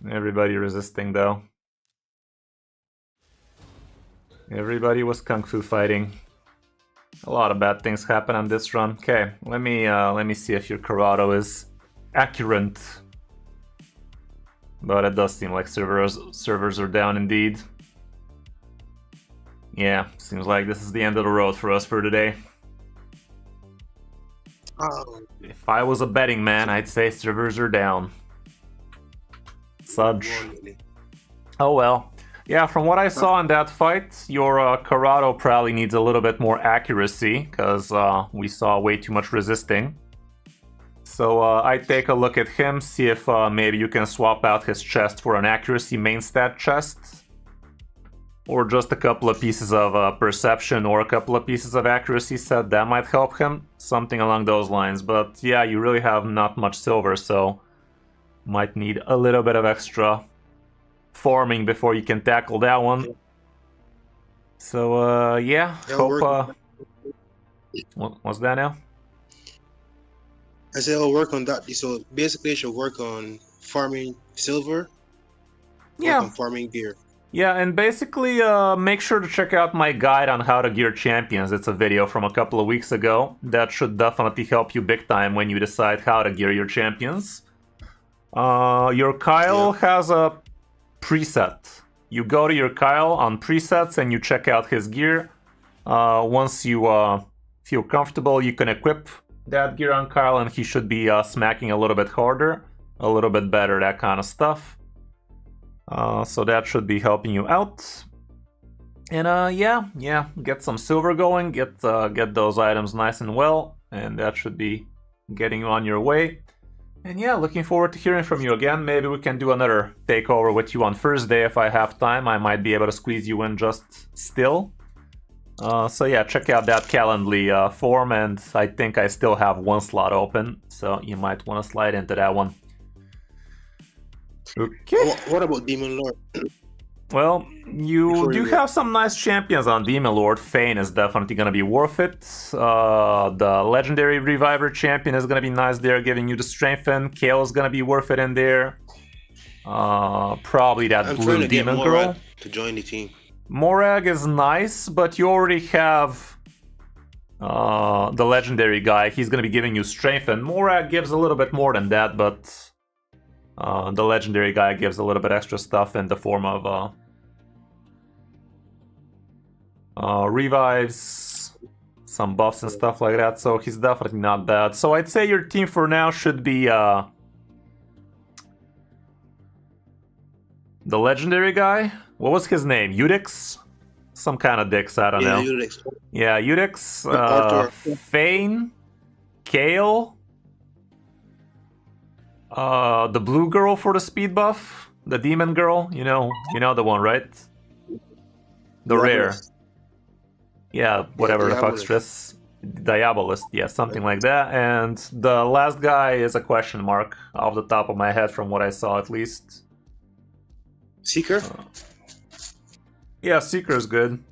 Everybody resisting though. Everybody was kung fu fighting. A lot of bad things happen on this run. Okay, let me see if your Corrado is accurate. But it does seem like servers are down indeed. Yeah, seems like this is the end of the road for us for today. If I was a betting man, I'd say servers are down. Such. Oh well. Yeah, from what I saw in that fight, your Corrado probably needs a little bit more accuracy, because we saw way too much resisting. So I'd take a look at him, see if maybe you can swap out his chest for an accuracy main stat chest. Or just a couple of pieces of perception or a couple of pieces of accuracy set, that might help him. Something along those lines, but yeah, you really have not much silver, so might need a little bit of extra farming before you can tackle that one. So yeah, hope what's that now? I said I'll work on that. So basically I should work on farming silver. Yeah. On farming gear. Yeah, and basically make sure to check out my guide on how to gear champions. It's a video from a couple of weeks ago. That should definitely help you big time when you decide how to gear your champions. Your Kyle has a preset. You go to your Kyle on presets and you check out his gear. Once you feel comfortable, you can equip that gear on Kyle and he should be smacking a little bit harder, a little bit better, that kind of stuff. So that should be helping you out. And yeah, get some silver going, get those items nice and well, and that should be getting you on your way. And yeah, looking forward to hearing from you again. Maybe we can do another takeover with you on Thursday if I have time. I might be able to squeeze you in just still. So yeah, check out that Calendly form, and I think I still have one slot open, so you might want to slide into that one. Okay. What about Demon Lord? Well, you do have some nice champions on Demon Lord. Fane is definitely going to be worth it. The Legendary Reviver champion is going to be nice there, giving you the strengthen. Kale is going to be worth it in there. Probably that blue demon girl to join the team. Morag is nice, but you already have the legendary guy. He's going to be giving you strengthen. Morag gives a little bit more than that, but the legendary guy gives a little bit extra stuff in the form of revives, some buffs and stuff like that, so he's definitely not bad. So I'd say your team for now should be the legendary guy. What was his name? Udix? Some kind of dicks, I don't know. Udix. Yeah, Udix, Fane, Kale, the blue girl for the speed buff, the demon girl, you know the one, right? The rare. Yeah, whatever the fuck stress. Diabolist, yeah, something like that. And the last guy is a question mark off the top of my head from what I saw at least. Seeker? Yeah, Seeker is good.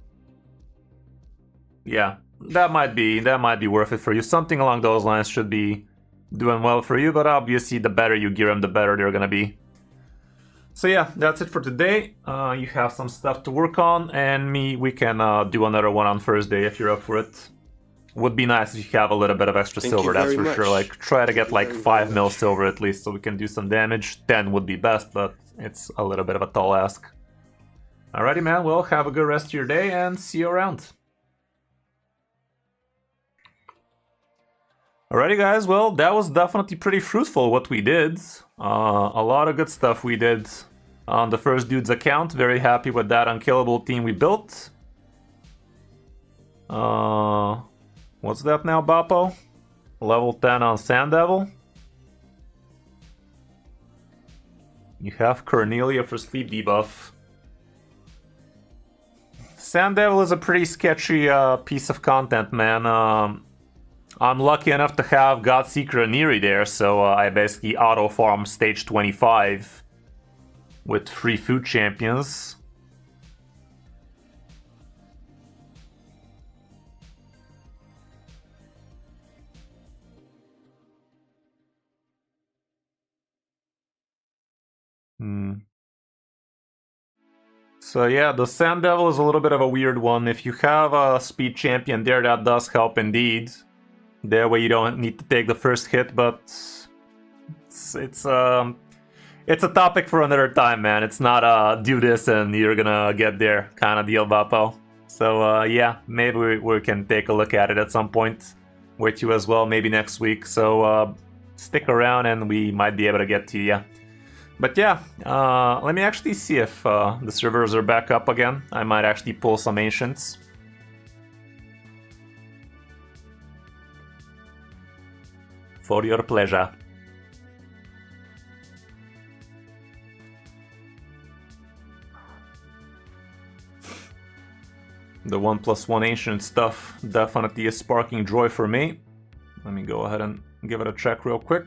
Yeah, that might be worth it for you. Something along those lines should be doing well for you, but obviously the better you gear them, the better they're gonna be. So yeah, that's it for today. You have some stuff to work on, and we can do another one on Thursday if you're up for it. Would be nice if you have a little bit of extra silver, that's for sure. Like, try to get like 5 mil silver at least so we can do some damage. 10 would be best, but it's a little bit of a tall ask. Alrighty, man. Well, have a good rest of your day and see you around. Alrighty, guys. Well, that was definitely pretty fruitful what we did. A lot of good stuff we did on the first dude's account. Very happy with that unkillable team we built. What's that now, Bappo? Level 10 on Sand Devil. You have Cornelia for sleep debuff. Sand Devil is a pretty sketchy piece of content, man. I'm lucky enough to have Godseeker and Neri there, so I basically auto-farm stage 25 with free food champions. So yeah, the Sand Devil is a little bit of a weird one. If you have a speed champion there, that does help indeed. That way you don't need to take the first hit, but it's a topic for another time, man. It's not do this and you're gonna get there kind of deal, Bappo. So yeah, maybe we can take a look at it at some point with you as well, maybe next week. So stick around and we might be able to get to you. But yeah, let me actually see if the servers are back up again. I might actually pull some Ancients. For your pleasure. The 1+1 Ancient stuff definitely is sparking joy for me. Let me go ahead and give it a check real quick.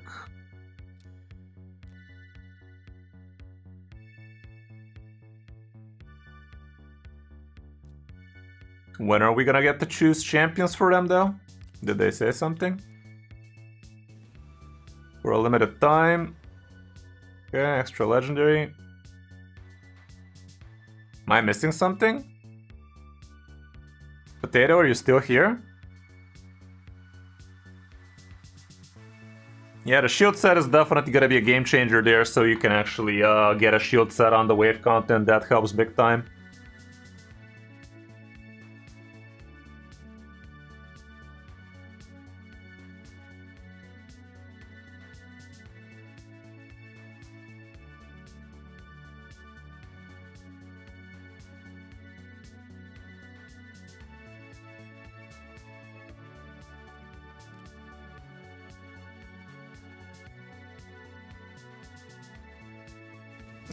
When are we gonna get to choose champions for them, though? Did they say something? For a limited time. Okay, extra legendary. Am I missing something? Potato, are you still here? Yeah, the shield set is definitely gonna be a game changer there, so you can actually get a shield set on the wave content. That helps big time.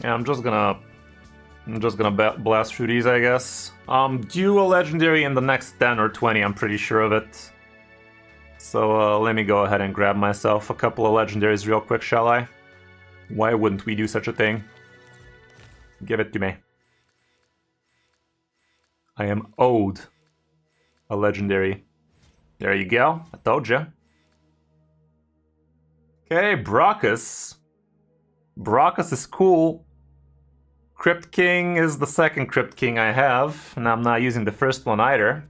Yeah, I'm just gonna blast through these, I guess. Due a legendary in the next 10 or 20, I'm pretty sure of it. So let me go ahead and grab myself a couple of legendaries real quick, shall I? Why wouldn't we do such a thing? Give it to me. I am owed a legendary. There you go. I told you. Okay, Brockus. Brockus is cool. Crypt King is the second Crypt King I have, and I'm not using the first one either.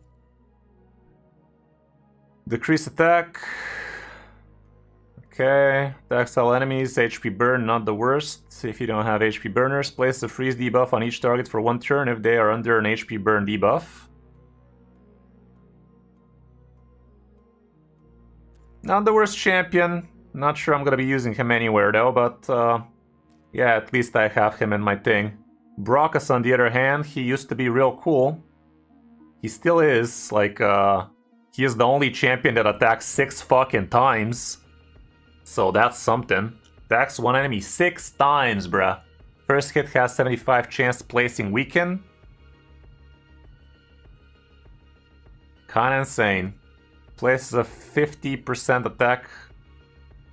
Decrease attack. Okay, attacks all enemies, HP burn, not the worst. If you don't have HP burners, place a freeze debuff on each target for 1 turn if they are under an HP burn debuff. Not the worst champion. Not sure I'm gonna be using him anywhere though, but yeah, at least I have him in my thing. Brockus, on the other hand, he used to be real cool. He still is, like, he is the only champion that attacks 6 fucking times. So that's something. Attacks one enemy 6 times, bruh. First hit has 75 chance placing weaken. Kinda insane. Places a 50% attack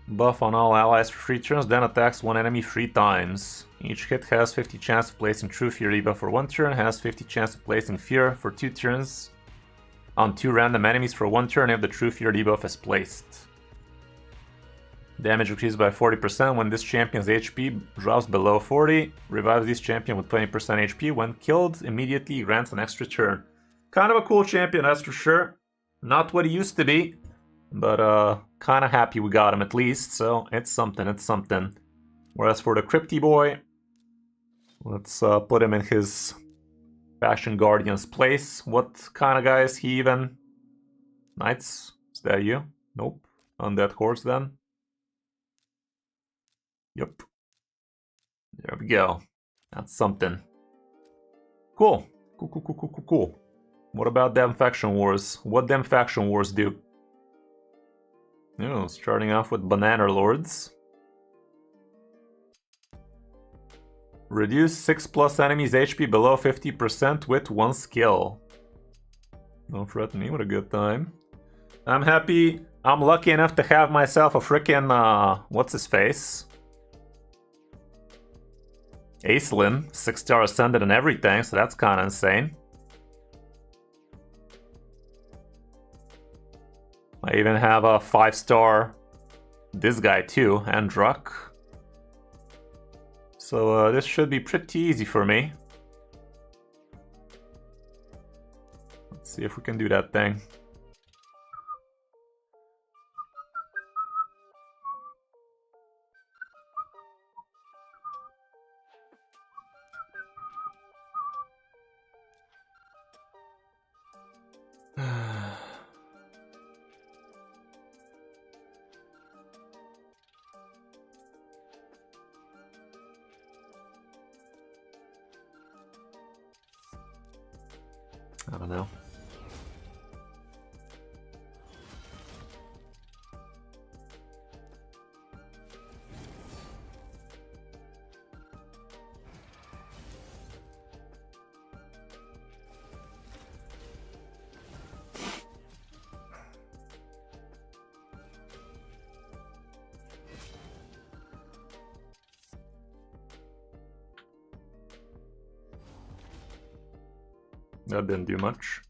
buff on all allies for 3 turns, then attacks one enemy 3 times. Each hit has 50 chance of placing True Fear debuff for 1 turn, has 50 chance of placing Fear for 2 turns on 2 random enemies for 1 turn if the True Fear debuff is placed. Damage increased by 40% when this champion's HP drops below 40. Revives this champion with 20% HP. When killed, immediately grants an extra turn. Kind of a cool champion, that's for sure. Not what he used to be, but kind of happy we got him at least, so it's something, it's something. Whereas for the Crypty Boy, Let's put him in his Faction Guardian's place. What kind of guy is he even? Knights? Is that you? Nope. Undead horse then? Yep. There we go. That's something. Cool. Cool. What about them faction wars? What them faction wars do? Oh, starting off with Banana Lords. Reduce 6+ enemies HP below 50% with 1 skill. Don't threaten me with a good time. I'm happy. I'm lucky enough to have myself a frickin' what's his face? Aislinn, 6-star ascended and everything, so that's kinda insane. I even have a 5-star this guy too, Andruck. So this should be pretty easy for me. Let's see if we can do that thing. I don't know. That didn't do much.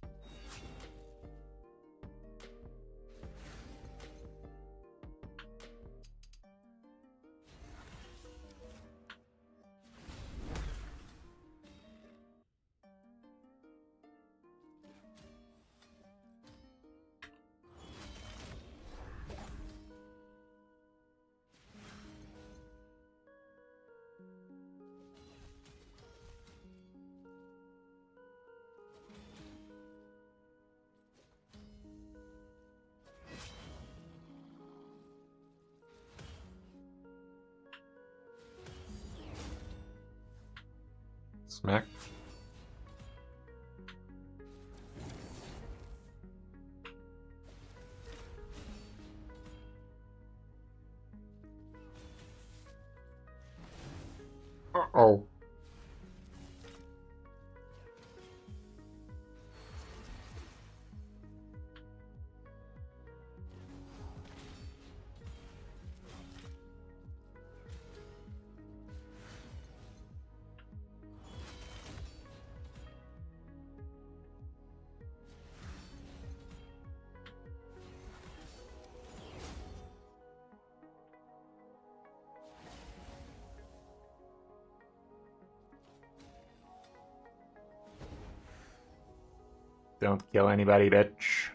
Smack. Uh-oh. Don't kill anybody, bitch.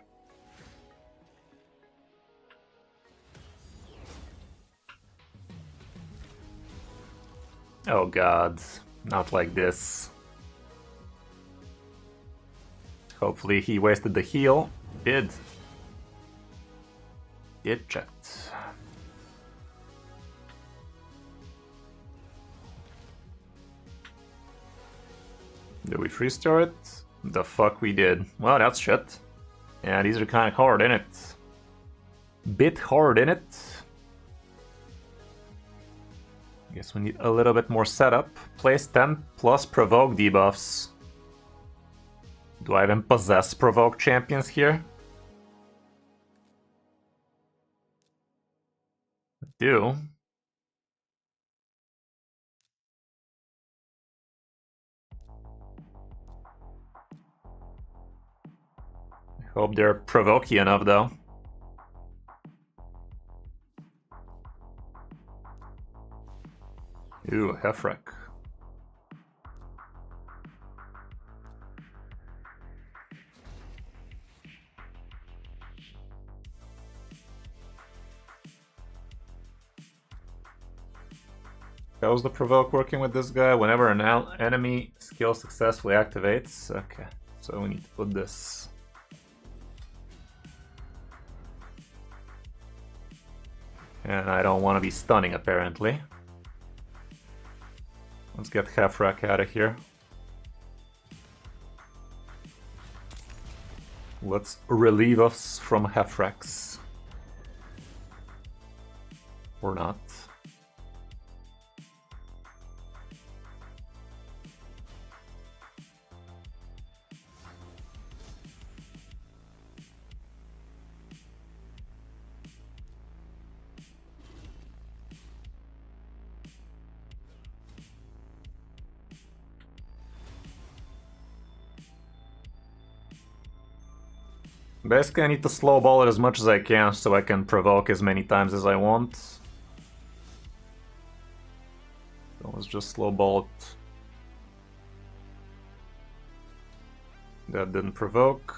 Oh god, not like this. Hopefully he wasted the heal. Did checked. Did we freestore it? The fuck we did. Well, that's shit. Yeah, these are kind of hard, innit? Bit hard, innit? Guess we need a little bit more setup. Place 10 plus provoke debuffs. Do I even possess provoke champions here? I do. Hope they're provoky enough, though. Ooh, Hefrek. How's the provoke working with this guy? Whenever an enemy skill successfully activates. Okay, so we need to put this. And I don't want to be stunning, apparently. Let's get Halfrack out of here. Let's relieve us from Halfracks. Or not. Basically, I need to slow ball it as much as I can so I can provoke as many times as I want. So let's just slow ball it. That didn't provoke.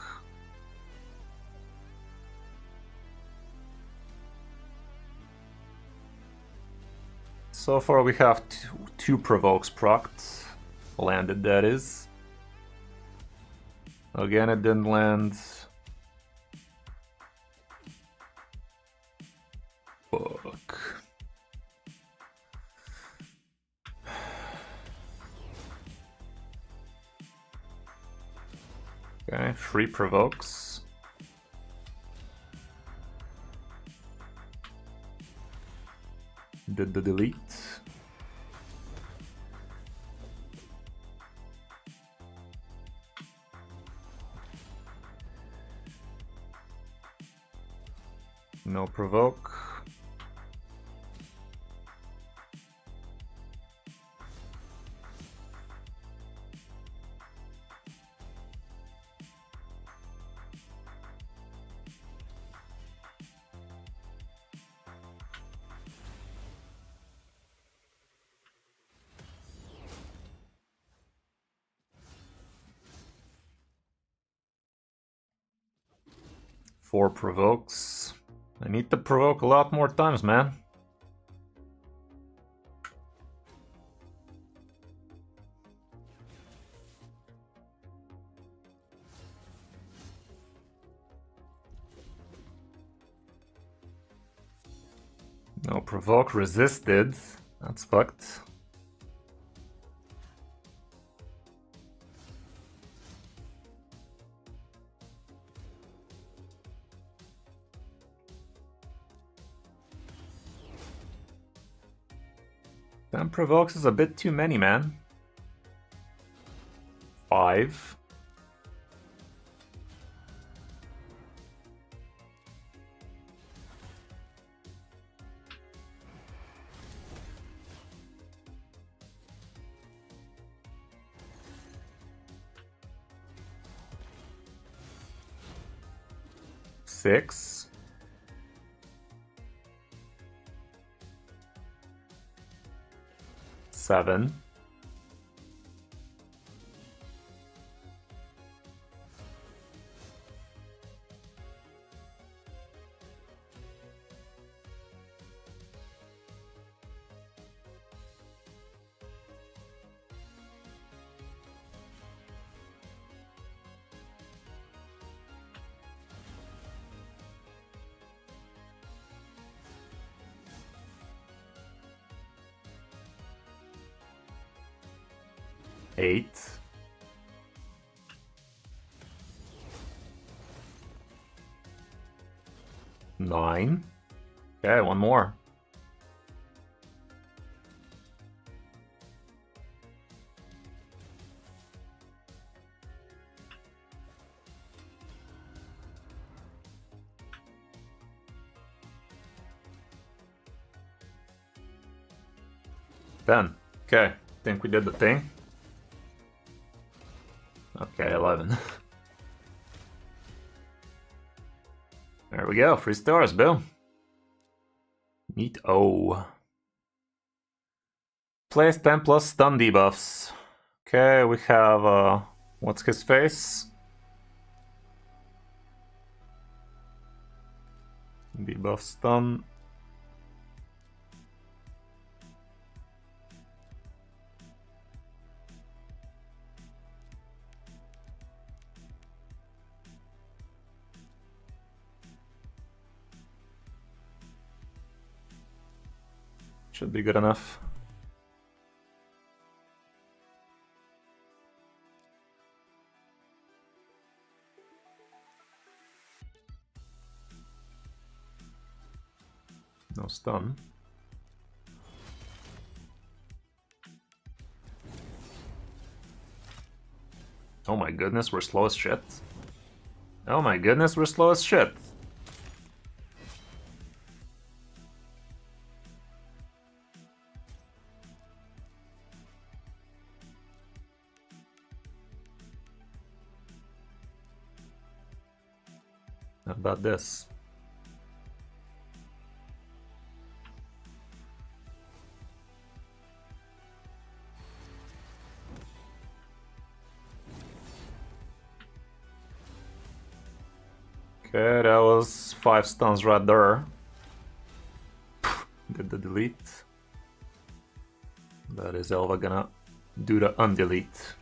So far we have two provokes procced. Landed, that is. Again, it didn't land. Fuck. Okay, 3 provokes. Did the delete. No provoke. Four provokes. I need to provoke a lot more times, man. No provoke resisted. That's fucked. Ten provokes is a bit too many, man. 5. Six. Seven. Eight. Nine. Okay, one more. Ten. Okay, think we did the thing. Okay, 11. There we go, 3 stars, boom. Neat. Oh. Place 10 plus stun debuffs. Okay, we have, what's his face? Debuff stun. Should be good enough. No stun. Oh my goodness, we're slow as shit. Oh my goodness, we're slow as shit. How about this? Okay, that was 5 stuns right there. Did the delete. But is Elva gonna do the undelete?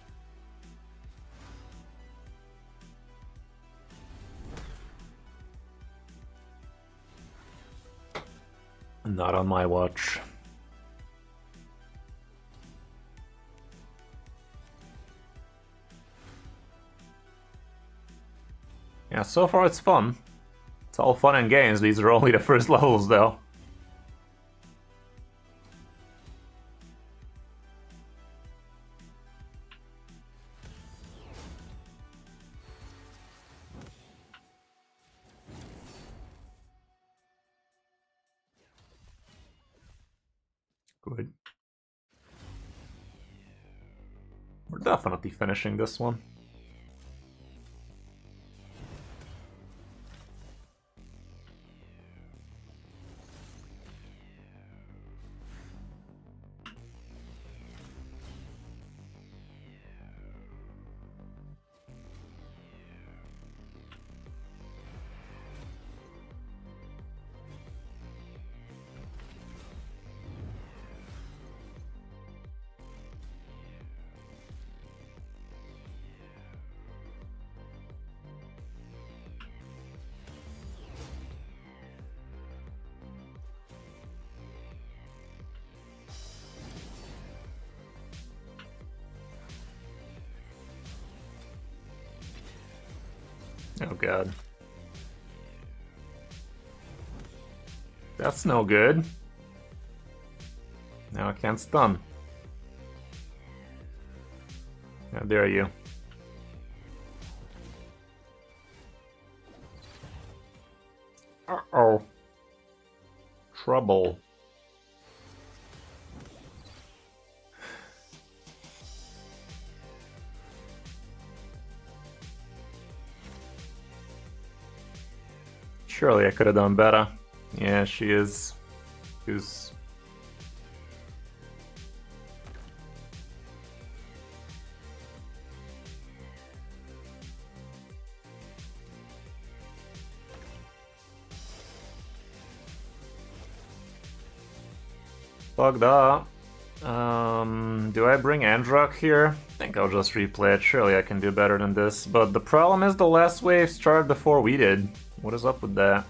Not on my watch. Yeah, so far it's fun. It's all fun and games. These are only the first levels though. Good. We're definitely finishing this one. Oh god. That's no good. Now I can't stun. How dare you. Uh-oh. Trouble. Surely I could have done better. Yeah, she is. She's... Fucked up. Do I bring Androck here? I think I'll just replay it. Surely I can do better than this. But the problem is the last wave started before we did. What is up with that?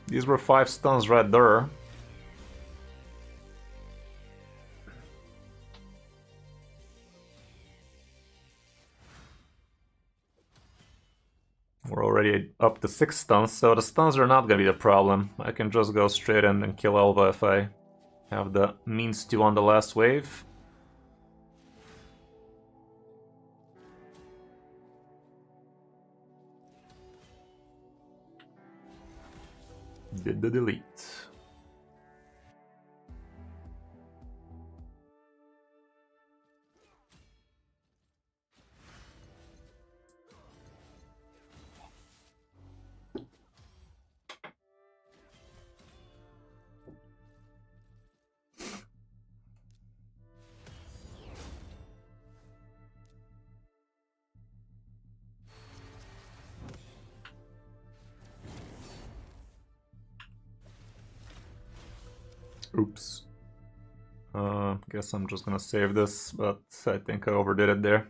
These were 5 stuns right there. We're already up to 6 stuns, so the stuns are not gonna be the problem. I can just go straight in and kill Elva if I have the means to on the last wave. Did the delete. Oops. Guess I'm just gonna save this, but I think I overdid it there.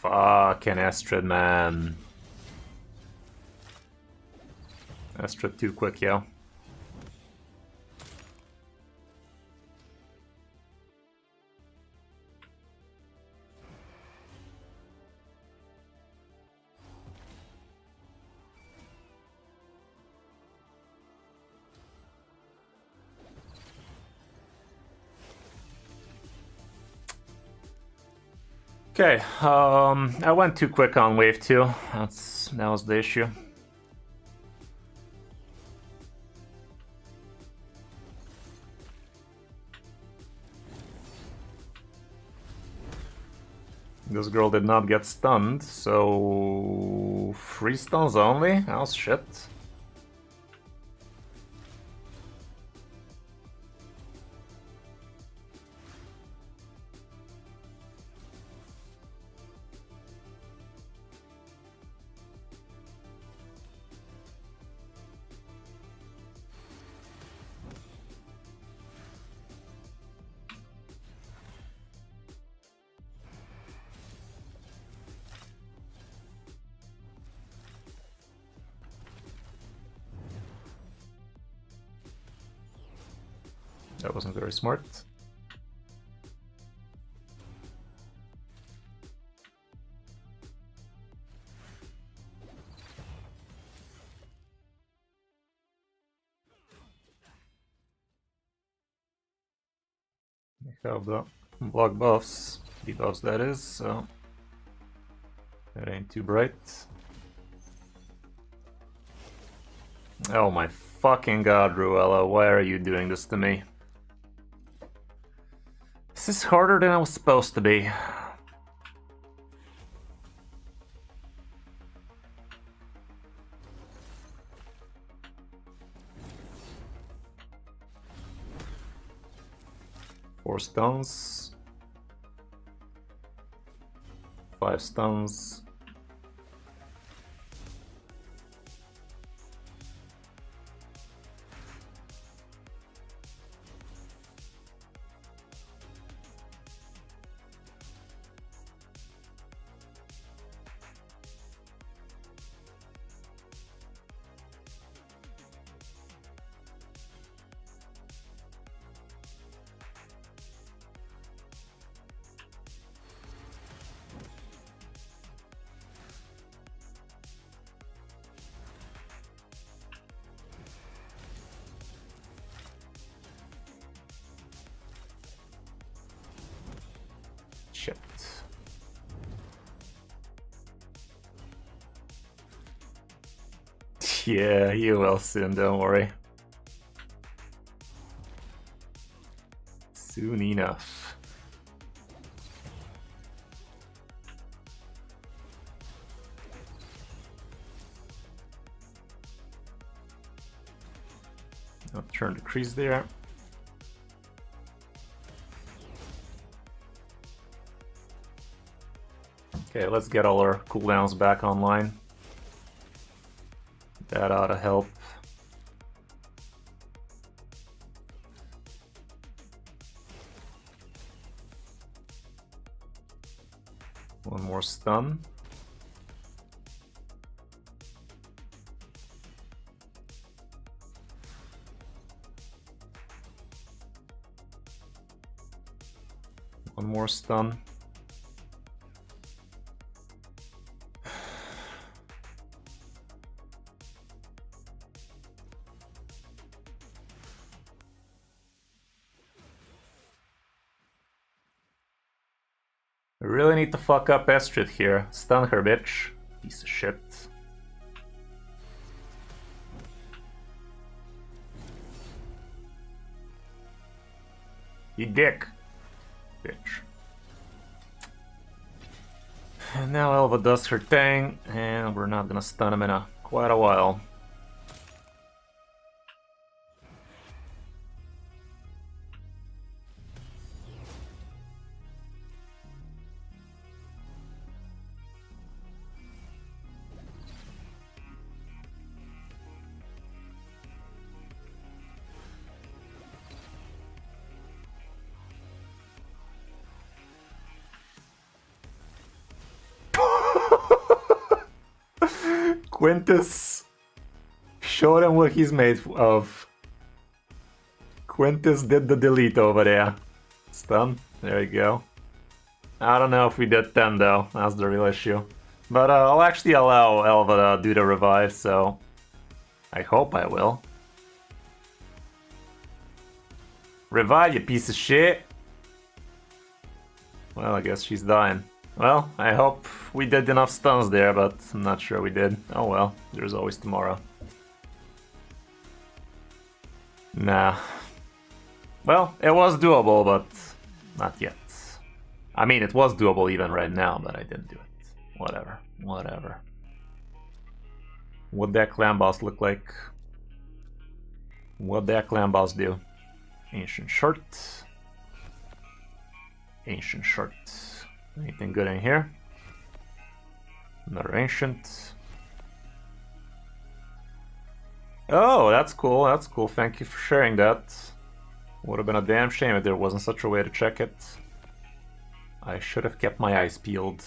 Fucking Astrid, man. Astrid too quick, yo. Okay, I went too quick on wave 2. That was the issue. This girl did not get stunned, so 3 stuns only? Oh shit. That wasn't very smart. We have the block buffs, debuffs that is, so that ain't too bright. Oh my fucking god, Ruella, why are you doing this to me? This is harder than I was supposed to be. Four stuns. 5 stuns. Shit. Yeah, you will soon, don't worry. Soon enough. I'll turn the crease there. Okay, let's get all our cooldowns back online. That ought to help. One more stun. One more stun. I really need to fuck up Astrid here. Stun her, bitch. Piece of shit. You dick. Bitch. And now Elva does her thing, and we're not gonna stun him in quite a while. Quintus. Show them what he's made of. Quintus did the delete over there. Stun. There you go. I don't know if we did 10 though. That's the real issue. But I'll actually allow Elva to do the revive, so I hope I will. Revive, you piece of shit! Well, I guess she's dying. Well, I hope we did enough stuns there, but I'm not sure we did. Oh well, there's always tomorrow. Nah. Well, it was doable, but not yet. I mean, it was doable even right now, but I didn't do it. Whatever. Whatever. What'd that clan boss look like? What'd that clan boss do? Ancient shirt. Ancient shirt. Anything good in here? Another ancient. Oh, that's cool. That's cool. Thank you for sharing that. Would have been a damn shame if there wasn't such a way to check it. I should have kept my eyes peeled.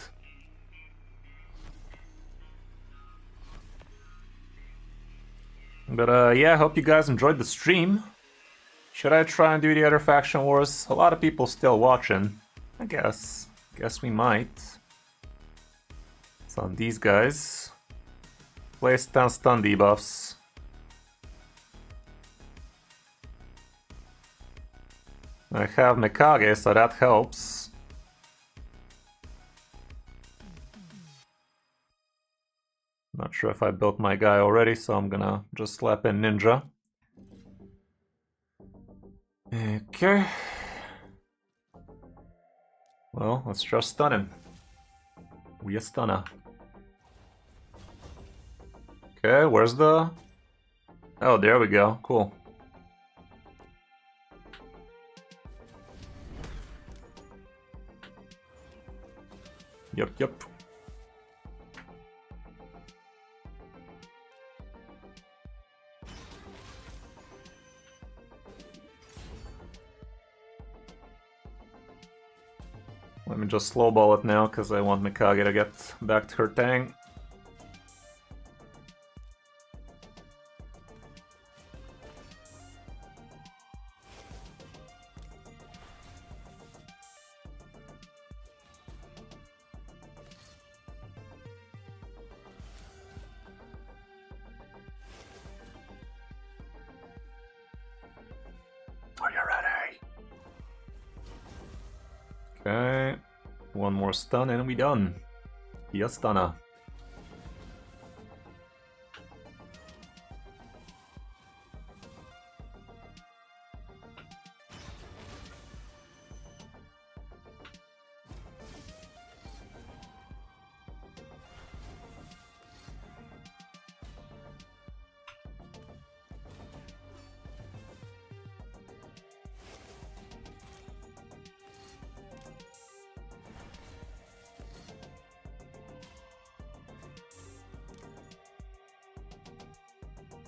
But yeah, I hope you guys enjoyed the stream. Should I try and do the other faction wars? A lot of people still watching. I guess. Guess we might. It's on these guys. Place 10 stun debuffs. I have Mikage, so that helps. Not sure if I built my guy already, so I'm gonna just slap in Ninja. Okay. Well, let's just stun him. We a stunner. Okay, where's the... Oh, there we go. Cool. Yep. Let me just slowball it now, because I want Mikage to get back to her Tang. Are you ready? Okay. One more stun and we done. Be a stunner.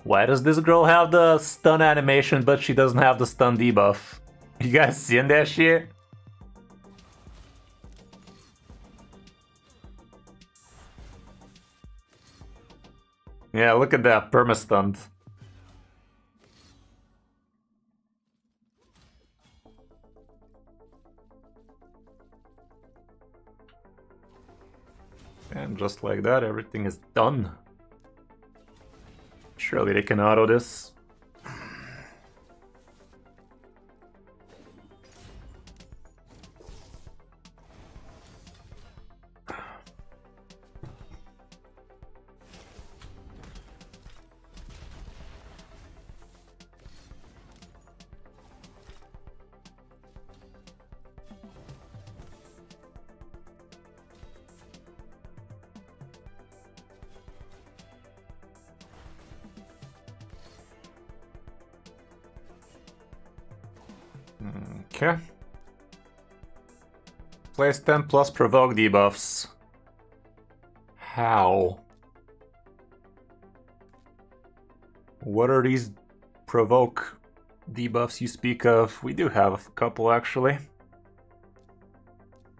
Why does this girl have the stun animation but she doesn't have the stun debuff? You guys seen that shit? Yeah, look at that perma-stunned. And just like that, everything is done. Surely they can auto this. Okay. Place 10 plus provoke debuffs. How? What are these provoke debuffs you speak of? We do have a couple actually.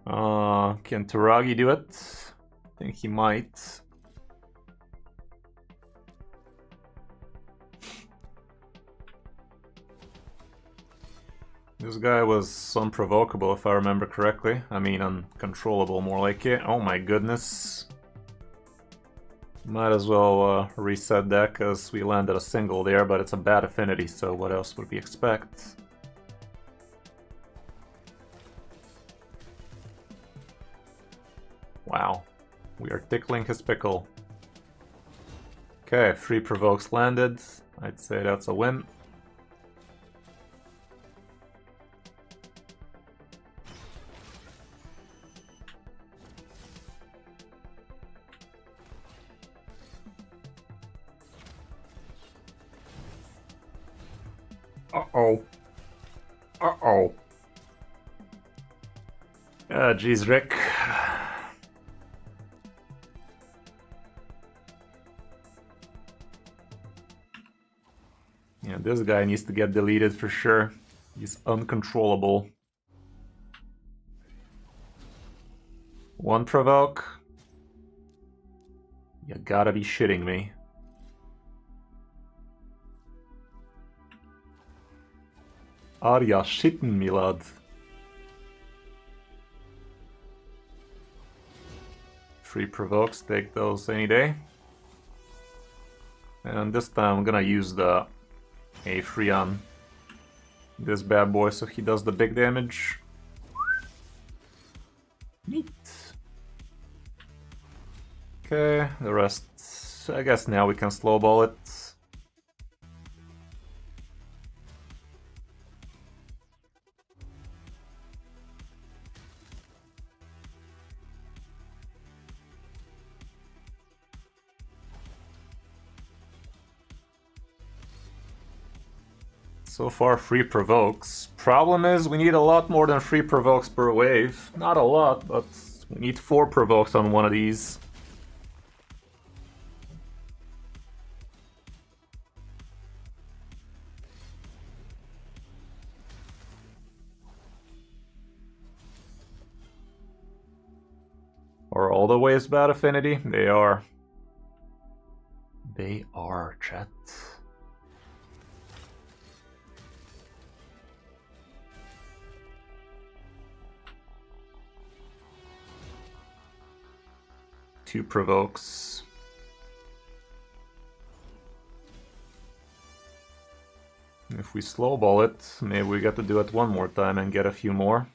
Can Taragi do it? I think he might. This guy was unprovocable, if I remember correctly. I mean, uncontrollable, more like it. Oh my goodness. Might as well reset that, because we landed a single there, but it's a bad affinity, so what else would we expect? Wow. We are tickling his pickle. Okay, 3 provokes landed. I'd say that's a win. Uh-oh. Uh-oh. Geez, Rick. Yeah, this guy needs to get deleted for sure. He's uncontrollable. 1 provoke? You gotta be shitting me. Are ya shitting me, lad? 3 provokes, take those any day. And this time I'm gonna use the A3 on this bad boy so he does the big damage. Neat. Okay, the rest, I guess now we can slowball it. So far 3 provokes. Problem is we need a lot more than 3 provokes per wave. Not a lot, but we need 4 provokes on one of these. Are all the waves bad affinity? They are. They are, chat. Two provokes. If we slowball it, maybe we get to do it one more time and get a few more.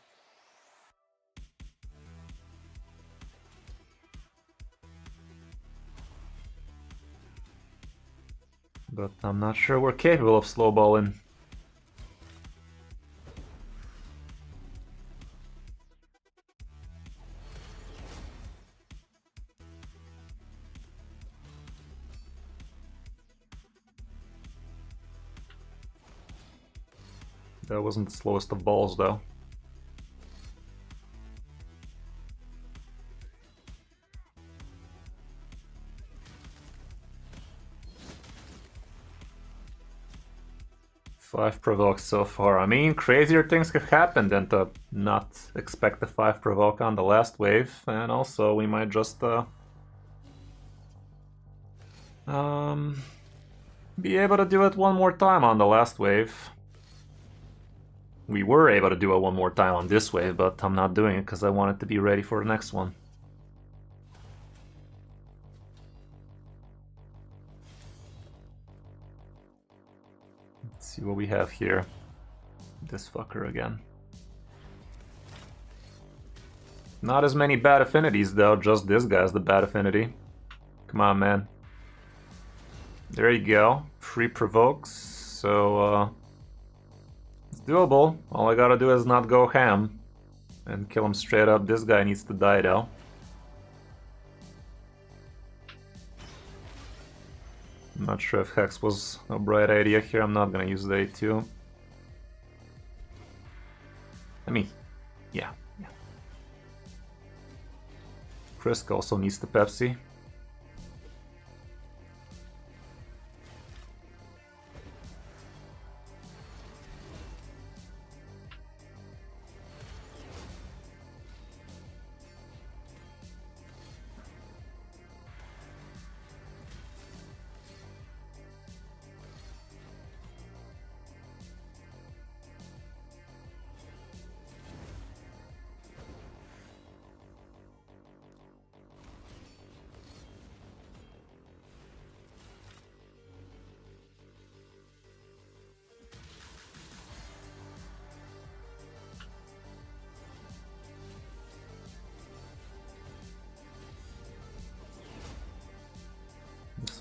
But I'm not sure we're capable of slowballing. That wasn't the slowest of balls, though. Five provokes so far. I mean, crazier things could happen than to not expect the 5 provoke on the last wave, and also we might just be able to do it one more time on the last wave. We were able to do it one more time on this wave, but I'm not doing it because I want it to be ready for the next one. Let's see what we have here. This fucker again. Not as many bad affinities though, just this guy's the bad affinity. Come on, man. There you go. 3 provokes, so it's doable. All I gotta do is not go ham and kill him straight up. This guy needs to die though. I'm not sure if Hex was a bright idea here. I'm not gonna use the A2. I mean, yeah. Krisk also needs the Pepsi.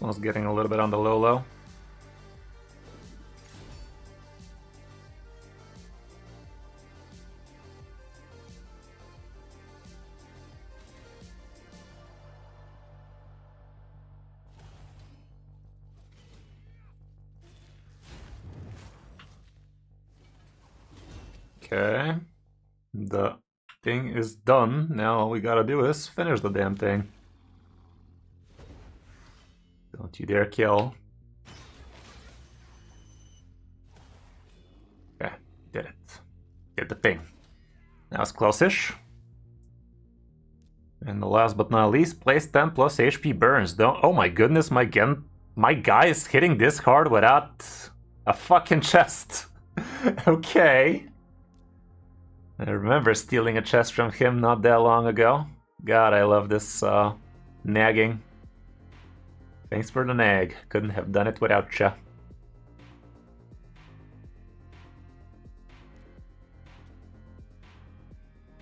one's getting a little bit on the low. Okay, the thing is done. Now all we gotta do is finish the damn thing. Don't you dare kill. Okay, did it. Did the thing. That was close-ish. And the last but not least, place 10 plus HP burns. Don't. Oh my goodness, my guy is hitting this hard without a fucking chest. Okay. I remember stealing a chest from him not that long ago. God, I love this nagging. Thanks for the nag. Couldn't have done it without ya.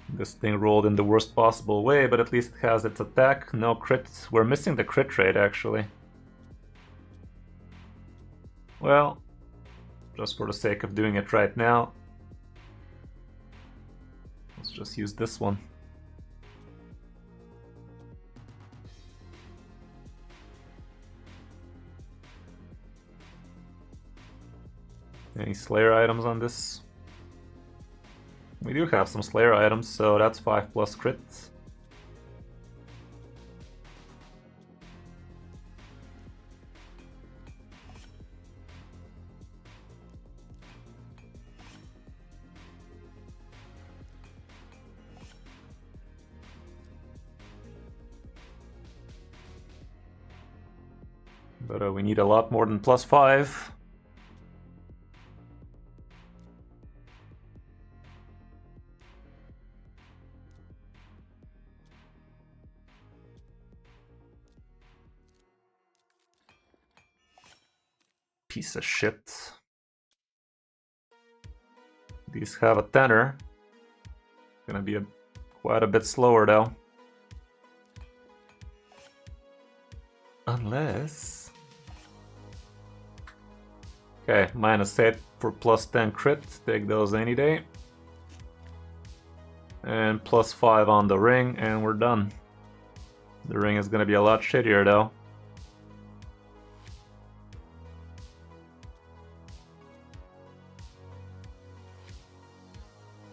This thing rolled in the worst possible way, but at least it has its attack. No crits. We're missing the crit rate, actually. Well, just for the sake of doing it right now, let's just use this one. Any Slayer items on this? We do have some Slayer items, so that's 5 plus crits. But we need a lot more than plus 5. Piece of shit. These have a tenor. Gonna be quite a bit slower though. Unless... Okay, -8 for plus 10 crit. Take those any day. And plus 5 on the ring, and we're done. The ring is gonna be a lot shittier though.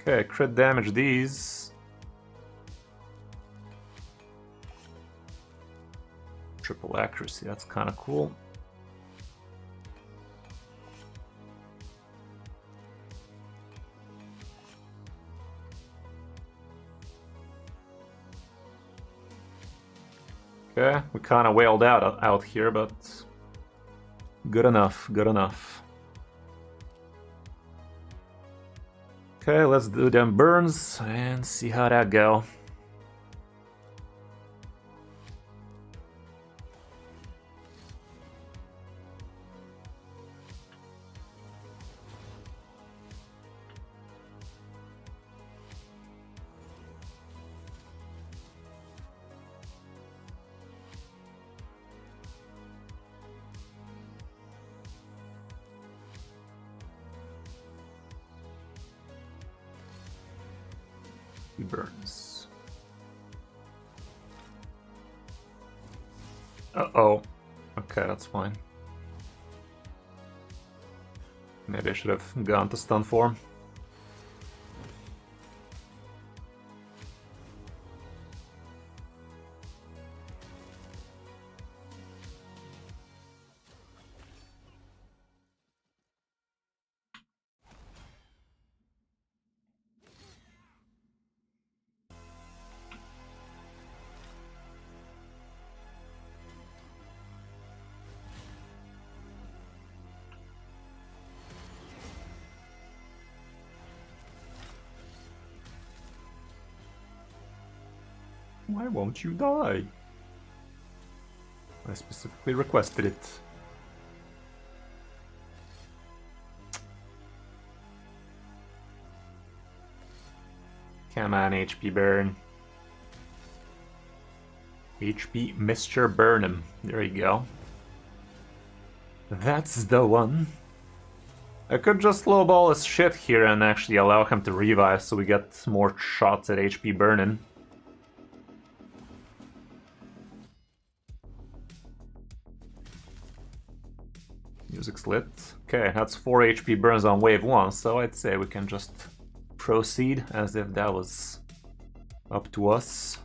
Okay, crit damage these. Triple accuracy, that's kind of cool. Okay, we kind of wailed out here, but good enough, good enough. Okay, let's do them burns and see how that go. He burns. Uh-oh. Okay, that's fine. Maybe I should have gone to stun form. Why won't you die? I specifically requested it. Come on, HP burn. HP Mr. Burnham. There you go. That's the one. I could just lowball his shit here and actually allow him to revive so we get more shots at HP burning. Music's lit. Okay, that's 4 HP burns on wave 1, so I'd say we can just proceed as if that was up to us.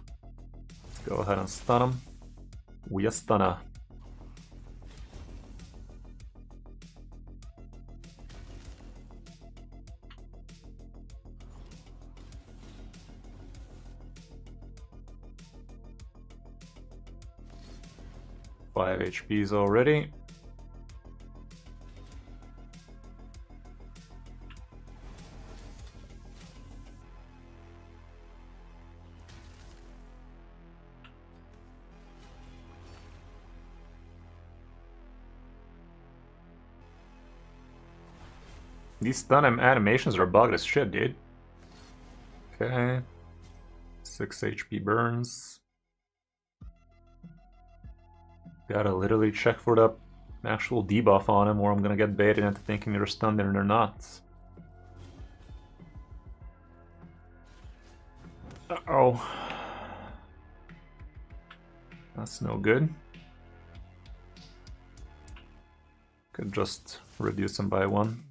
Let's go ahead and stun him. We a stunner. Five HPs already. These stun animations are bugged as shit, dude. Okay. 6 HP burns. Gotta literally check for the actual debuff on him or I'm gonna get baited into thinking they're stunned and they're not. Uh-oh. That's no good. Could just reduce him by 1.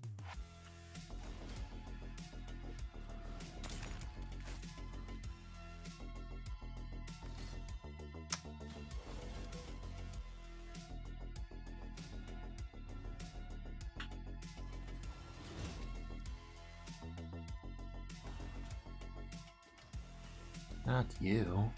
Not you.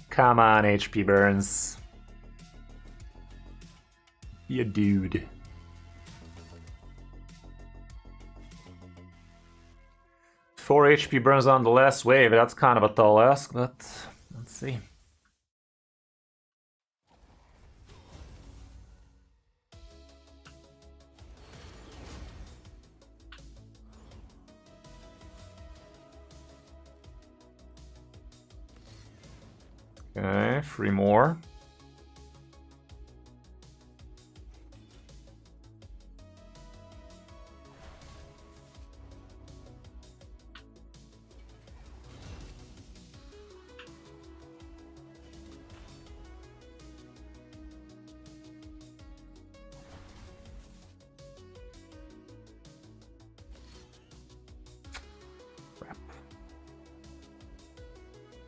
Come on, HP burns. Be a dude. Four HP burns on the last wave. That's kind of a tall ask, but let's see. Okay, 3 more.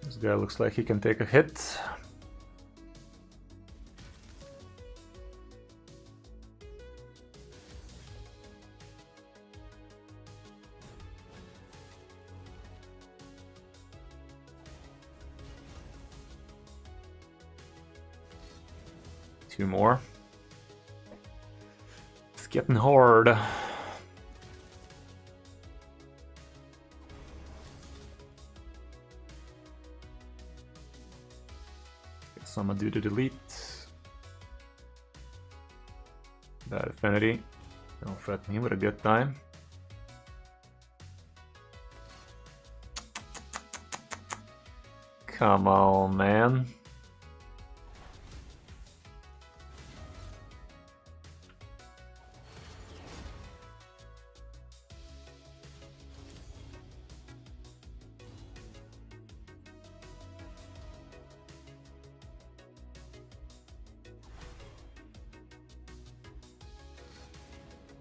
This guy looks like he can take a hit. Two more. It's getting hard. Guess I'm gonna do the delete. Bad affinity. Don't threaten me with a good time. Come on, man.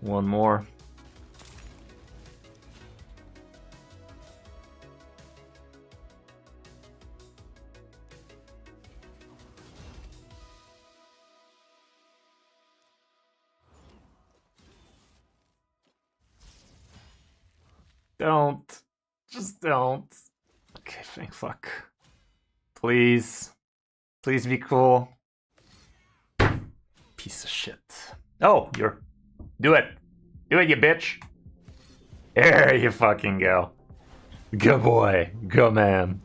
One more. Don't. Just don't. Okay, thank fuck. Please. Please be cool. Piece of shit. Oh, you're... Do it. Do it, you bitch. There you fucking go. Good boy. Good man.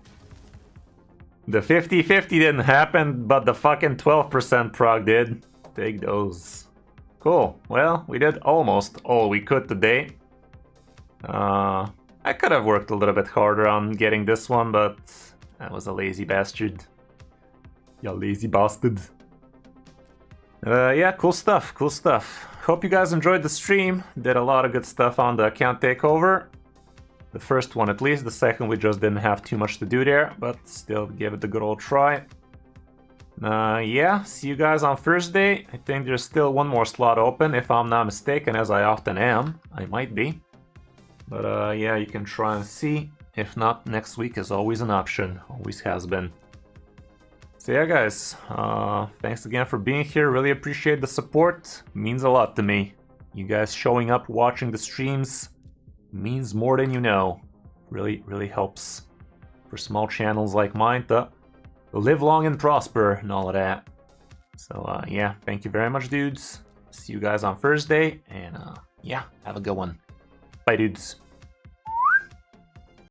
The 50-50 didn't happen, but the fucking 12% prog did. Take those. Cool. Well, we did almost all we could today. I could have worked a little bit harder on getting this one, but I was a lazy bastard. You lazy bastard. Yeah, cool stuff, cool stuff. Hope you guys enjoyed the stream. Did a lot of good stuff on the account takeover. The first one at least, the second we just didn't have too much to do there, but still give it a good old try. Yeah, see you guys on Thursday. I think there's still one more slot open, if I'm not mistaken, as I often am. I might be. But yeah, you can try and see. If not, next week is always an option. Always has been. So yeah, guys, thanks again for being here. Really appreciate the support. Means a lot to me. You guys showing up, watching the streams, means more than you know. Really, really helps for small channels like mine to live long and prosper and all of that. So yeah, thank you very much, dudes. See you guys on Thursday, and yeah, have a good one. Bye, dudes.